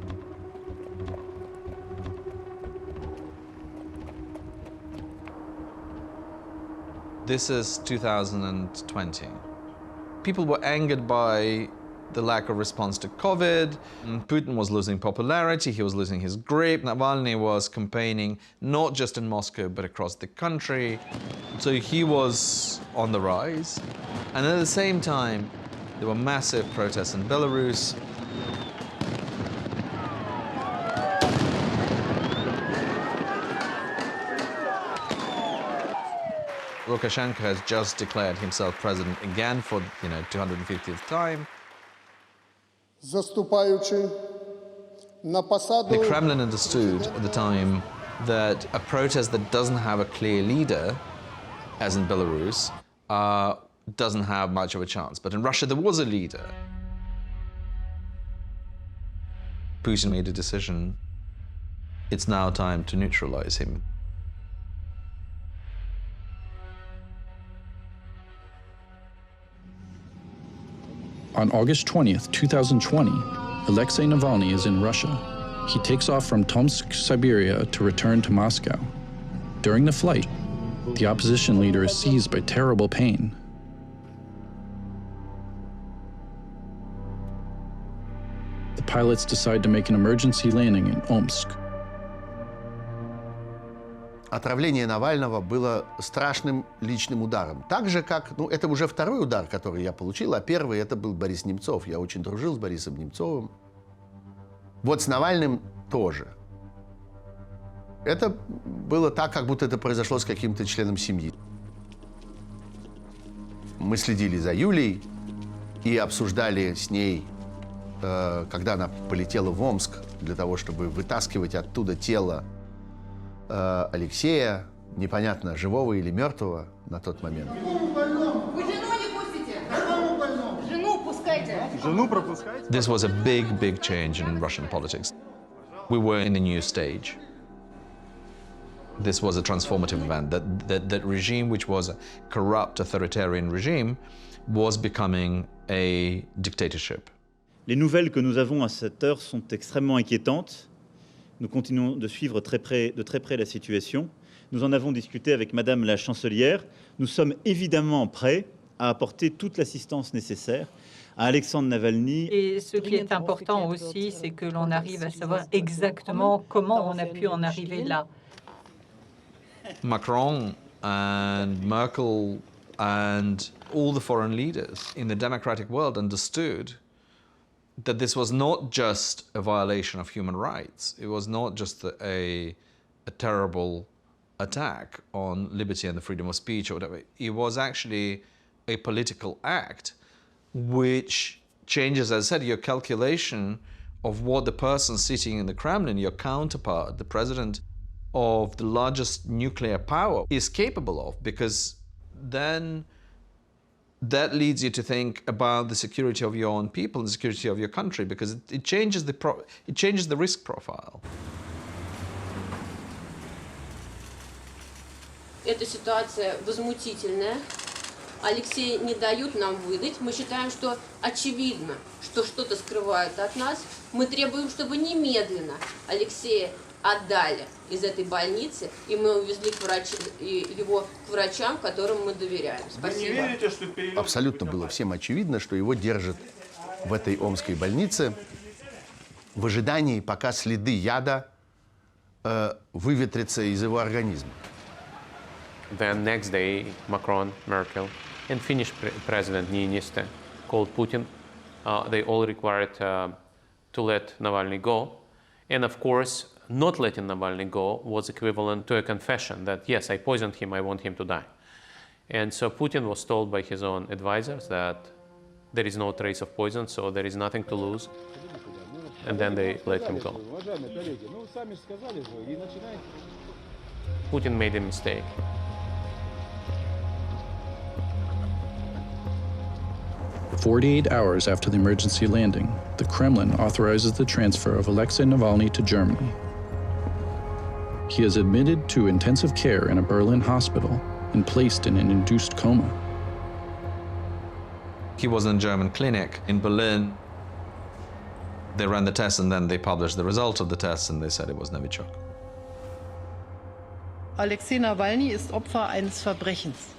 This is 2020. People were angered by the lack of response to COVID. Putin was losing popularity, he was losing his grip. Navalny was campaigning not just in Moscow, but across the country. So he was on the rise. And at the same time, there were massive protests in Belarus. Lukashenko has just declared himself president again for, 250th time. The Kremlin understood at the time that a protest that doesn't have a clear leader, as in Belarus, doesn't have much of a chance. But in Russia, there was a leader. Putin made a decision It's now time to neutralize him. On August 20th, 2020, Alexei Navalny is in Russia. He takes off from Tomsk, Siberia to return to Moscow. During the flight, the opposition leader is seized by terrible pain. The pilots decide to make an emergency landing in Omsk. Отравление Навального было страшным личным ударом. Так же, как, это уже второй удар, который я получил, а первый это был Борис Немцов. Я очень дружил с Борисом Немцовым. Вот с Навальным тоже. Это было так, как будто это произошло с каким-то членом семьи. Мы следили за Юлей и обсуждали с ней, когда она полетела в Омск для того, чтобы вытаскивать оттуда тело Алексея, непонятно, живого или мертвого на тот момент. Вы жену не пустите? Какому больному? Жену пускайте. Жену пропускайте. This was a big change in Russian politics. We were in a new stage. This was a transformative event. That regime, which was a corrupt authoritarian regime, was becoming a dictatorship. Les nouvelles que nous avons à cette heure sont extrêmement inquiétantes. Nous continuons de suivre de très près la situation. Nous en avons discuté avec Madame la Chancelière. Nous sommes évidemment prêts à apporter toute l'assistance nécessaire à Alexandre Navalny. Et ce qui est important aussi, c'est que l'on arrive à savoir exactement comment on a pu en arriver là. Macron and Merkel and all the foreign leaders in the democratic world understood that this was not just a violation of human rights. It was not just a terrible attack on liberty and the freedom of speech or whatever. It was actually a political act which changes, as I said, your calculation of what the person sitting in the Kremlin, your counterpart, the president of the largest nuclear power, is capable of, because then that leads you to think about the security of your own people, the security of your country, because it changes the risk profile. Эта ситуация возмутительная. Алексея не дают нам выдать. Мы считаем, что очевидно, что что-то скрывают от нас. Мы требуем, чтобы немедленно Алексея отдали из этой больницы, и мы увезли его к врачам, которым мы доверяем. Спасибо. Абсолютно было всем очевидно, что его держат в этой омской больнице в ожидании, пока следы яда выветрятся из его организма. Then next day, Macron, Merkel, and Finnish President Niinistö called Putin. They all required to let Navalny go. And of course, not letting Navalny go was equivalent to a confession that, yes, I poisoned him, I want him to die. And so Putin was told by his own advisors that there is no trace of poison, so there is nothing to lose. And then they let him go. Putin made a mistake. "48 hours after the emergency landing, the Kremlin authorizes the transfer of Alexei Navalny to Germany. He is admitted to intensive care in a Berlin hospital and placed in an induced coma. He was in a German clinic in Berlin. They ran the test and then they published the result of the test and they said it was Novichok. Alexei Navalny ist Opfer eines Verbrechens.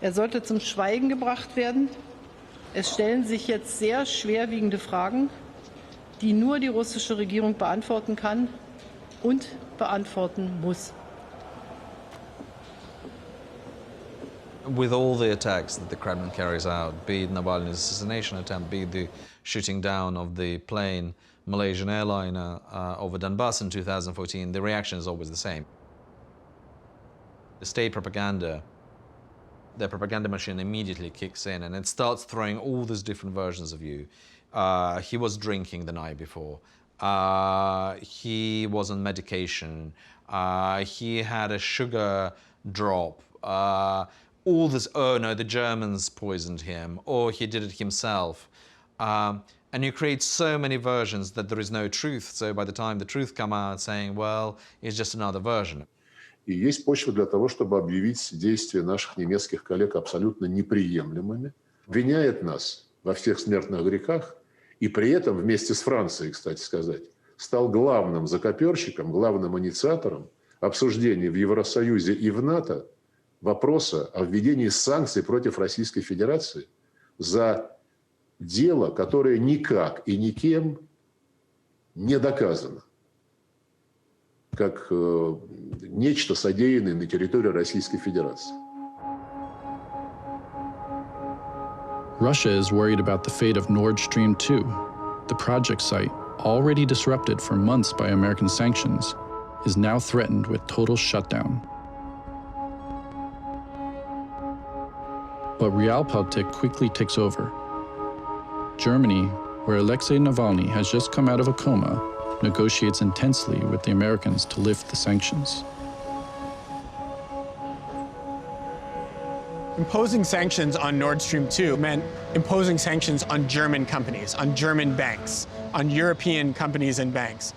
Er sollte zum Schweigen gebracht werden. Es stellen sich jetzt sehr schwerwiegende Fragen, die nur die russische Regierung beantworten kann und beantworten muss. With all the attacks that the Kremlin carries out, be it Navalny's assassination attempt, be it the shooting down of the plane Malaysian airliner over Donbass in 2014, the reaction is always the same. The state propaganda, the propaganda machine immediately kicks in and it starts throwing all these different versions of you. He was drinking the night before. He was on medication. He had a sugar drop. All this, oh no, the Germans poisoned him, or he did it himself. And And you create so many versions that there is no truth. So by the time the truth come out saying, well, it's just another version. И есть почва для того, чтобы объявить действия наших немецких коллег абсолютно неприемлемыми, обвиняет нас во всех смертных грехах, и при этом вместе с Францией, кстати сказать, стал главным закоперщиком, главным инициатором обсуждений в Евросоюзе и в НАТО вопроса о введении санкций против Российской Федерации за дело, которое никак и никем не доказано, как нечто, содеянное на территории Российской Федерации. Russia is worried about the fate of Nord Stream 2, the project site, already disrupted for months by American sanctions, is now threatened with total shutdown. But realpolitik quickly takes over. Germany, where Alexei Navalny has just come out of a coma, negotiates intensely with the Americans to lift the sanctions. Imposing sanctions on Nord Stream 2 meant imposing sanctions on German companies, on German banks, on European companies and banks.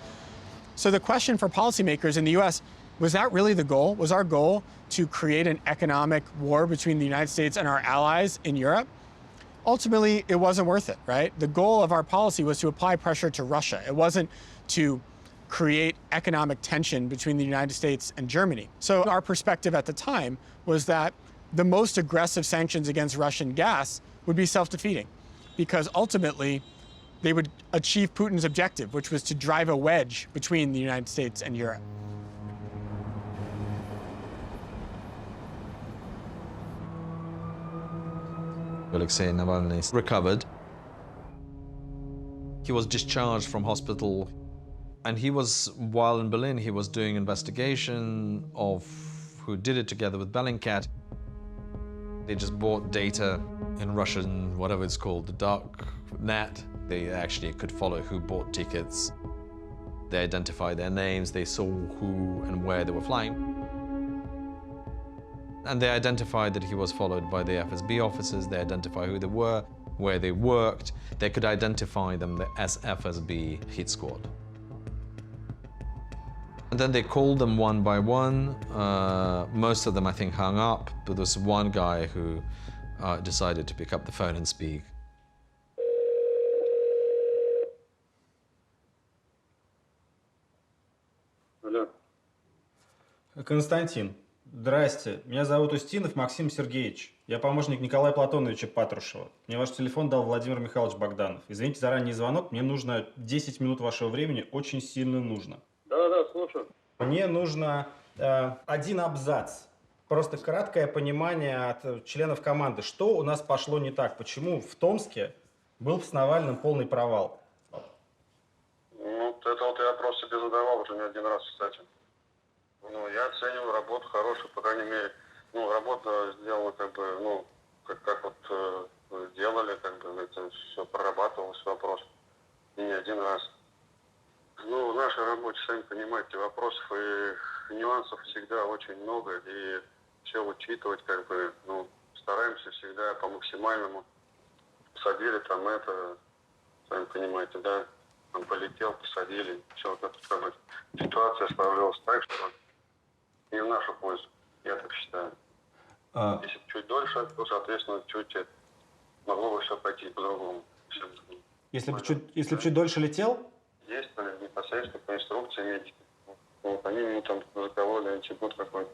So the question for policymakers in the US, was that really the goal? Was our goal to create an economic war between the United States and our allies in Europe? Ultimately, it wasn't worth it, right? The goal of our policy was to apply pressure to Russia. It wasn't to create economic tension between the United States and Germany. So our perspective at the time was that the most aggressive sanctions against Russian gas would be self-defeating, because ultimately they would achieve Putin's objective, which was to drive a wedge between the United States and Europe. Alexei Navalny recovered. He was discharged from hospital, and he was, while in Berlin, he was doing investigation of who did it together with Bellingcat. They just bought data in Russian, whatever it's called, the dark net. They actually could follow who bought tickets. They identified their names. They saw who and where they were flying. And they identified that he was followed by the FSB officers. They identified who they were, where they worked. They could identify them as FSB hit squad. And then they called them one by one. Most of them, I think, hung up, but there was one guy who decided to pick up the phone and speak. Алло. Константин, здрасте. Меня зовут Устинов Максим Сергеевич. Я помощник Николая Платоновича Патрушева. Мне ваш телефон дал Владимир Михайлович Богданов. Извините за ранний звонок, мне нужно 10 минут вашего времени, очень сильно нужно. Да, слушаю. Мне нужно один абзац. Просто краткое понимание от членов команды. Что у нас пошло не так? Почему в Томске был с Навальным полный провал? Ну, это вот я вопрос себе задавал уже не один раз, кстати. Ну, я оцениваю работу хорошую, по крайней мере. Ну, работа сделана как бы, ну, как вот делали, как бы это все прорабатывалось вопрос. И не один раз. Ну, в нашей работе, сами понимаете, вопросов и нюансов всегда очень много, и все учитывать, как бы, ну, стараемся всегда по максимальному. Посадили там это, сами понимаете, да, там полетел, посадили, все, как бы, ситуация сложилась так, что не в нашу пользу, я так считаю. Если чуть дольше, то, соответственно, чуть могло бы все пойти по-другому. Если бы чуть дольше летел? Есть непосредственно по инструкции медики. Вот, они ему там закололи антибиотик какой-то,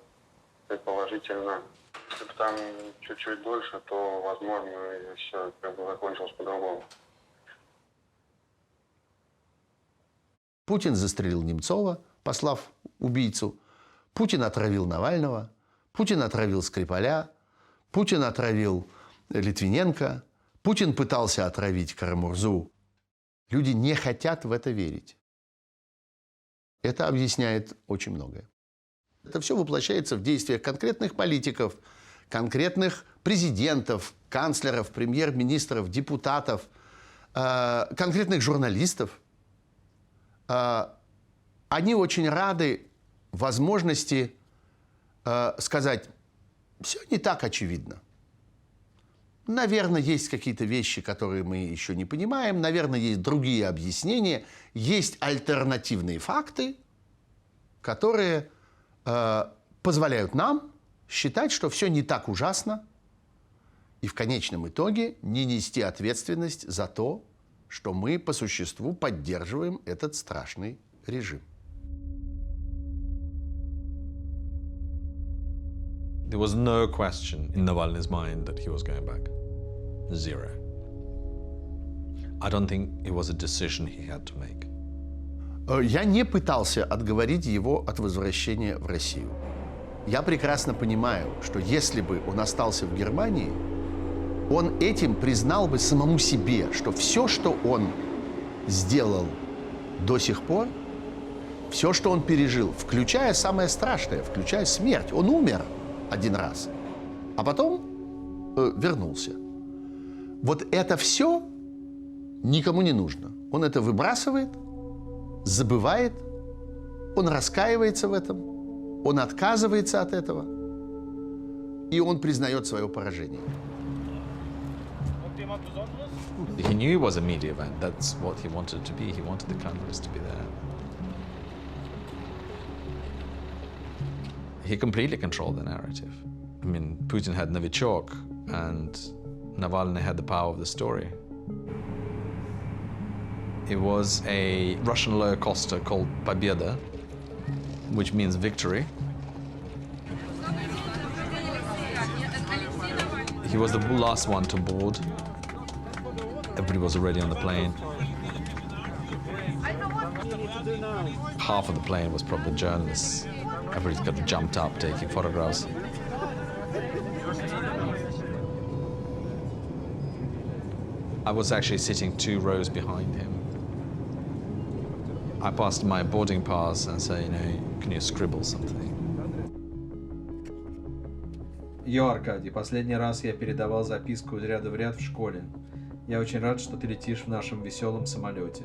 предположительно. Если бы там чуть-чуть дольше, то, возможно, и все как бы закончилось по-другому. Путин застрелил Немцова, послав убийцу. Путин отравил Навального. Путин отравил Скрипаля. Путин отравил Литвиненко. Путин пытался отравить Карамурзу. Люди не хотят в это верить. Это объясняет очень многое. Это все воплощается в действиях конкретных политиков, конкретных президентов, канцлеров, премьер-министров, депутатов, конкретных журналистов. Они очень рады возможности сказать, все не так очевидно. Наверное, есть какие-то вещи, которые мы еще не понимаем. Наверное, есть другие объяснения. Есть альтернативные факты, которые позволяют нам считать, что все не так ужасно, и в конечном итоге не нести ответственность за то, что мы по существу поддерживаем этот страшный режим. There was no question in Navalny's mind that he was going back. Zero. I don't think it was a decision he had to make. Я не пытался отговорить его от возвращения в Россию. Я прекрасно понимаю, что если бы он остался в Германии, он этим признал бы самому себе, что все, что он сделал до сих пор, все, что он пережил, включая самое страшное, включая смерть, он умер один раз, а потом вернулся. Вот это все никому не нужно. Он это выбрасывает, забывает, он раскаивается в этом, он отказывается от этого, и он признает свое поражение. He knew it was a media event. That's what he wanted to be. He wanted the cameras to be there. He completely controlled the narrative. I mean, Putin had Novichok, and Navalny had the power of the story. It was a Russian low coster called Победа, which means victory. He was the last one to board. Everybody was already on the plane. Half of the plane was probably journalists. Everybody got jumped up taking photographs. I was actually sitting 2 rows behind him. I passed my boarding pass and said, you know, can you scribble something? Йо, Аркадий, последний раз я передавал записку из ряда в ряд в школе. Я очень рад, что ты летишь в нашем веселом самолете.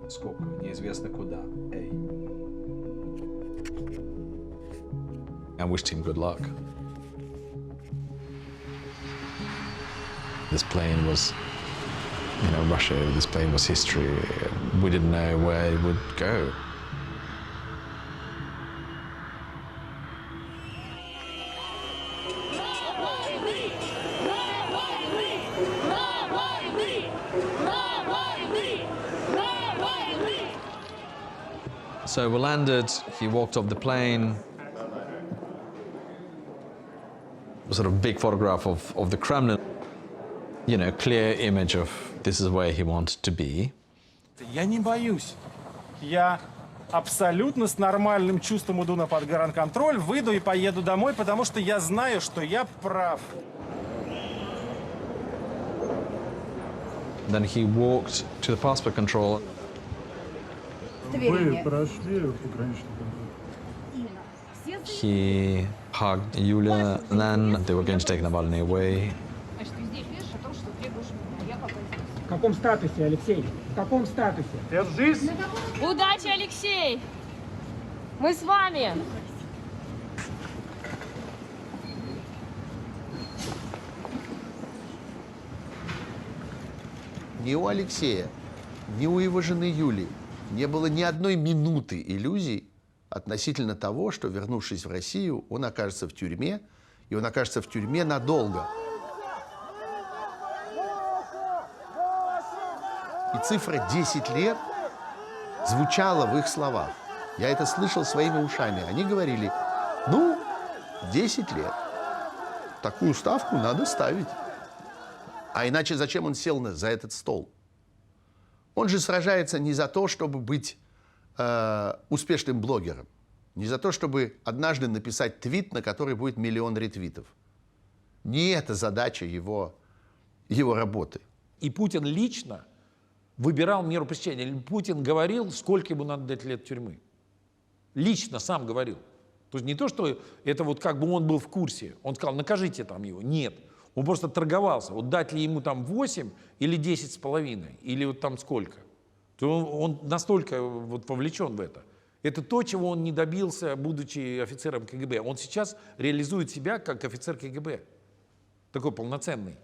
Сколько? Неизвестно куда. Эй. I wished him good luck. This plane was, you know, Russia, this plane was history. We didn't know where it would go. So we landed, he walked off the plane. Sort of big photograph of the Kremlin. You know, clear image of this is where he wanted to be. Я не боюсь. Я абсолютно с нормальным чувством иду на подгранконтроль, выйду и поеду домой, потому что я знаю, что я прав. Then he walked to the passport control. Вы прошли пограничный контроль? He hugged Yulia, and then they were going to take Navalny away. В каком статусе, Алексей? В каком статусе? Держись! Удачи, Алексей! Мы с вами! Ни у Алексея, ни у его жены Юлии не было ни одной минуты иллюзий относительно того, что, вернувшись в Россию, он окажется в тюрьме, и он окажется в тюрьме надолго. И цифра 10 лет звучала в их словах. Я это слышал своими ушами. Они говорили, ну, 10 лет. Такую ставку надо ставить. А иначе зачем он сел за этот стол? Он же сражается не за то, чтобы быть успешным блогером, не за то, чтобы однажды написать твит, на который будет 1 миллион ретвитов. Не это задача его работы. И Путин лично выбирал меру пресечения. Путин говорил, сколько ему надо дать лет тюрьмы. Лично сам говорил. То есть не то, что это вот как бы он был в курсе. Он сказал, накажите там его. Нет. Он просто торговался. Вот дать ли ему там 8 или 10,5, или вот там сколько. То он настолько вот вовлечен в это. Это то, чего он не добился, будучи офицером КГБ. Он сейчас реализует себя как офицер КГБ. Такой полноценный.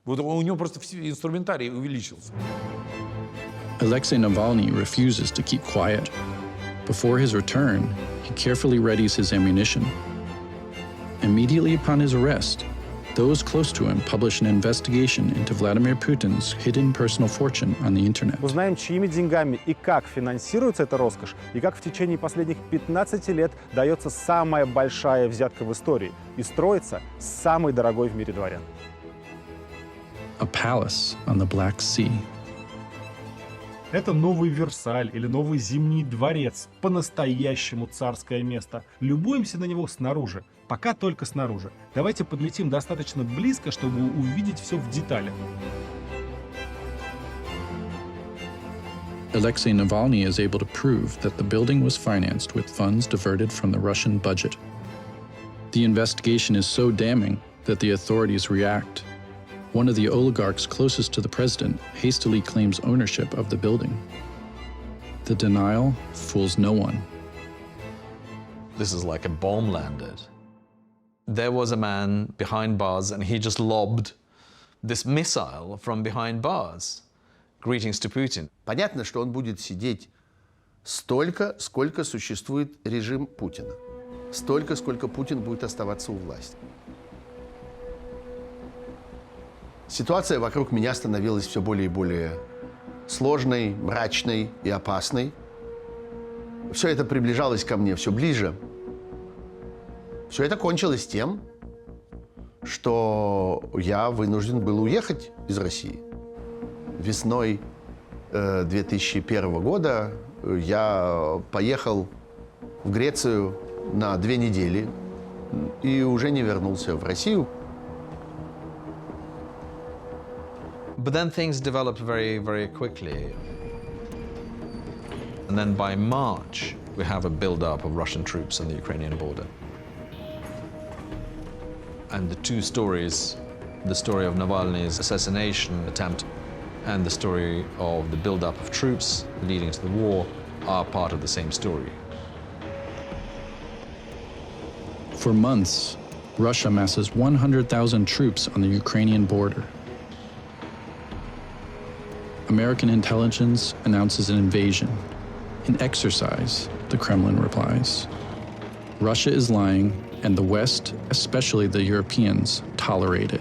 Вот у него просто инструментарий увеличился. Alexei Navalny refuses to keep quiet. Before his return, he carefully readies his ammunition. Immediately upon his arrest, those close to him publish an investigation into Vladimir Putin's hidden personal fortune on the internet. Узнаем, чьими деньгами и как финансируется эта роскошь, и как в течение последних 15 лет дается самая большая взятка в истории и строится самый дорогой в мире дворян. A palace on the Black Sea. Это новый Версаль или новый Зимний дворец, по-настоящему царское место. Любуемся на него снаружи, пока только снаружи. Давайте подлетим достаточно близко, чтобы увидеть все в деталях. Alexei Navalny is able to prove that the building was financed with funds diverted from the Russian budget. The investigation is so damning that the authorities react. One of the oligarchs closest to the president hastily claims ownership of the building. The denial fools no one. This is like a bomb landed. There was a man behind bars and he just lobbed this missile from behind bars. Greetings to Putin. Понятно, что он будет сидеть столько, сколько существует режим Путина. Столько, сколько Путин будет оставаться у власти. Ситуация вокруг меня становилась все более и более сложной, мрачной и опасной. Все это приближалось ко мне все ближе. Все это кончилось тем, что я вынужден был уехать из России. Весной 2001 года я поехал в Грецию на 2 недели и уже не вернулся в Россию. But then things developed very, very quickly. And then by March, we have a build-up of Russian troops on the Ukrainian border. And the two stories, the story of Navalny's assassination attempt and the story of the build-up of troops leading to the war, are part of the same story. For months, Russia masses 100,000 troops on the Ukrainian border. American intelligence announces an invasion. An exercise, the Kremlin replies. Russia is lying, and the West, especially the Europeans, tolerate it.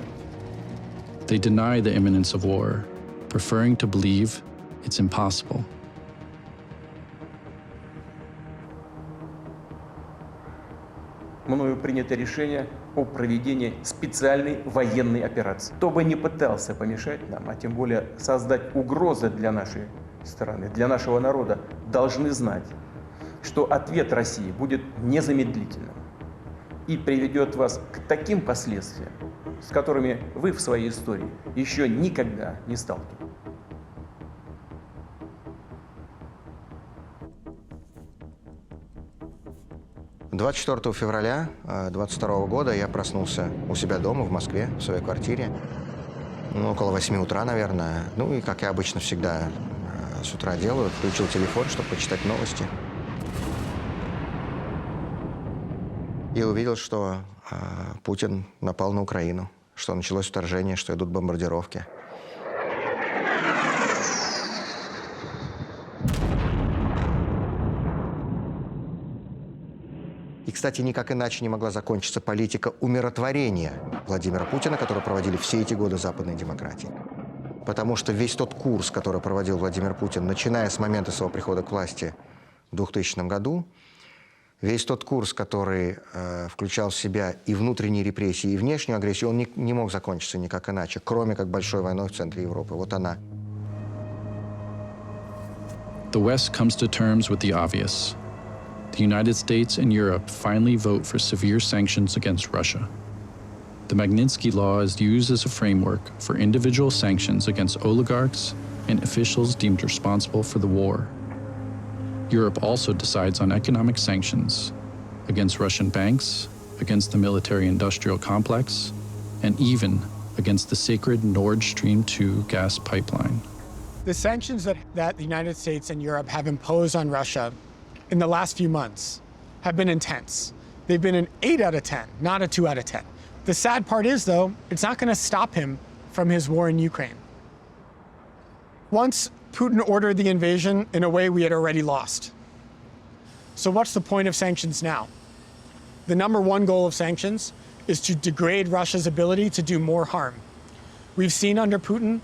They deny the imminence of war, preferring to believe it's impossible. Мною принято решение о проведении специальной военной операции. Кто бы ни пытался помешать нам, а тем более создать угрозы для нашей страны, для нашего народа, должны знать, что ответ России будет незамедлительным и приведет вас к таким последствиям, с которыми вы в своей истории еще никогда не сталкивались. 24 февраля 22 года я проснулся у себя дома в Москве, в своей квартире. Около 8 утра, наверное. Ну и, как я обычно всегда с утра делаю, включил телефон, чтобы почитать новости. И увидел, что Путин напал на Украину, что началось вторжение, что идут бомбардировки. И, кстати, никак иначе не могла закончиться политика умиротворения Владимира Путина, которую проводили все эти годы западной демократии. Потому что весь тот курс, который проводил Владимир Путин, начиная с момента своего прихода к власти в 2000 году, весь тот курс, который включал в себя и внутренние репрессии, и внешнюю агрессию, он не мог закончиться никак иначе, кроме как большой войной в центре Европы. Вот она. The West comes to terms with the obvious. The United States and Europe finally vote for severe sanctions against Russia. The Magnitsky Law is used as a framework for individual sanctions against oligarchs and officials deemed responsible for the war. Europe also decides on economic sanctions against Russian banks, against the military-industrial complex, and even against the sacred Nord Stream 2 gas pipeline. The sanctions that the United States and Europe have imposed on Russia in the last few months have been intense. They've been an 8 out of 10, not a 2 out of 10. The sad part is, though, it's not going to stop him from his war in Ukraine. Once, Putin ordered the invasion in a way we had already lost. So what's the point of sanctions now? The number one goal of sanctions is to degrade Russia's ability to do more harm. We've seen under Putin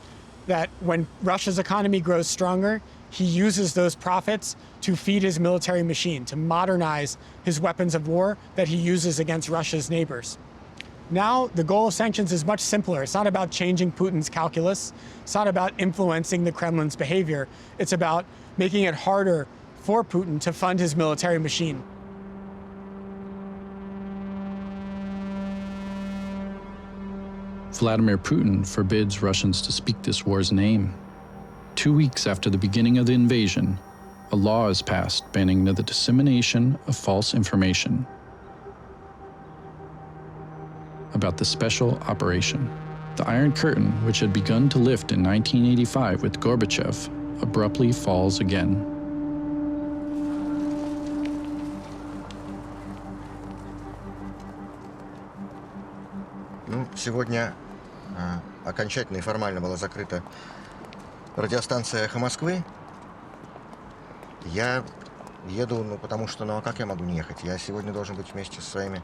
that when Russia's economy grows stronger, he uses those profits to feed his military machine, to modernize his weapons of war that he uses against Russia's neighbors. Now, the goal of sanctions is much simpler. It's not about changing Putin's calculus. It's not about influencing the Kremlin's behavior. It's about making it harder for Putin to fund his military machine. Vladimir Putin forbids Russians to speak this war's name. 2 weeks after the beginning of the invasion, a law is passed banning the dissemination of false information about the special operation. The Iron Curtain, which had begun to lift in 1985 with Gorbachev, abruptly falls again. Сегодня окончательно и формально была закрыта радиостанция «Эхо Москвы». Я еду, потому что, а как я могу не ехать? Я сегодня должен быть вместе со своими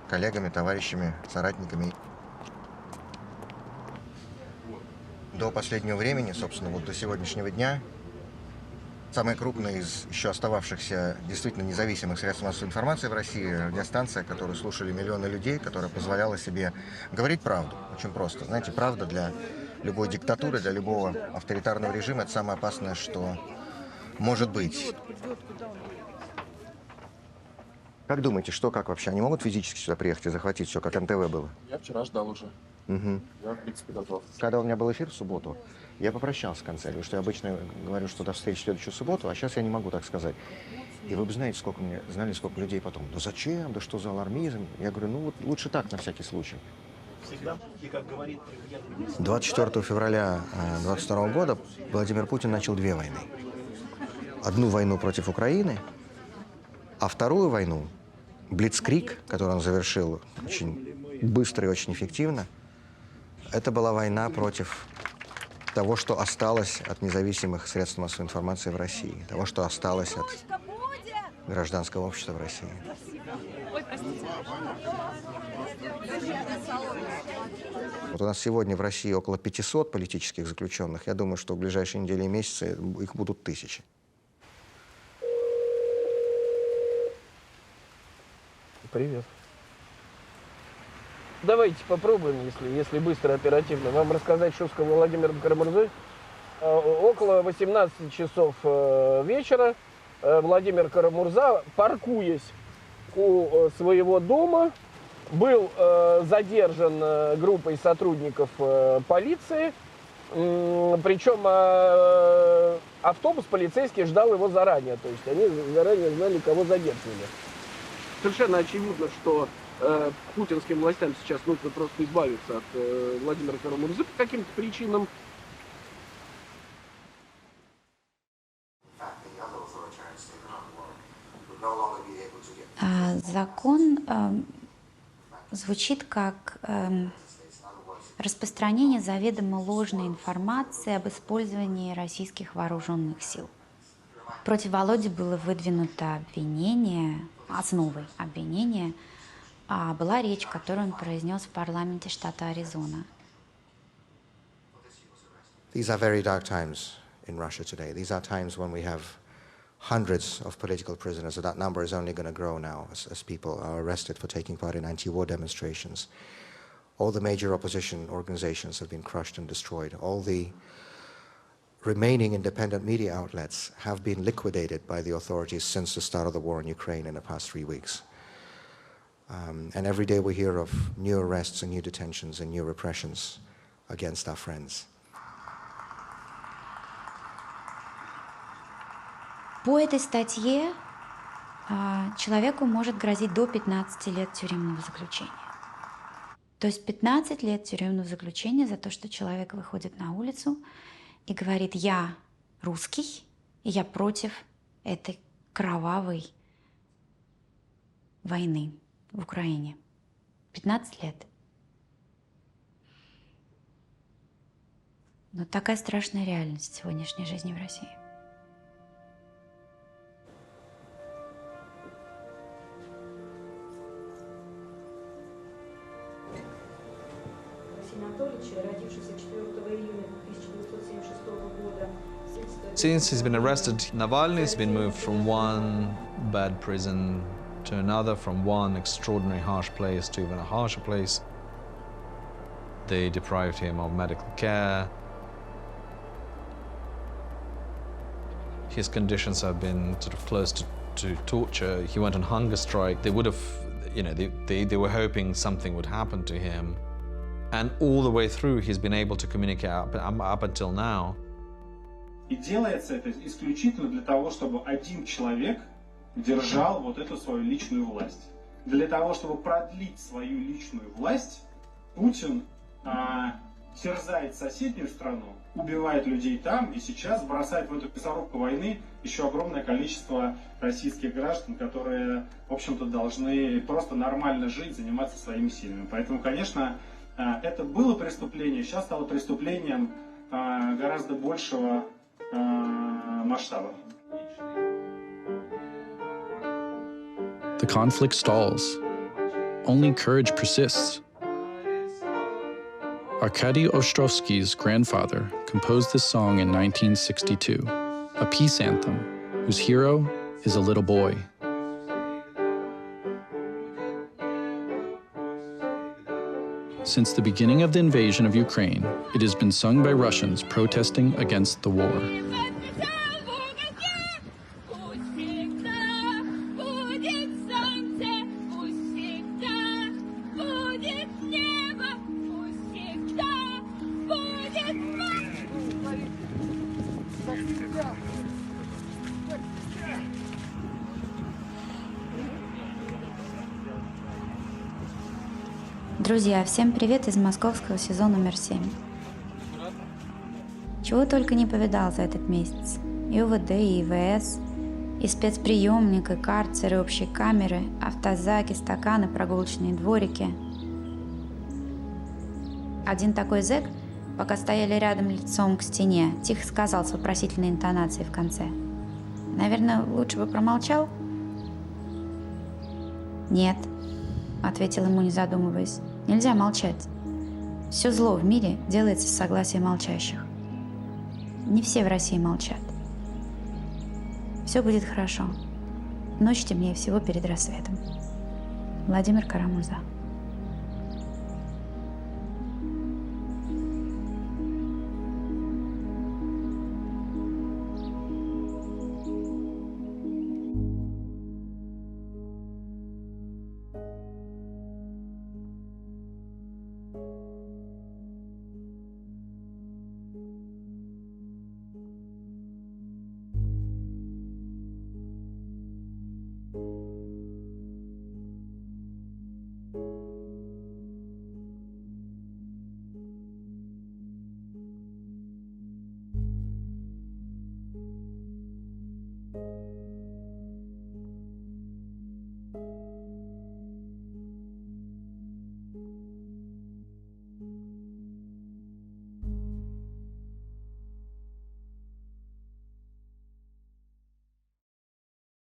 коллегами, товарищами, соратниками. До последнего времени, собственно, до сегодняшнего дня, самая крупная из еще остававшихся действительно независимых средств массовой информации в России, радиостанция, которую слушали миллионы людей, которая позволяла себе говорить правду. Очень просто. Знаете, правда для любой диктатуры, для любого авторитарного режима – это самое опасное, что может быть. Как думаете, как вообще? Они могут физически сюда приехать и захватить все, как НТВ было? Я вчера ждал уже. Угу. Я, в принципе, готов. Когда у меня был эфир в субботу, я попрощался в конце, потому что я обычно говорю, что до встречи в следующую субботу, а сейчас я не могу так сказать. И вы бы знаете, знали, сколько людей потом. Да зачем? Да что за алармизм? Я говорю, лучше так, на всякий случай. 24 февраля 2022 года Владимир Путин начал две войны. Одну войну против Украины, а вторую войну, блицкриг, который он завершил очень быстро и очень эффективно, это была война против того, что осталось от независимых средств массовой информации в России, того, что осталось от гражданского общества в России. Вот у нас сегодня в России около 500 политических заключенных. Я думаю, что в ближайшие недели и месяцы их будут тысячи. Привет. Давайте попробуем, если быстро, оперативно, вам рассказать, что сказал Владимир Карамурзой. Около 18 часов вечера Владимир Карамурза, паркуясь у своего дома, был задержан группой сотрудников полиции. Причем автобус полицейский ждал его заранее. То есть они заранее знали, кого задерживали. Совершенно очевидно, что путинским властям сейчас нужно просто избавиться от Владимира Карамурзы по каким-то причинам. Закон звучит как распространение заведомо ложной информации об использовании российских вооруженных сил. Против Володи было выдвинуто обвинение, основой обвинения была речь, которую он произнес в парламенте штата Аризона. These are very dark times in Russia today. These are times when we have hundreds of political prisoners. So that number is only going to grow now as people are arrested for taking part in anti-war demonstrations. All the major opposition organizations have been crushed and destroyed. All the remaining independent media outlets have been liquidated by the authorities since the start of the war in Ukraine in the past 3 weeks. And every day we hear of new arrests and new detentions and new repressions against our friends. По этой статье человеку может грозить до 15 лет тюремного заключения. То есть 15 лет тюремного заключения за то, что человек выходит на улицу и говорит: я русский, и я против этой кровавой войны в Украине. 15 лет. Но такая страшная реальность сегодняшней жизни в России. Since he's been arrested, Navalny's been moved from one bad prison to another, from one extraordinary harsh place to even a harsher place. They deprived him of medical care. His conditions have been sort of close to torture. He went on hunger strike. They would have, you know, they were hoping something would happen to him. And all the way through, he's been able to communicate up until now. И делается это исключительно для того, чтобы один человек держал вот эту свою личную власть. Для того, чтобы продлить свою личную власть, Путин терзает соседнюю страну, убивает людей там и сейчас бросает в эту мясорубку войны еще огромное количество российских граждан, которые, в общем-то, должны просто нормально жить, заниматься своими силами. Поэтому, конечно, это было преступление, сейчас стало преступлением гораздо большего масштаба. The conflict stalls. Only courage persists. Arkady Ostrovsky's grandfather composed this song in 1962, a peace anthem whose hero is a little boy. Since the beginning of the invasion of Ukraine, it has been sung by Russians protesting against the war. Друзья, всем привет из московского СИЗО номер 7. Чего только не повидал за этот месяц. И УВД, и ИВС, и спецприемник, и карцер, и общие камеры, автозаки, стаканы, прогулочные дворики. Один такой зэк, пока стояли рядом лицом к стене, тихо сказал с вопросительной интонацией в конце: «Наверное, лучше бы промолчал?» «Нет», — ответил ему, не задумываясь. «Нельзя молчать. Все зло в мире делается с согласия молчащих. Не все в России молчат. Все будет хорошо. Ночь темнее всего перед рассветом». Владимир Карамурза.